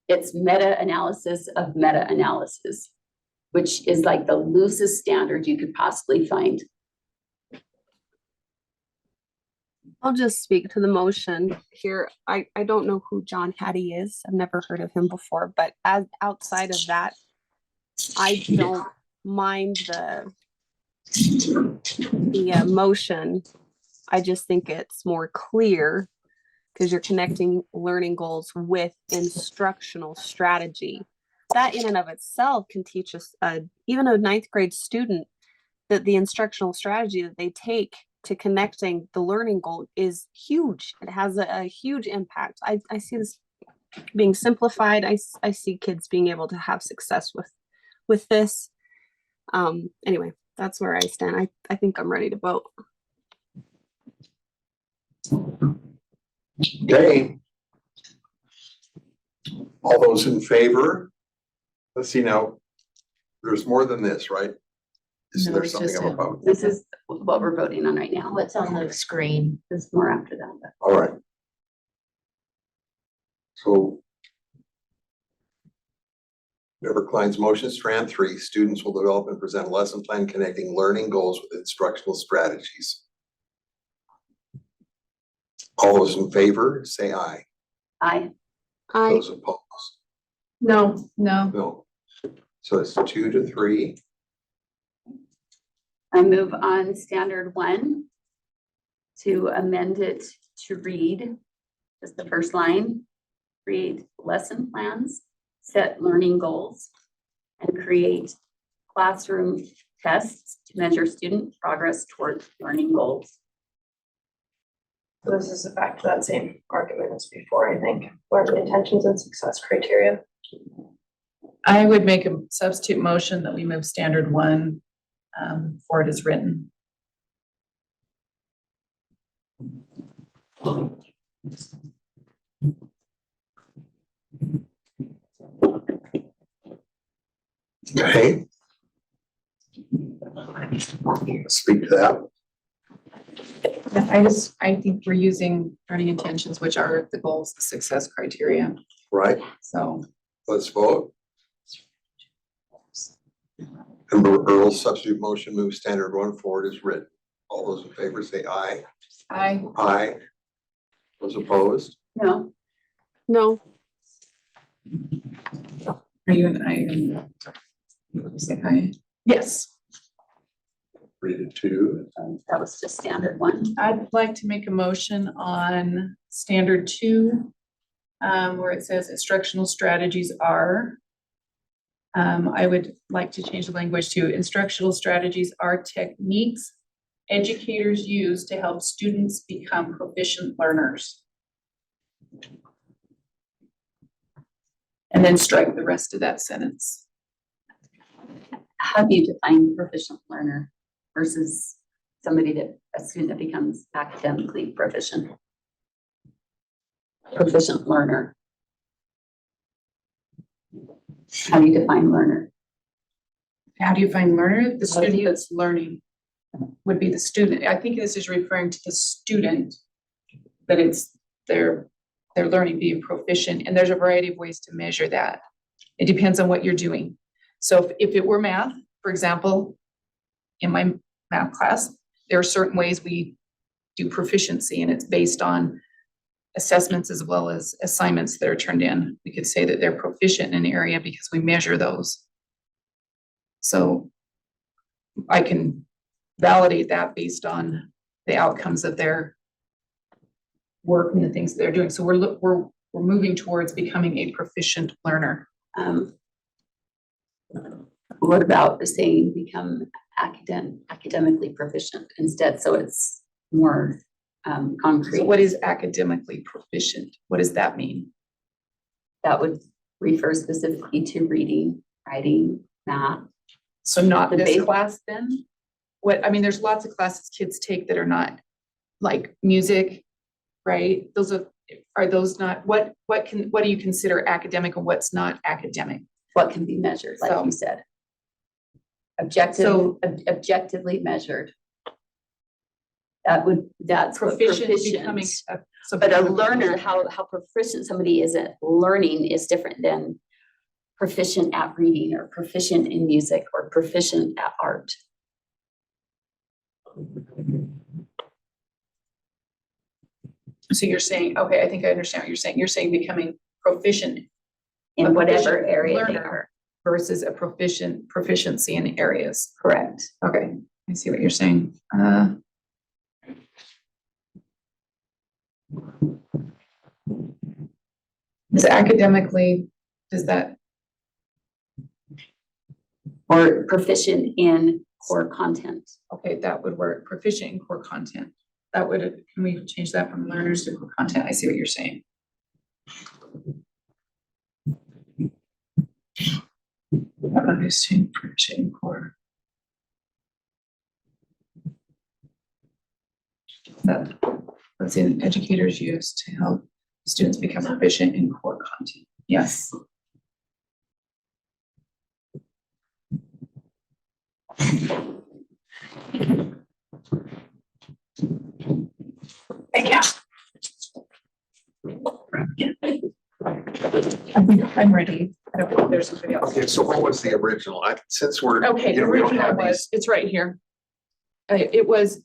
It's meta-analysis of meta-analysis, which is like the loosest standard you could possibly find.
I'll just speak to the motion here. I don't know who John Hattie is. I've never heard of him before, but as outside of that, I don't mind the motion. I just think it's more clear because you're connecting learning goals with instructional strategy. That in and of itself can teach us, even a ninth grade student, that the instructional strategy that they take to connecting the learning goal is huge. It has a huge impact. I see this being simplified. I see kids being able to have success with this. Anyway, that's where I stand. I think I'm ready to vote.
Okay. All those in favor? Let's see now, there's more than this, right? Isn't
No,
there
it's
something
just
I'm
him.
about?
This is what we're voting on right now.
What's on the screen?
There's more after that.
All right. So Member Klein's motion, strand 3, students will develop and present a lesson plan connecting learning goals with instructional strategies. All those in favor, say aye.
Aye.
Those opposed?
No.
No. So it's 2-3.
I move on standard 1 to amend it to read just the first line, create lesson plans, set learning goals, and create classroom tests to measure student progress towards learning goals.
So this is back to that same argument as before, I think, learning intentions and success criteria.
I would make a substitute motion that we move standard 1 for it is written.
Okay. Speak to that.
I think we're using learning intentions, which are the goals, the success criteria.
Right,
So
let's vote. Member Earl's substitute motion moves standard 1 forward as written. All those in favor say aye. Aye. Those opposed?
No.
No.
Are you and I? Say hi. Yes.
3 to 2.
That was just standard one.
I'd like to make a motion on standard 2, where it says instructional strategies are. I would like to change the language to instructional strategies are techniques educators use to help students become proficient learners. And then strike the rest of that sentence.
How do you define proficient learner versus a student that becomes academically proficient? Proficient learner. How do you define learner?
How do you find learner? The
How do
student
you-
that's learning would be the student. I think this is referring to the student, that it's their learning being proficient, and there's a variety of ways to measure that. It depends on what you're doing. So if it were math, for example, in my math class, there are certain ways we do proficiency, and it's based on assessments as well as assignments that are turned in. We could say that they're proficient in an area because we measure those. So I can validate that based on the outcomes of their work and the things that they're doing. So we're moving towards becoming a proficient learner.
What about the saying become academically proficient instead, so it's more concrete?
So what is academically proficient? What does that mean?
That would refer specifically to reading, writing, math.
So not
The
this
basic-
class then? There's lots of classes kids take that are not, like music, right? Are those not, what do you consider academic and what's not academic?
What can be measured, like
So-
you said.
So-
Objectively measured. That's what
Proficient becoming.
proficient. But a learner, how proficient somebody is at learning is different than proficient at reading or proficient in music or proficient at art.
So you're saying, okay, I think I understand what you're saying. You're saying becoming proficient
In
a
whatever
proficient
area they
learner
are.
versus a proficiency in areas.
Correct.
Okay, I see what you're saying. Is academically, does that,
Or proficient in core content.
okay, that would work, proficient in core content. That would, can we change that from learners to core content? I see what you're saying. Proficient in core. That's in educators use to help students become proficient in core content. Yes. Thank you. I'm ready. I don't know if there's somebody else.
Okay, so what was the original? Since we're,
Okay, the
we don't
original
have
was, it's right here. It was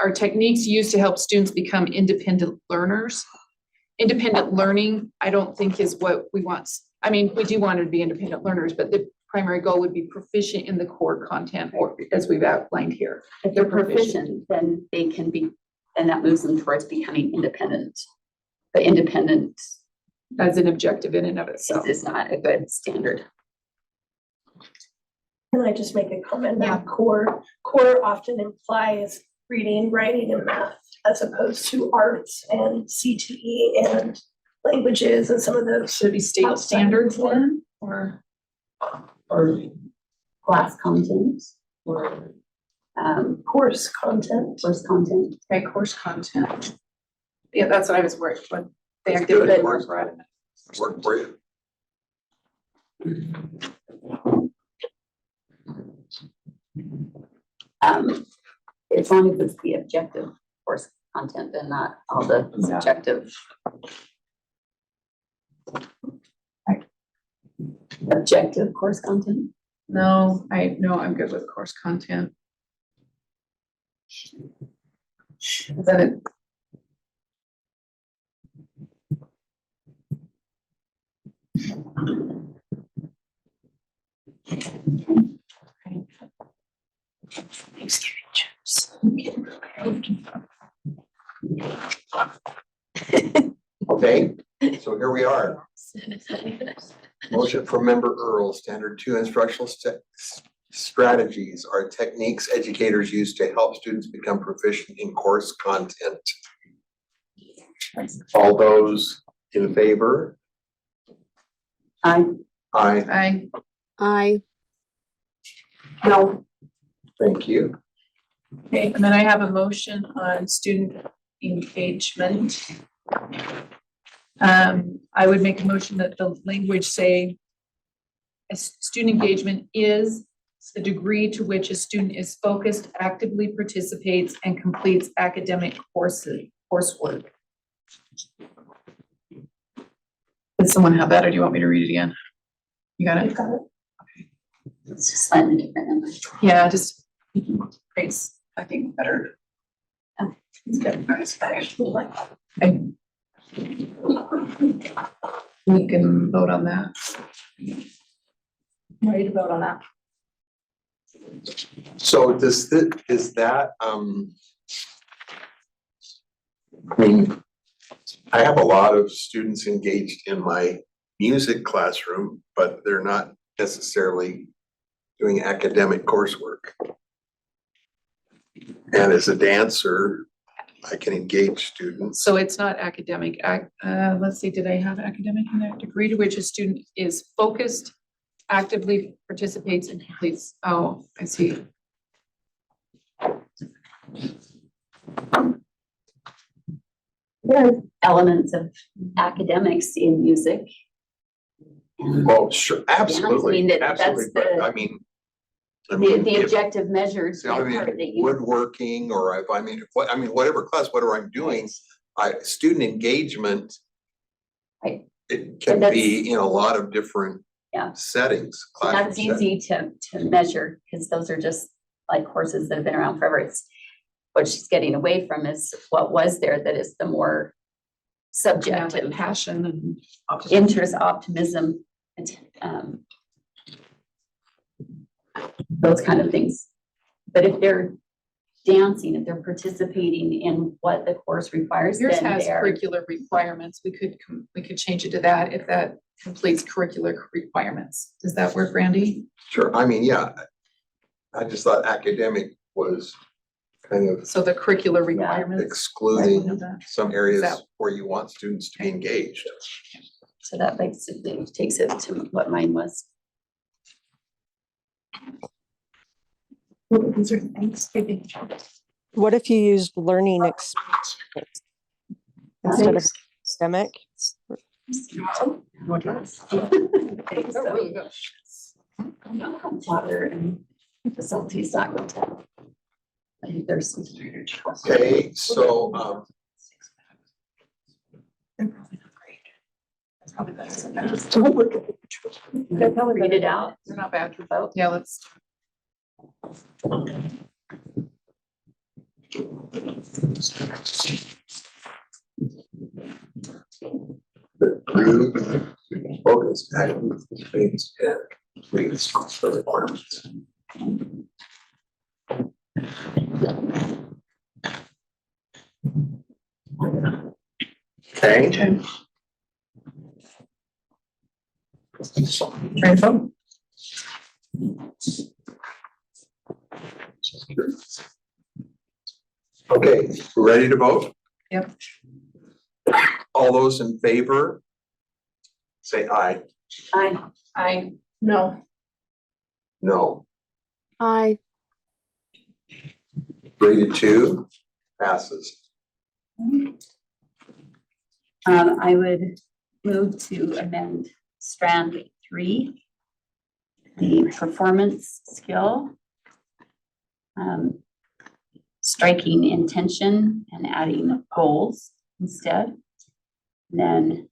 our techniques used to help students become independent learners. Independent learning, I don't think is what we want. I mean, we do want to be independent learners, but the primary goal would be proficient in the core content, or as we've outlined here.
If they're proficient, then they can be, and that moves them towards becoming independent. But independent
As an objective in and of itself.
is not a good standard.
Can I just make a comment?
Yeah.
Now, core often implies reading, writing, and math, as opposed to arts and CTE and languages and some of those.
Should it be state
Outside
standards
core.
then, or?
Class content or
Course content.
course content.
Okay, course content. Yeah, that's what I was worried with. The
That's good.
activity
Work for you.
As long as it's the objective course content and not all the
Yeah.
subjective. Objective course content.
No, I'm good with course content. Then it.
Okay, so here we are. Motion from member Earl, standard 2 instructional strategies are techniques educators use to help students become proficient in course content. All those in favor?
Aye.
Aye,
I,
No.
thank you.
Okay, and then I have a motion on student engagement. I would make a motion that the language say student engagement is the degree to which a student is focused, actively participates, and completes academic coursework. Does someone have that, or do you want me to read it again? You got it?
It's just slightly different number.
Yeah, just creates, I think, better. It's good. Okay. We can vote on that. Ready to vote on that?
So is that, I mean, I have a lot of students engaged in my music classroom, but they're not necessarily doing academic coursework. And as a dancer, I can engage students.
So it's not academic. Let's see, did I have academic in there? Degree to which a student is focused, actively participates and completes. Oh, I see.
There are elements of academics in music. And
Well, sure, absolutely,
that's
absolutely, but
the-
I mean.
the
if-
objective measures.
I mean,
part that you-
woodworking, or if, I mean, whatever class, whatever I'm doing, student engagement.
Right.
It can
But
be in a lot of different
Yeah.
settings. classroom
That's easy to measure, because those are just like courses that have been around forever. It's what she's getting away from is what was there that is the more
Yeah, like
subjective
passion and.
interest, optimism, and those kind of things. But if they're dancing, if they're participating in what the course requires,
Yours
then
has
they're.
curricular requirements. We could change it to that if that completes curricular requirements. Does that work, Randy?
Sure, I mean, yeah, I just thought academic was kind of
So the curricular requirements.
excluding
That.
some areas
That-
where you want students to be engaged.
So that basically takes it to what mine was.
These are Thanksgiving.
What if you used learning experiences instead of academic?
Water and facilities not going to. I think there's some.
Okay, so,
Read it out.
They're not bad.
Vote.
Yeah, let's.
the group focus active things and reads the requirements. Okay.
Ready to vote?
Okay, ready to vote?
Yep.
All those in favor? Say aye.
I. No.
No.
I,
3 to 2 passes.
I would move to amend strand 3, the performance skill. Striking intention and adding goals instead. Then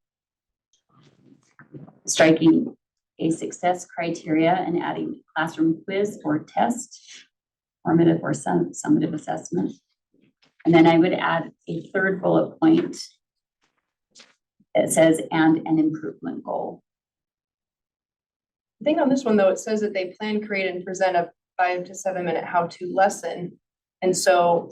striking a success criteria and adding classroom quiz or test, formative or summative assessment. And then I would add a third bullet point that says, and an improvement goal.
I think on this one, though, it says that they plan, create, and present a 5 to 7 minute how-to lesson. And so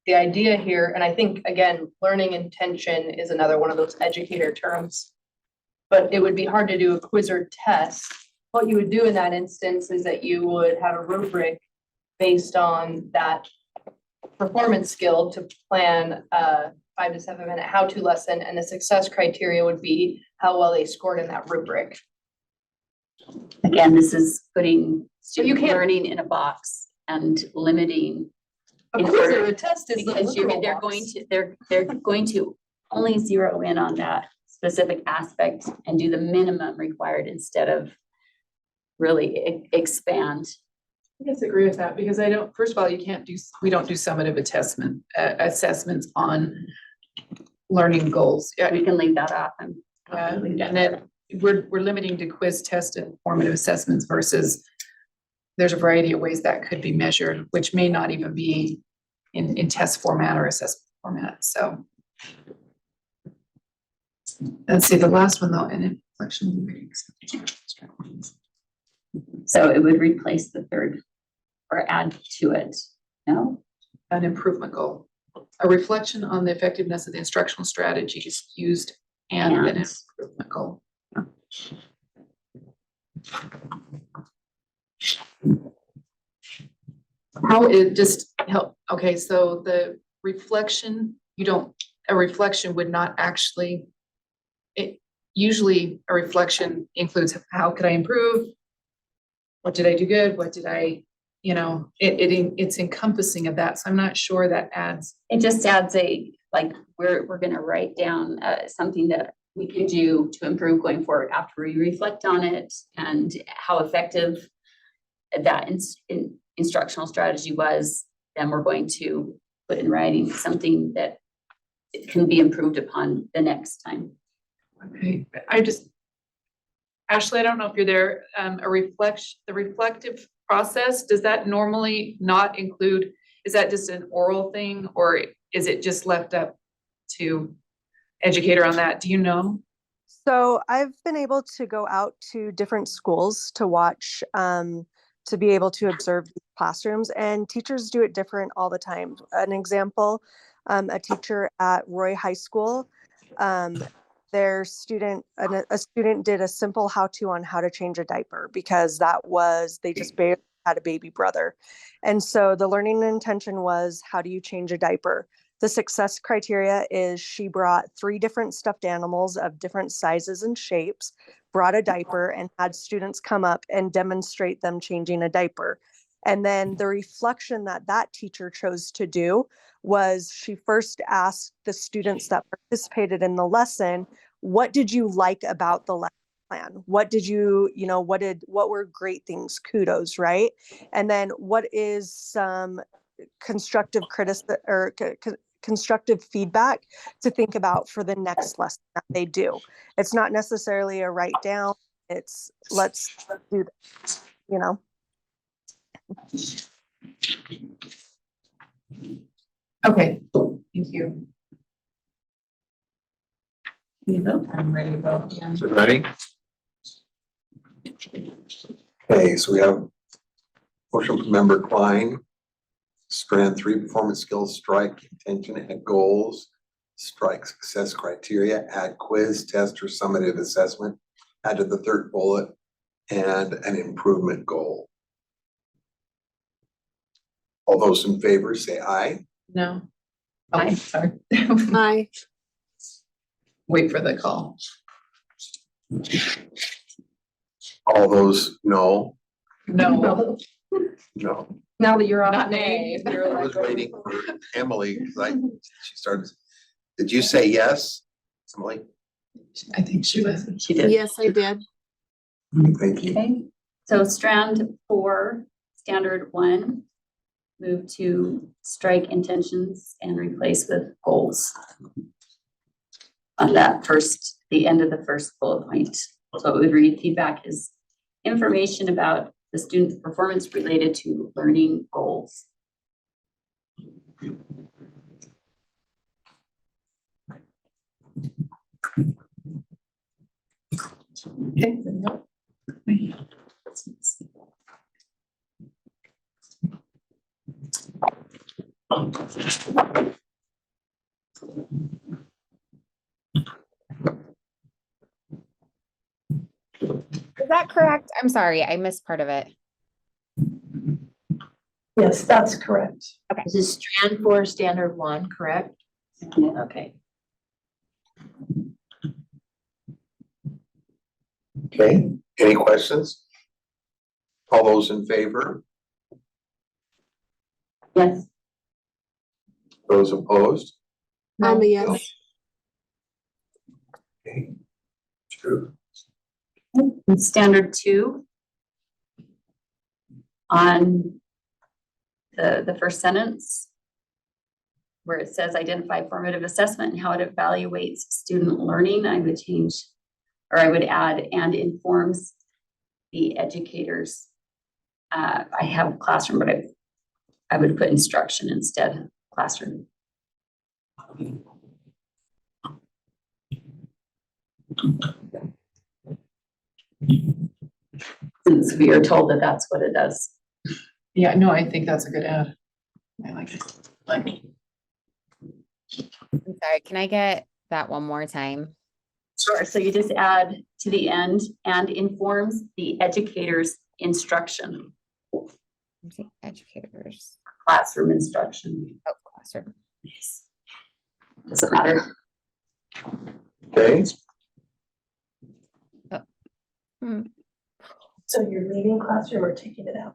the idea here, and I think, again, learning intention is another one of those educator terms. But it would be hard to do a quiz or test. What you would do in that instance is that you would have a rubric based on that performance skill to plan a 5 to 7 minute how-to lesson, and the success criteria would be how well they scored in that rubric.
Again, this is putting
So you
student
can't-
learning in a box and limiting.
A
in
quiz
order-
or a test is the
Because
literal
they're
box.
going to, they're going to only zero in on that specific aspect and do the minimum required instead of really expand.
I disagree with that because I don't, first of all, we don't do summative assessments on learning goals. Yeah,
We can leave that off. I'm happy to leave that.
and then we're limiting to quiz, test, and formative assessments versus there's a variety of ways that could be measured, which may not even be in test format or assessment format, so. Let's see, the last one though, and inflection.
So it would replace the third or add to it, no?
An improvement goal, a reflection on the effectiveness of the instructional strategies used and an
And.
improvement goal. How it just help, okay, so the reflection, a reflection would not actually, usually a reflection includes how could I improve? What did I do good? What did I, it's encompassing of that, so I'm not sure that adds.
It just adds we're gonna write down something that we can do to improve going forward after we reflect on it and how effective that instructional strategy was. Then we're going to put in writing something that it can be improved upon the next time.
Okay, Ashley, I don't know if you're there, the reflective process, does that normally not include, is that just an oral thing or is it just left up to educator on that? Do you know?
So I've been able to go out to different schools to watch, to be able to observe these classrooms, and teachers do it different all the time. An example, a teacher at Roy High School, a student did a simple how-to on how to change a diaper because they just barely had a baby brother. And so the learning intention was, how do you change a diaper? The success criteria is she brought 3 different stuffed animals of different sizes and shapes, brought a diaper, and had students come up and demonstrate them changing a diaper. And then the reflection that teacher chose to do was she first asked the students that participated in the lesson, what did you like about the lesson plan? What did what were great things? Kudos, right? And then what is some constructive criticism or constructive feedback to think about for the next lesson that they do? It's not necessarily a write down. It's let's do this,
Okay, thank you.
I'm ready to vote. So ready? Okay, so we have motion from member Klein. Strand 3, performance skills, strike intention and goals, strike success criteria, add quiz, test, or summative assessment, add to the third bullet, and an improvement goal. All those in favor say aye.
No.
Aye.
Oh, sorry.
Aye.
Wait for the call.
All those no.
No.
No.
Now that you're on.
Not nay.
I was waiting for Emily because she started. Did you say yes, Emily?
I think she was.
She did.
Yes, I did.
Thank you.
Okay, so strand 4, standard 1, move to strike intentions and replace with goals. On the end of the first bullet point. So it would read, feedback is information about the student's performance related to learning goals.
Okay.
Is that correct? I'm sorry, I missed part of it.
Yes, that's correct.
This is strand 4, standard 1, correct? Okay.
Okay, any questions? All those in favor?
Yes.
Those opposed?
I'm a yes.
Okay. True.
And standard 2. On the first sentence, where it says identify formative assessment and how it evaluates student learning, I would change, or I would add and informs the educators. I have classroom, but I would put instruction instead of classroom. Since we are told that that's what it does.
Yeah, no, I think that's a good add. I like it.
I'm sorry, can I get that one more time?
Sure, so you just add to the end and informs the educator's instruction,
Educators.
classroom instruction.
Oh, classroom.
Yes. Doesn't matter.
Okay,
So you're leaving classroom or taking it out?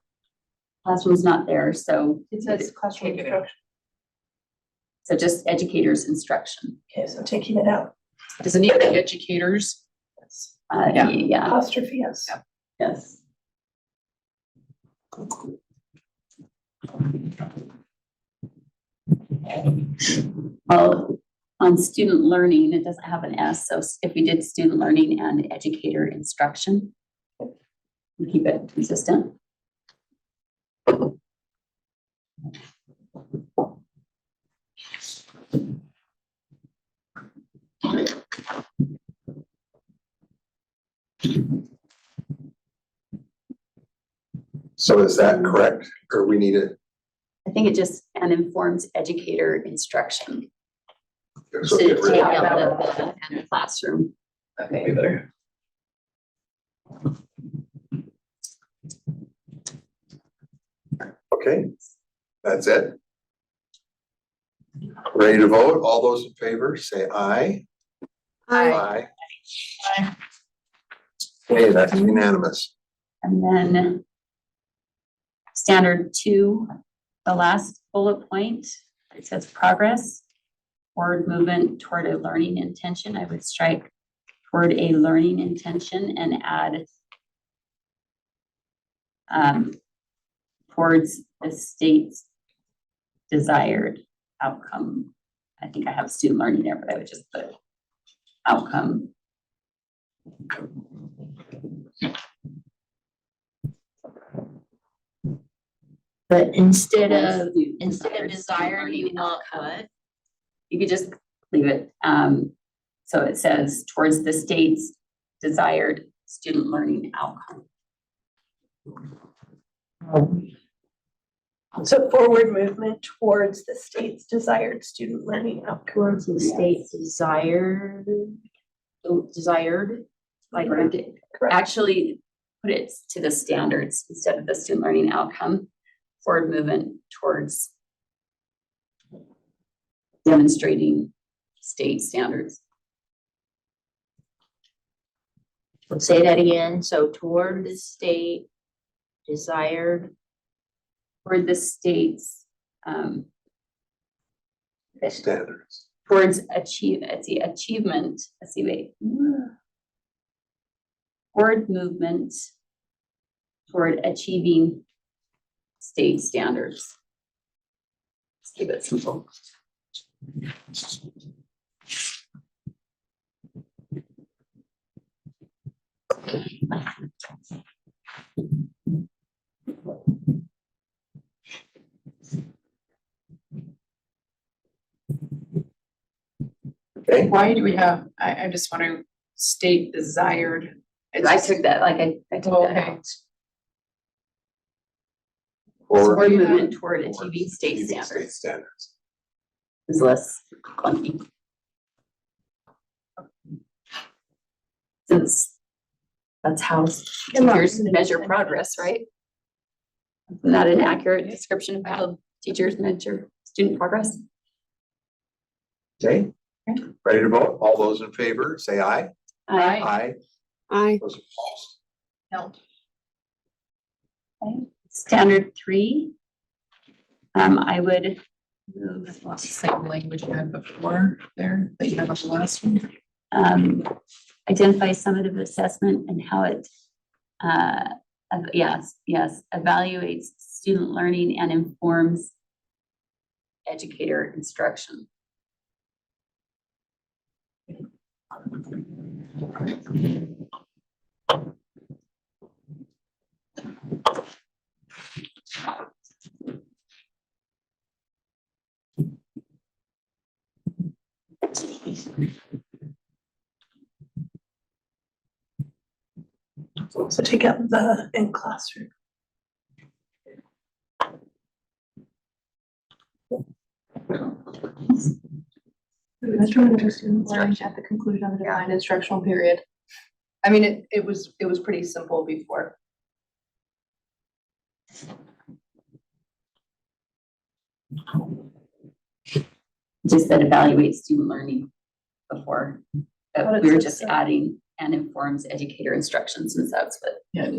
Classroom's not there, so.
It says classroom
Take it out.
instruction.
So just educator's instruction.
Okay, so taking it out.
Does it need to be educators? Yeah.
Yeah,
Apostrophe yes.
yes. Well, on student learning, it doesn't have an S, so if we did student learning and educator instruction, we keep it consistent.
so is that correct, or we need it?
I think it just, and informs educator instruction.
So
So
get rid
take
of
out
that.
the-
And the classroom.
Okay, better.
Okay, that's it. Ready to vote? All those in favor, say aye.
Aye.
Aye. Okay, that's unanimous.
And then standard 2, the last bullet point, it says progress, forward movement toward a learning intention. I would strike toward a learning intention and add towards the state's desired outcome. I think I have student learning there, but I would just put outcome.
But instead of
Desired
desire, you
student
want
learning
what?
You could just leave it. So it says towards the state's desired student learning outcome.
So forward movement towards the state's desired student learning outcome.
Towards the state's desired, like,
Correct.
Actually, put it to the standards instead of the student learning outcome. Forward movement towards demonstrating state standards.
let's say that again. So toward the state desired,
Toward the state's
Standards.
towards achievement. Let's see, wait. Forward movement toward achieving state standards. Let's keep it simple.
Okay,
Why do we have, I just want to state desired.
I took that, like I took that
Okay.
out. Or movement toward achieving state
achieving
standards
standards.
is less clunky. Since that's how teachers measure progress, right? Isn't that an accurate description of how teachers measure student progress?
Okay, ready to vote? All those in favor, say aye. Aye.
Aye.
Those opposed?
No.
Okay. Standard 3. I would move,
Same language you had before there, that you had on the last one.
identify summative assessment and how it, yes, evaluates student learning and informs educator instruction.
So take out the in classroom.
Learning at the conclusion of the defined instructional period. I mean, it was pretty simple before.
Just that evaluates student learning before,
But
but
it
we were
says
just
so.
adding and informs educator instruction since that's what,
Yeah,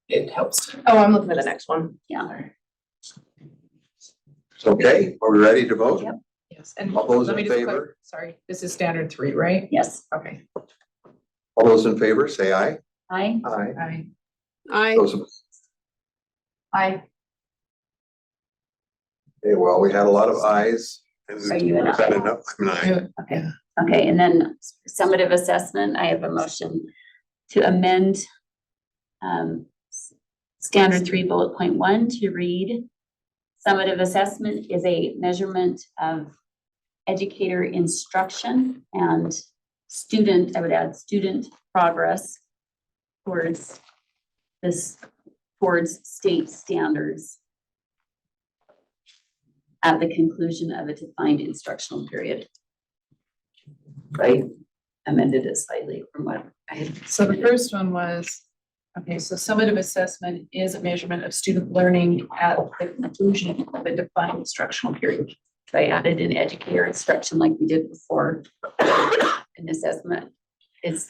it helps.
Oh, I'm looking at the next one.
yeah.
Okay, are we ready to vote?
Yep.
Yes, and
All those
let me
in
just
favor?
sorry, this is standard 3, right?
Yes,
Okay.
All those in favor, say aye.
I,
Aye.
Aye.
Those opposed?
I,
Okay, well, we had a lot of ayes.
Are you an
Is that
aye?
enough? I'm an aye.
okay, okay, and then summative assessment, I have a motion to amend standard 3 bullet point 1 to read summative assessment is a measurement of educator instruction and student, I would add student progress towards state standards at the conclusion of a defined instructional period. Right? Amended it slightly from what I had.
So the first one was, okay, so summative assessment is a measurement of student learning at the conclusion of a defined instructional period.
I added in educator instruction like we did before. An assessment is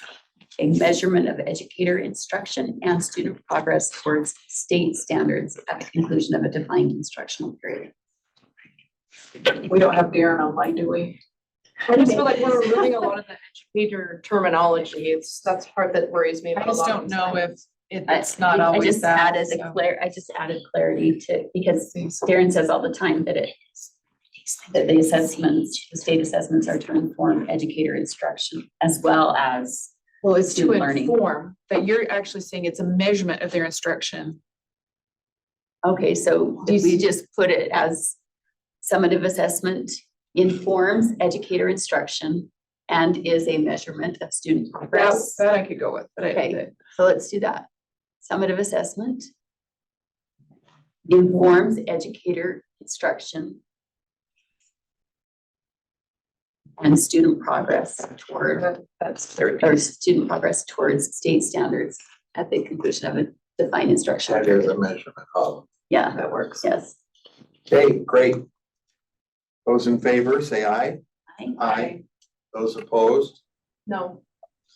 a measurement of educator instruction and student progress towards state standards at the conclusion of a defined instructional period.
We don't have Darren online, do we?
I just feel like we're removing a lot of the educator terminology. That's the part that worries me
I
about a
just
lot
don't
of
know
time.
if it's not always
I just
that.
added
so.
I just added clarity to, because Darren says all the time that that the assessments, the state assessments are to inform educator instruction as well as,
Well, it's to
student learning.
inform, but you're actually saying it's a measurement of their instruction.
okay, so
Do you
we
see-
just put it as summative assessment informs educator instruction and is a measurement of student progress.
That I could go with, but
Okay. So let's do that. Summative assessment informs educator instruction and student progress toward, or student progress towards state standards at the conclusion of a defined instruction.
That is a measurement of.
Yeah,
that works.
yes.
Okay, great. Those in favor, say aye.
Aye.
Aye. Those opposed?
No,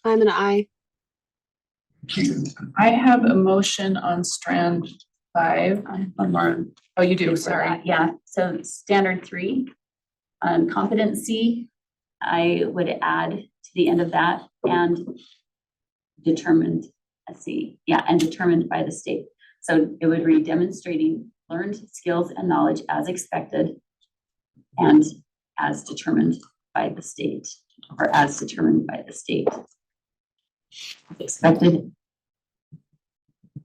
I'm an aye.
I have a motion on strand 5. One more. Oh, you do,
For
sorry.
that, yeah, so standard 3, competency, I would add to the end of that and determined, let's see, yeah, and determined by the state. So it would read demonstrating learned skills and knowledge as expected and as determined by the state, or as determined by the state. Expected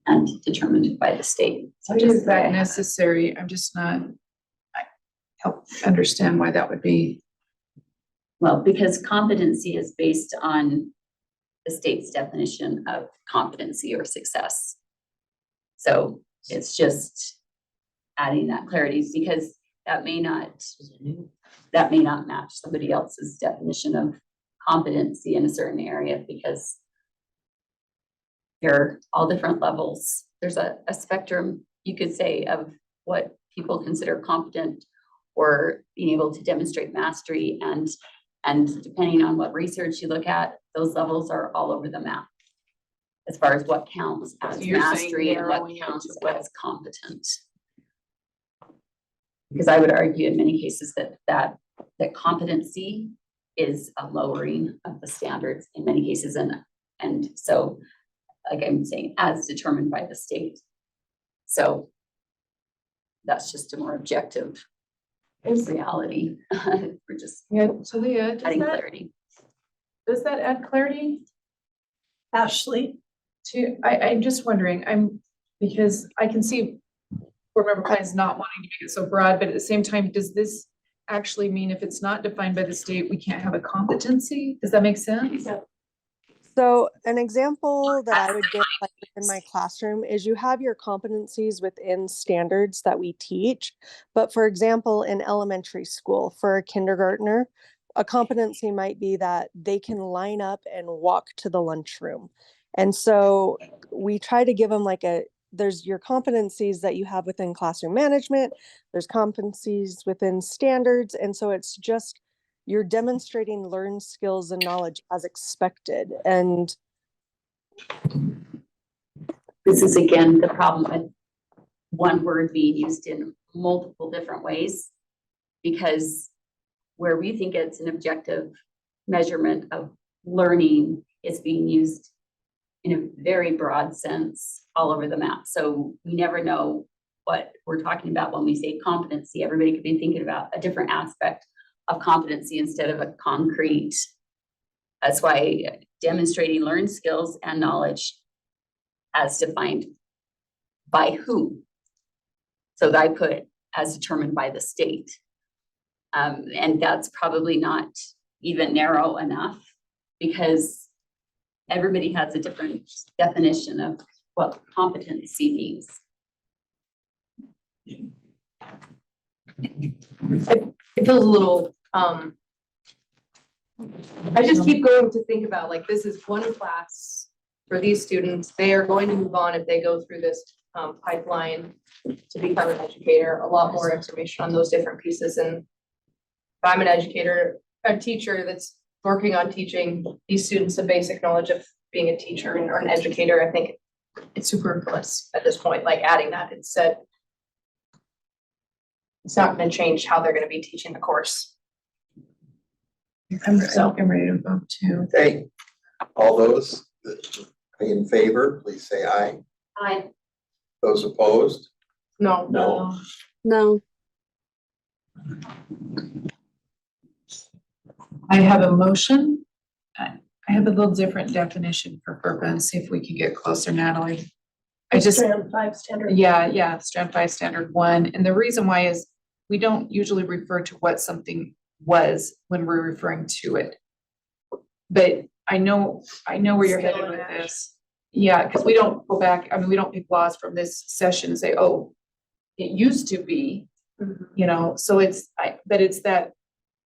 and determined by the state. So
Why
just
is that necessary? I'm just not, I help understand why that would be.
Well, because competency is based on the state's definition of competency or success. So it's just adding that clarity, because that may not match somebody else's definition of competency in a certain area, because they're all different levels. There's a spectrum, you could say, of what people consider competent or being able to demonstrate mastery, and depending on what research you look at, those levels are all over the map as far as what counts as
So you're saying
mastery and what
narrowing it
counts
to what?
as competent. Because I would argue in many cases that competency is a lowering of the standards in many cases, and so, like I'm saying, as determined by the state. So that's just a more objective reality. We're just
Yeah, so Leah, does
adding
that,
clarity.
does that add clarity
Ashley,
I'm just wondering, because I can see board member Klein's not wanting to make it so broad, but at the same time, does this actually mean if it's not defined by the state, we can't have a competency? Does that make sense?
So an example that I would give like in my classroom is you have your competencies within standards that we teach. But for example, in elementary school, for a kindergartner, a competency might be that they can line up and walk to the lunchroom. And so we try to give them like there's your competencies that you have within classroom management, there's competencies within standards. And so it's just, you're demonstrating learned skills and knowledge as expected. And
This is again the problem with one word being used in multiple different ways, because where we think it's an objective measurement of learning is being used in a very broad sense all over the map. So we never know what we're talking about when we say competency. Everybody could be thinking about a different aspect of competency instead of a concrete. That's why demonstrating learned skills and knowledge as defined by who. So that I put as determined by the state. And that's probably not even narrow enough, because everybody has a different definition of what competency means.
It feels a little, I just keep going to think about, like, this is one class for these students. They are going to move on if they go through this pipeline to become an educator, a lot more information on those different pieces. And if I'm an educator, a teacher that's working on teaching these students a basic knowledge of being a teacher or an educator, I think it's superfluous at this point, like adding that instead. It's not gonna change how they're gonna be teaching the course.
I'm ready to vote too.
Okay, all those that are in favor, please say aye.
Aye.
Those opposed?
No.
No.
No.
I have a motion. I have a little different definition for FERPA. See if we can get closer, Natalie. I just,
Strand 5 standard.
yeah, Strand 5 Standard 1. And the reason why is we don't usually refer to what something was when we're referring to it. But I know where you're
Skill
headed
and
with
action.
this. Yeah, because we don't go back, I mean, we don't pick laws from this session and say, oh, it used to be, you know, so but it's that.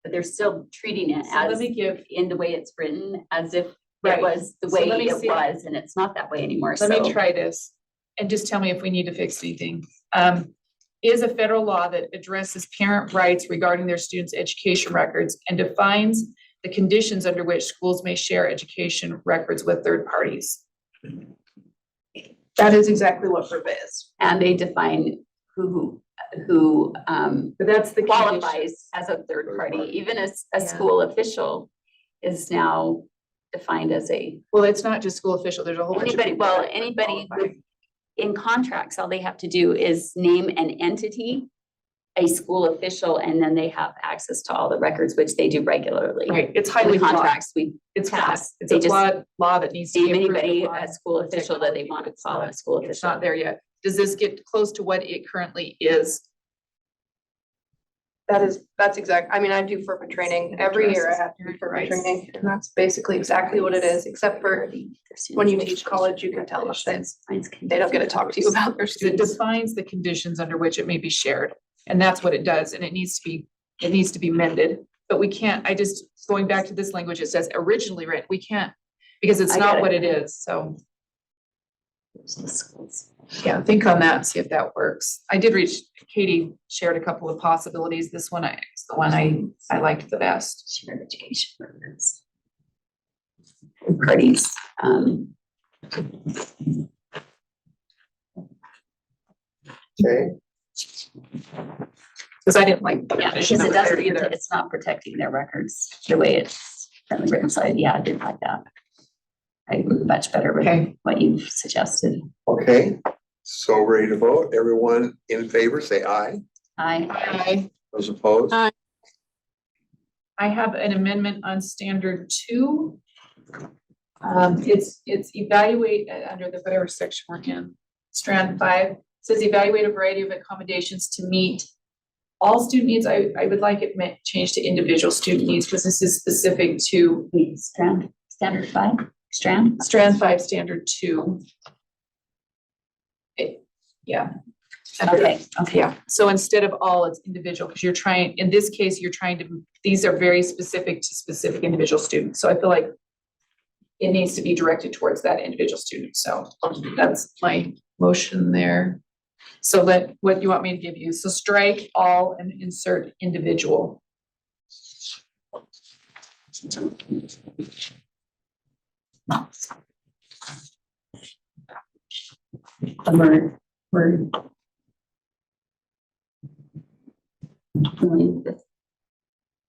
But they're still treating it
So let
as
me give,
in the way it's written, as if
Right.
it was the
So
way
let me
it
see.
was, and it's not that way anymore.
let me
So
try this and just tell me if we need to fix anything. Is a federal law that addresses parent rights regarding their students' education records and defines the conditions under which schools may share education records with third parties.
That is exactly what FERPA is.
and they define who
But that's the condition.
qualifies as a third party. Even as a
Yeah.
school official is now defined as a
Well, it's not just school official, there's a whole bunch of
anybody,
people
well,
that
anybody
qualify.
with, in contracts, all they have to do is name an entity, a school official, and then they have access to all the records, which they do regularly.
Right, it's
In
highly
the
flawed.
contracts, we
It's flawed.
pass.
It's
They
a
just
flawed law that needs to be
name
approved.
anybody
upon
a school official that they
technology,
want
but
to
it's
call
not-
a school
It's
official.
not there yet. Does this get close to what it currently is?
That's exact, I mean, I do FERPA training, every year I have to do FERPA training, and that's basically exactly what it is, except for when you teach college, you can tell us that they don't get to talk to you about their
It
students.
defines the conditions under which it may be shared, and that's what it does, and it needs to be mended. But we can't, going back to this language, it says originally written, we can't, because it's
I
not
get
what
it.
it is, so. Yeah, think on that, see if that works. I did reach, Katie shared a couple of possibilities. This one, is the one I liked the best.
Shared education programs. Parties,
Okay,
Because I didn't like. the
yeah,
definition
because
of
it doesn't,
either.
it's not protecting their records the way it's currently written, so yeah, I didn't like that. I agree much better with
Okay.
what you've suggested.
okay, so ready to vote? Everyone in favor, say aye.
I,
Those opposed?
Aye.
I have an amendment on standard 2. It's evaluate under the whatever section we're in, strand 5, says evaluate a variety of accommodations to meet all student needs. I would like it changed to individual student needs, because this is specific to
standard 5, strand.
strand 5, standard 2. Yeah.
Okay,
Yeah, so instead of all, it's individual, because you're trying, in this case, you're trying to, these are very specific to specific individual students, so I feel like it needs to be directed towards that individual student, so that's my motion there. So what you want me to give you, so strike all and insert individual.
We're dealing with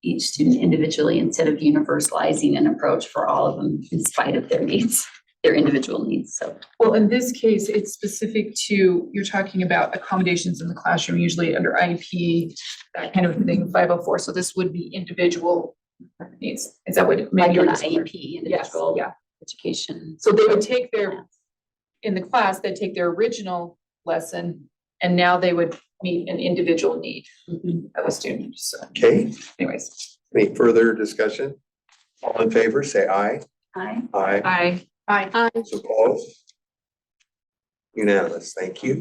each student individually instead of universalizing an approach for all of them in spite of their needs, their individual needs, so.
Well, in this case, it's specific to, you're talking about accommodations in the classroom, usually under IEP, that kind of thing, 504, so this would be individual needs. Is that what
Like
maybe
an
you're
IEP, individual
yeah.
education.
So they would take their, in the class, they'd take their original lesson, and now they would meet an individual need of a student, so
Okay,
anyways.
any further discussion? All in favor, say aye.
Aye.
Aye.
Aye.
Those opposed? Unanimous, thank you.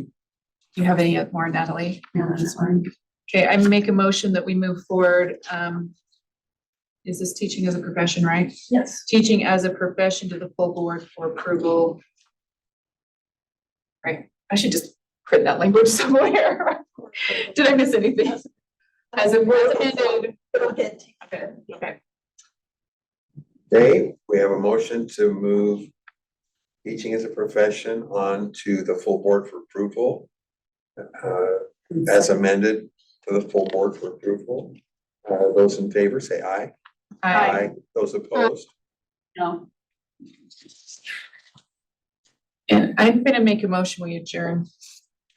Do you have any more, Natalie?
No, that's fine.
Okay, I make a motion that we move forward. Is this teaching as a profession, right?
Yes.
Teaching as a profession to the full board for approval. Right, I should just print that language somewhere. Did I miss anything? As it was amended.
Go ahead.
Okay.
Okay, we have a motion to move teaching as a profession on to the full board for approval. As amended to the full board for approval. Those in favor, say aye. Those opposed?
No,
And I'm gonna make a motion, we adjourn.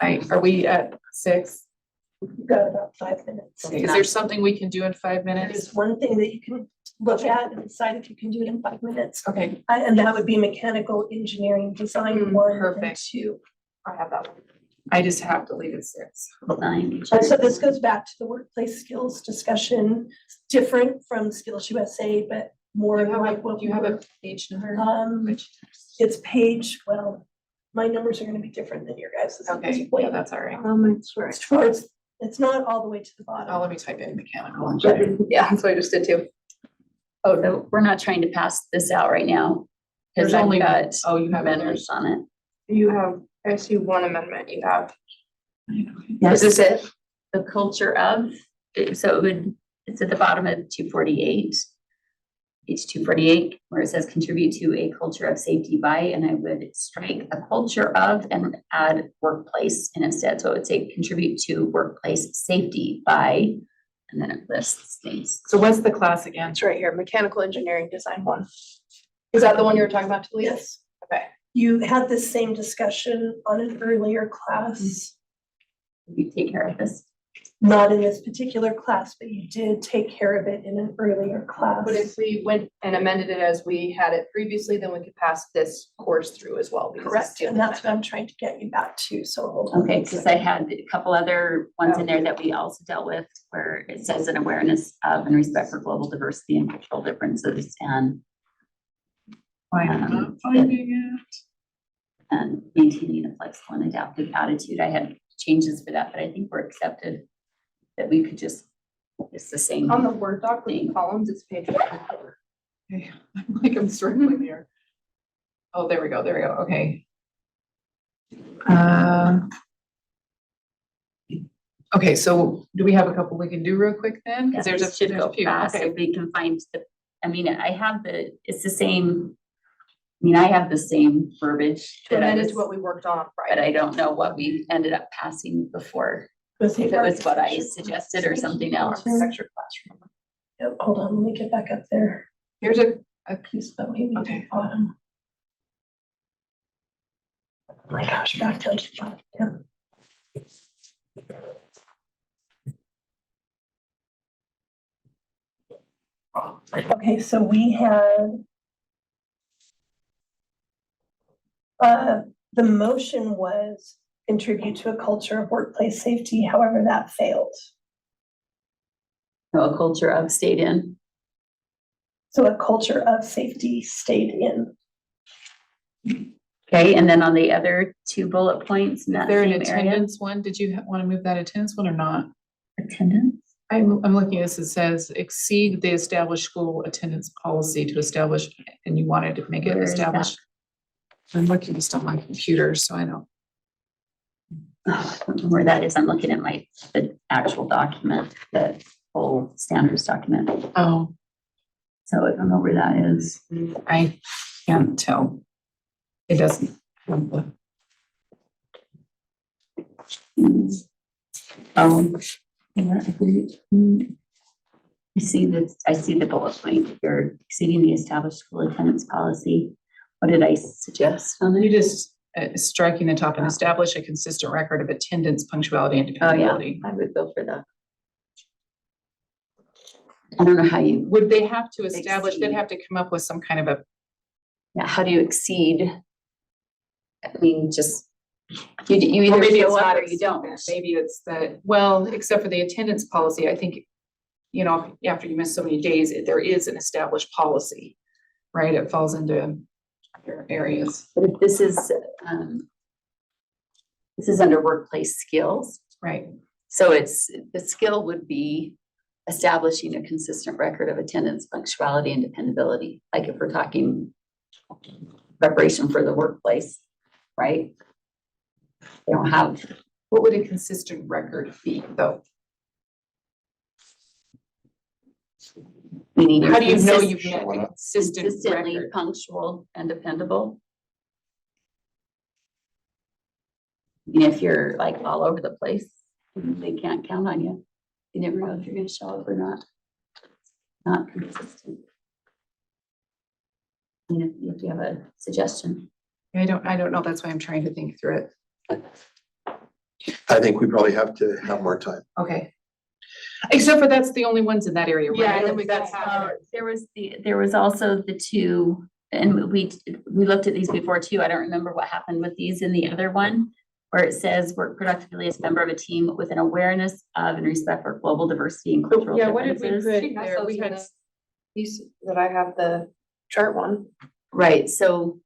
Are we at 6?
You've got about 5 minutes.
Is there something we can do in 5
There's
minutes?
one thing that you can look at and decide if you can do it in 5 minutes.
Okay,
And that would be mechanical engineering design 1 and
perfect.
2.
I have that one. I just have to leave at 6.
nine.
And so this goes back to the workplace skills discussion, different from Skills USA, but more like what
Do you have a page number? Which-
it's page, well, my numbers are gonna be different than your guys'. at this
Okay,
point.
yeah, that's all right.
It's towards, it's not all the way to the bottom.
Oh, let me type in mechanical.
Yeah, that's what I just did too.
Oh, no, we're not trying to pass this out right now.
There's
Cause I've
only-
got
Oh, you have
amendments on it.
You have, I see one amendment you have.
Yes.
Is this it?
The culture of, so it would, it's at the bottom of 248. Page 248, where it says contribute to a culture of safety by, and I would strike a culture of and add workplace in instead. So it would say contribute to workplace safety by, and then it lists things.
So what's the class again?
It's right here, mechanical engineering design 1. Is that the one you were talking about, Talia?
Yes.
Okay.
You had this same discussion on an earlier class.
You take care of this.
not in this particular class, but you did take care of it in an earlier class.
But if we went and amended it as we had it previously, then we could pass this course through as well. because it's
Correct,
the
and that's what I'm trying to get you back to, so hold on.
Okay, because I had a couple other ones in there that we also dealt with where it says an awareness of and respect for global diversity and cultural differences and
I'm
Um,
not finding it.
and maintaining a flexible and adaptive attitude. I had changes for that, but I think we're accepted that we could just, it's the same.
On the Word doc with the columns, it's page 1.
Okay, I'm like, I'm struggling there. Oh, there we go, okay. Okay, so do we have a couple we can do real quick then?
Yeah,
Because there's a
this should
there's a
go
few.
fast
Okay.
if we can find the, I mean, I have it's the same. I mean, I have the same verbiage
To
that I
amend it
was,
to what we worked on
but
Friday.
I don't know what we ended up passing before.
Was
If it was what I suggested or something else.
Architecture classroom.
Yep, hold on, let me get back up there.
Here's a
Piece that we need
Okay.
at the bottom. Oh my gosh, back to the bottom. Okay, so we had the motion was contribute to a culture of workplace safety, however, that failed.
So a culture of stayed in.
So a culture of safety stayed in.
Okay, and then on the other two bullet points in
Is
that
there an
same area.
attendance one? Did you want to move that attendance one or not?
Attendance?
I'm looking at this, it says exceed the established school attendance policy to establish, and you wanted to make it
Where is that?
established. I'm looking just on my computer, so I know.
Oh, I don't know where that is. I'm looking at the actual document, the whole standards document.
Oh,
So I don't know where that is.
I can't tell. It doesn't.
Yeah, I see this, I see the bullet point. You're exceeding the established school attendance policy. What did I suggest on
You
there?
just striking the top and establish a consistent record of attendance, punctuality, and
Oh,
dependability.
yeah, I would go for that. I don't know how you,
Would they have to establish, they'd
Exceed.
have to come up with some kind of a,
yeah, how do you exceed? I mean, just, you
or
either
maybe it's
show up
not
or you don't.
Maybe it's that, well, except for the attendance policy, I think, you know, after you miss so many days, there is an established policy, right? It falls into other areas,
But if this is under workplace skills.
right?
So the skill would be establishing a consistent record of attendance, punctuality, and dependability. Like if we're talking preparation for the workplace, right? They don't have,
What would a consistent record be, though?
meaning
How do you know
consist-
you've met a consistent
consistently
record?
punctual and dependable? And if you're like all over the place, they can't count on you. You never know if you're gonna show up or not. Not consistent. If you have a suggestion.
I don't know. That's why I'm trying to think through it.
I think we probably have to have more time.
Okay. Except for that's the only ones in that area, right?
Yeah, and then we got
There was also the two, and we looked at these before too. I don't remember what happened with these in the other one. Where it says work productively as a member of a team with an awareness of and respect for global diversity and cultural
Yeah, what did we
differences.
put there? We had piece that I have the chart one.
Right, so,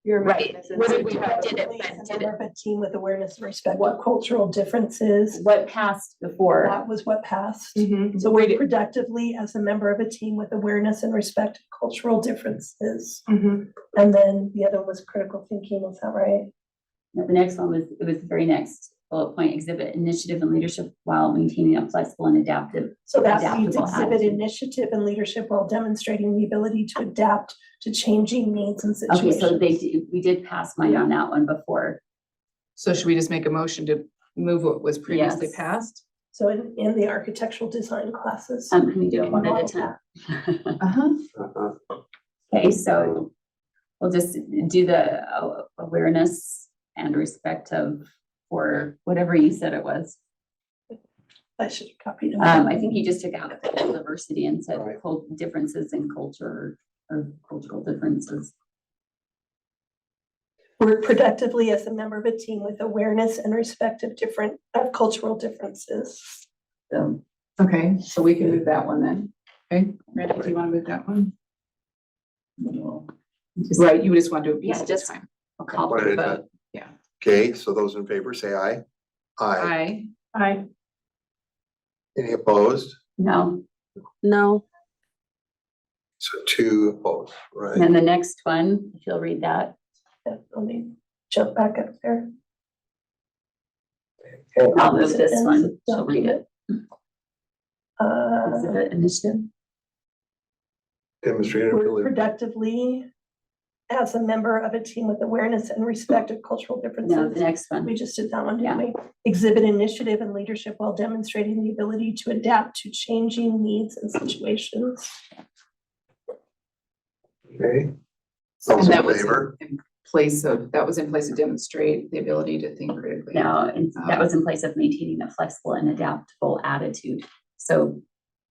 You're
right.
What did we have?
Did it,
As
but
a
did
member
it,
of a team with awareness and respect for cultural differences.
what passed before?
That was what passed.
Mhm.
So work productively as a member of a team with awareness and respect for cultural differences.
Mhm.
And then the other was critical thinking, is that right?
The next one was the very next bullet point, exhibit initiative and leadership while maintaining a flexible and adaptive.
So that means
Adaptable
exhibit
attitude.
initiative and leadership while demonstrating the ability to adapt to changing needs and
Okay,
situations.
so we did pass mine on that one before.
So should we just make a motion to move what was previously
Yes.
passed?
So in the architectural design classes.
Can we do it one at a time?
Uh-huh.
Okay, so we'll just do the awareness and respect of, for whatever you said it was.
I should have copied them.
I think you just took out cultural diversity and said
Right.
differences in culture or cultural differences.
Work productively as a member of a team with awareness and respect of cultural differences.
So
Okay, so we can move that one then. Okay, Randy, do you want to move that one?
just
Right, you just want to do a piece
Yeah,
at a
just-
time.
call
One
for
at
the
a
vote.
time.
Yeah.
Okay, so those in favor say aye. Aye.
Aye.
Any opposed?
No,
No,
So two opposed,
and
right?
then the next one, if you'll read that.
Let me jump back up there.
I'll move this one. She'll read it.
Uh,
Exhibit initiative.
Demonstrated
work
ability.
productively as a member of a team with awareness and respect of cultural
No, the
differences.
next
We
one.
just did that one, didn't we? Exhibit initiative and leadership while demonstrating the ability to adapt to changing needs and situations.
Okay.
And
Those
that
in
was
favor?
in place of demonstrate the ability to think critically.
No, and that was in place of maintaining a flexible and adaptable attitude. So,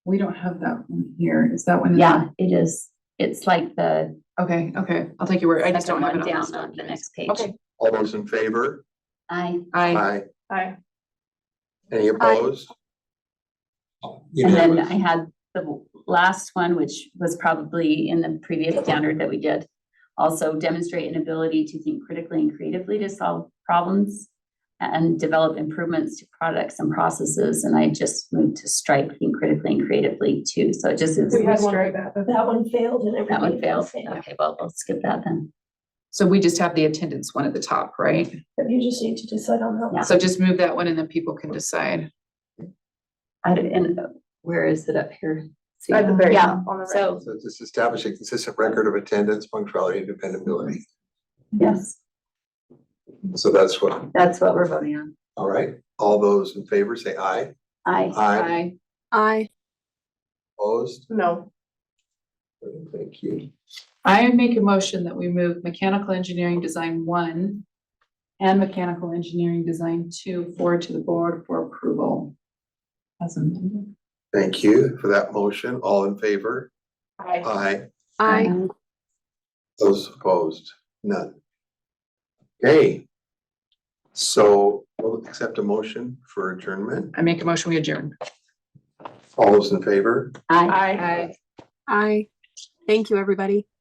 We don't have that one here. Is that one? in
yeah, it is. It's like the
there? Okay, I'll take your word. I just
second
don't have
one
it on
down
this
on the
document.
next page.
Okay.
All those in favor?
I,
Aye.
Aye. Any opposed?
and then
Unanimous.
I had the last one, which was probably in the previous standard that we did. Also demonstrate an ability to think critically and creatively to solve problems and develop improvements to products and processes. And I just moved to strike think critically and creatively too. So it just is,
We had one
strike
that one failed and
that one
everything
failed.
else.
Okay, well, we'll skip that then.
So we just have the attendance one at the top, right?
You just need to decide on that.
Yeah.
So just move that one and then people can decide.
And where is it up here? See?
At the very
Yeah,
top on the right.
so,
So just establish a consistent record of attendance, punctuality, and dependability.
yes,
So that's what,
that's what we're voting on.
all right. All those in favor say aye.
I,
Aye.
I,
Opposed?
No,
Thank you.
I make a motion that we move mechanical engineering design 1 and mechanical engineering design 2 forward to the board for approval. As amended.
Thank you for that motion. All in favor?
I,
Aye.
I,
Those opposed? None. Okay. So we'll accept a motion for adjournment.
I make a motion, we adjourn.
All those in favor?
I.
I.
I. Thank you, everybody.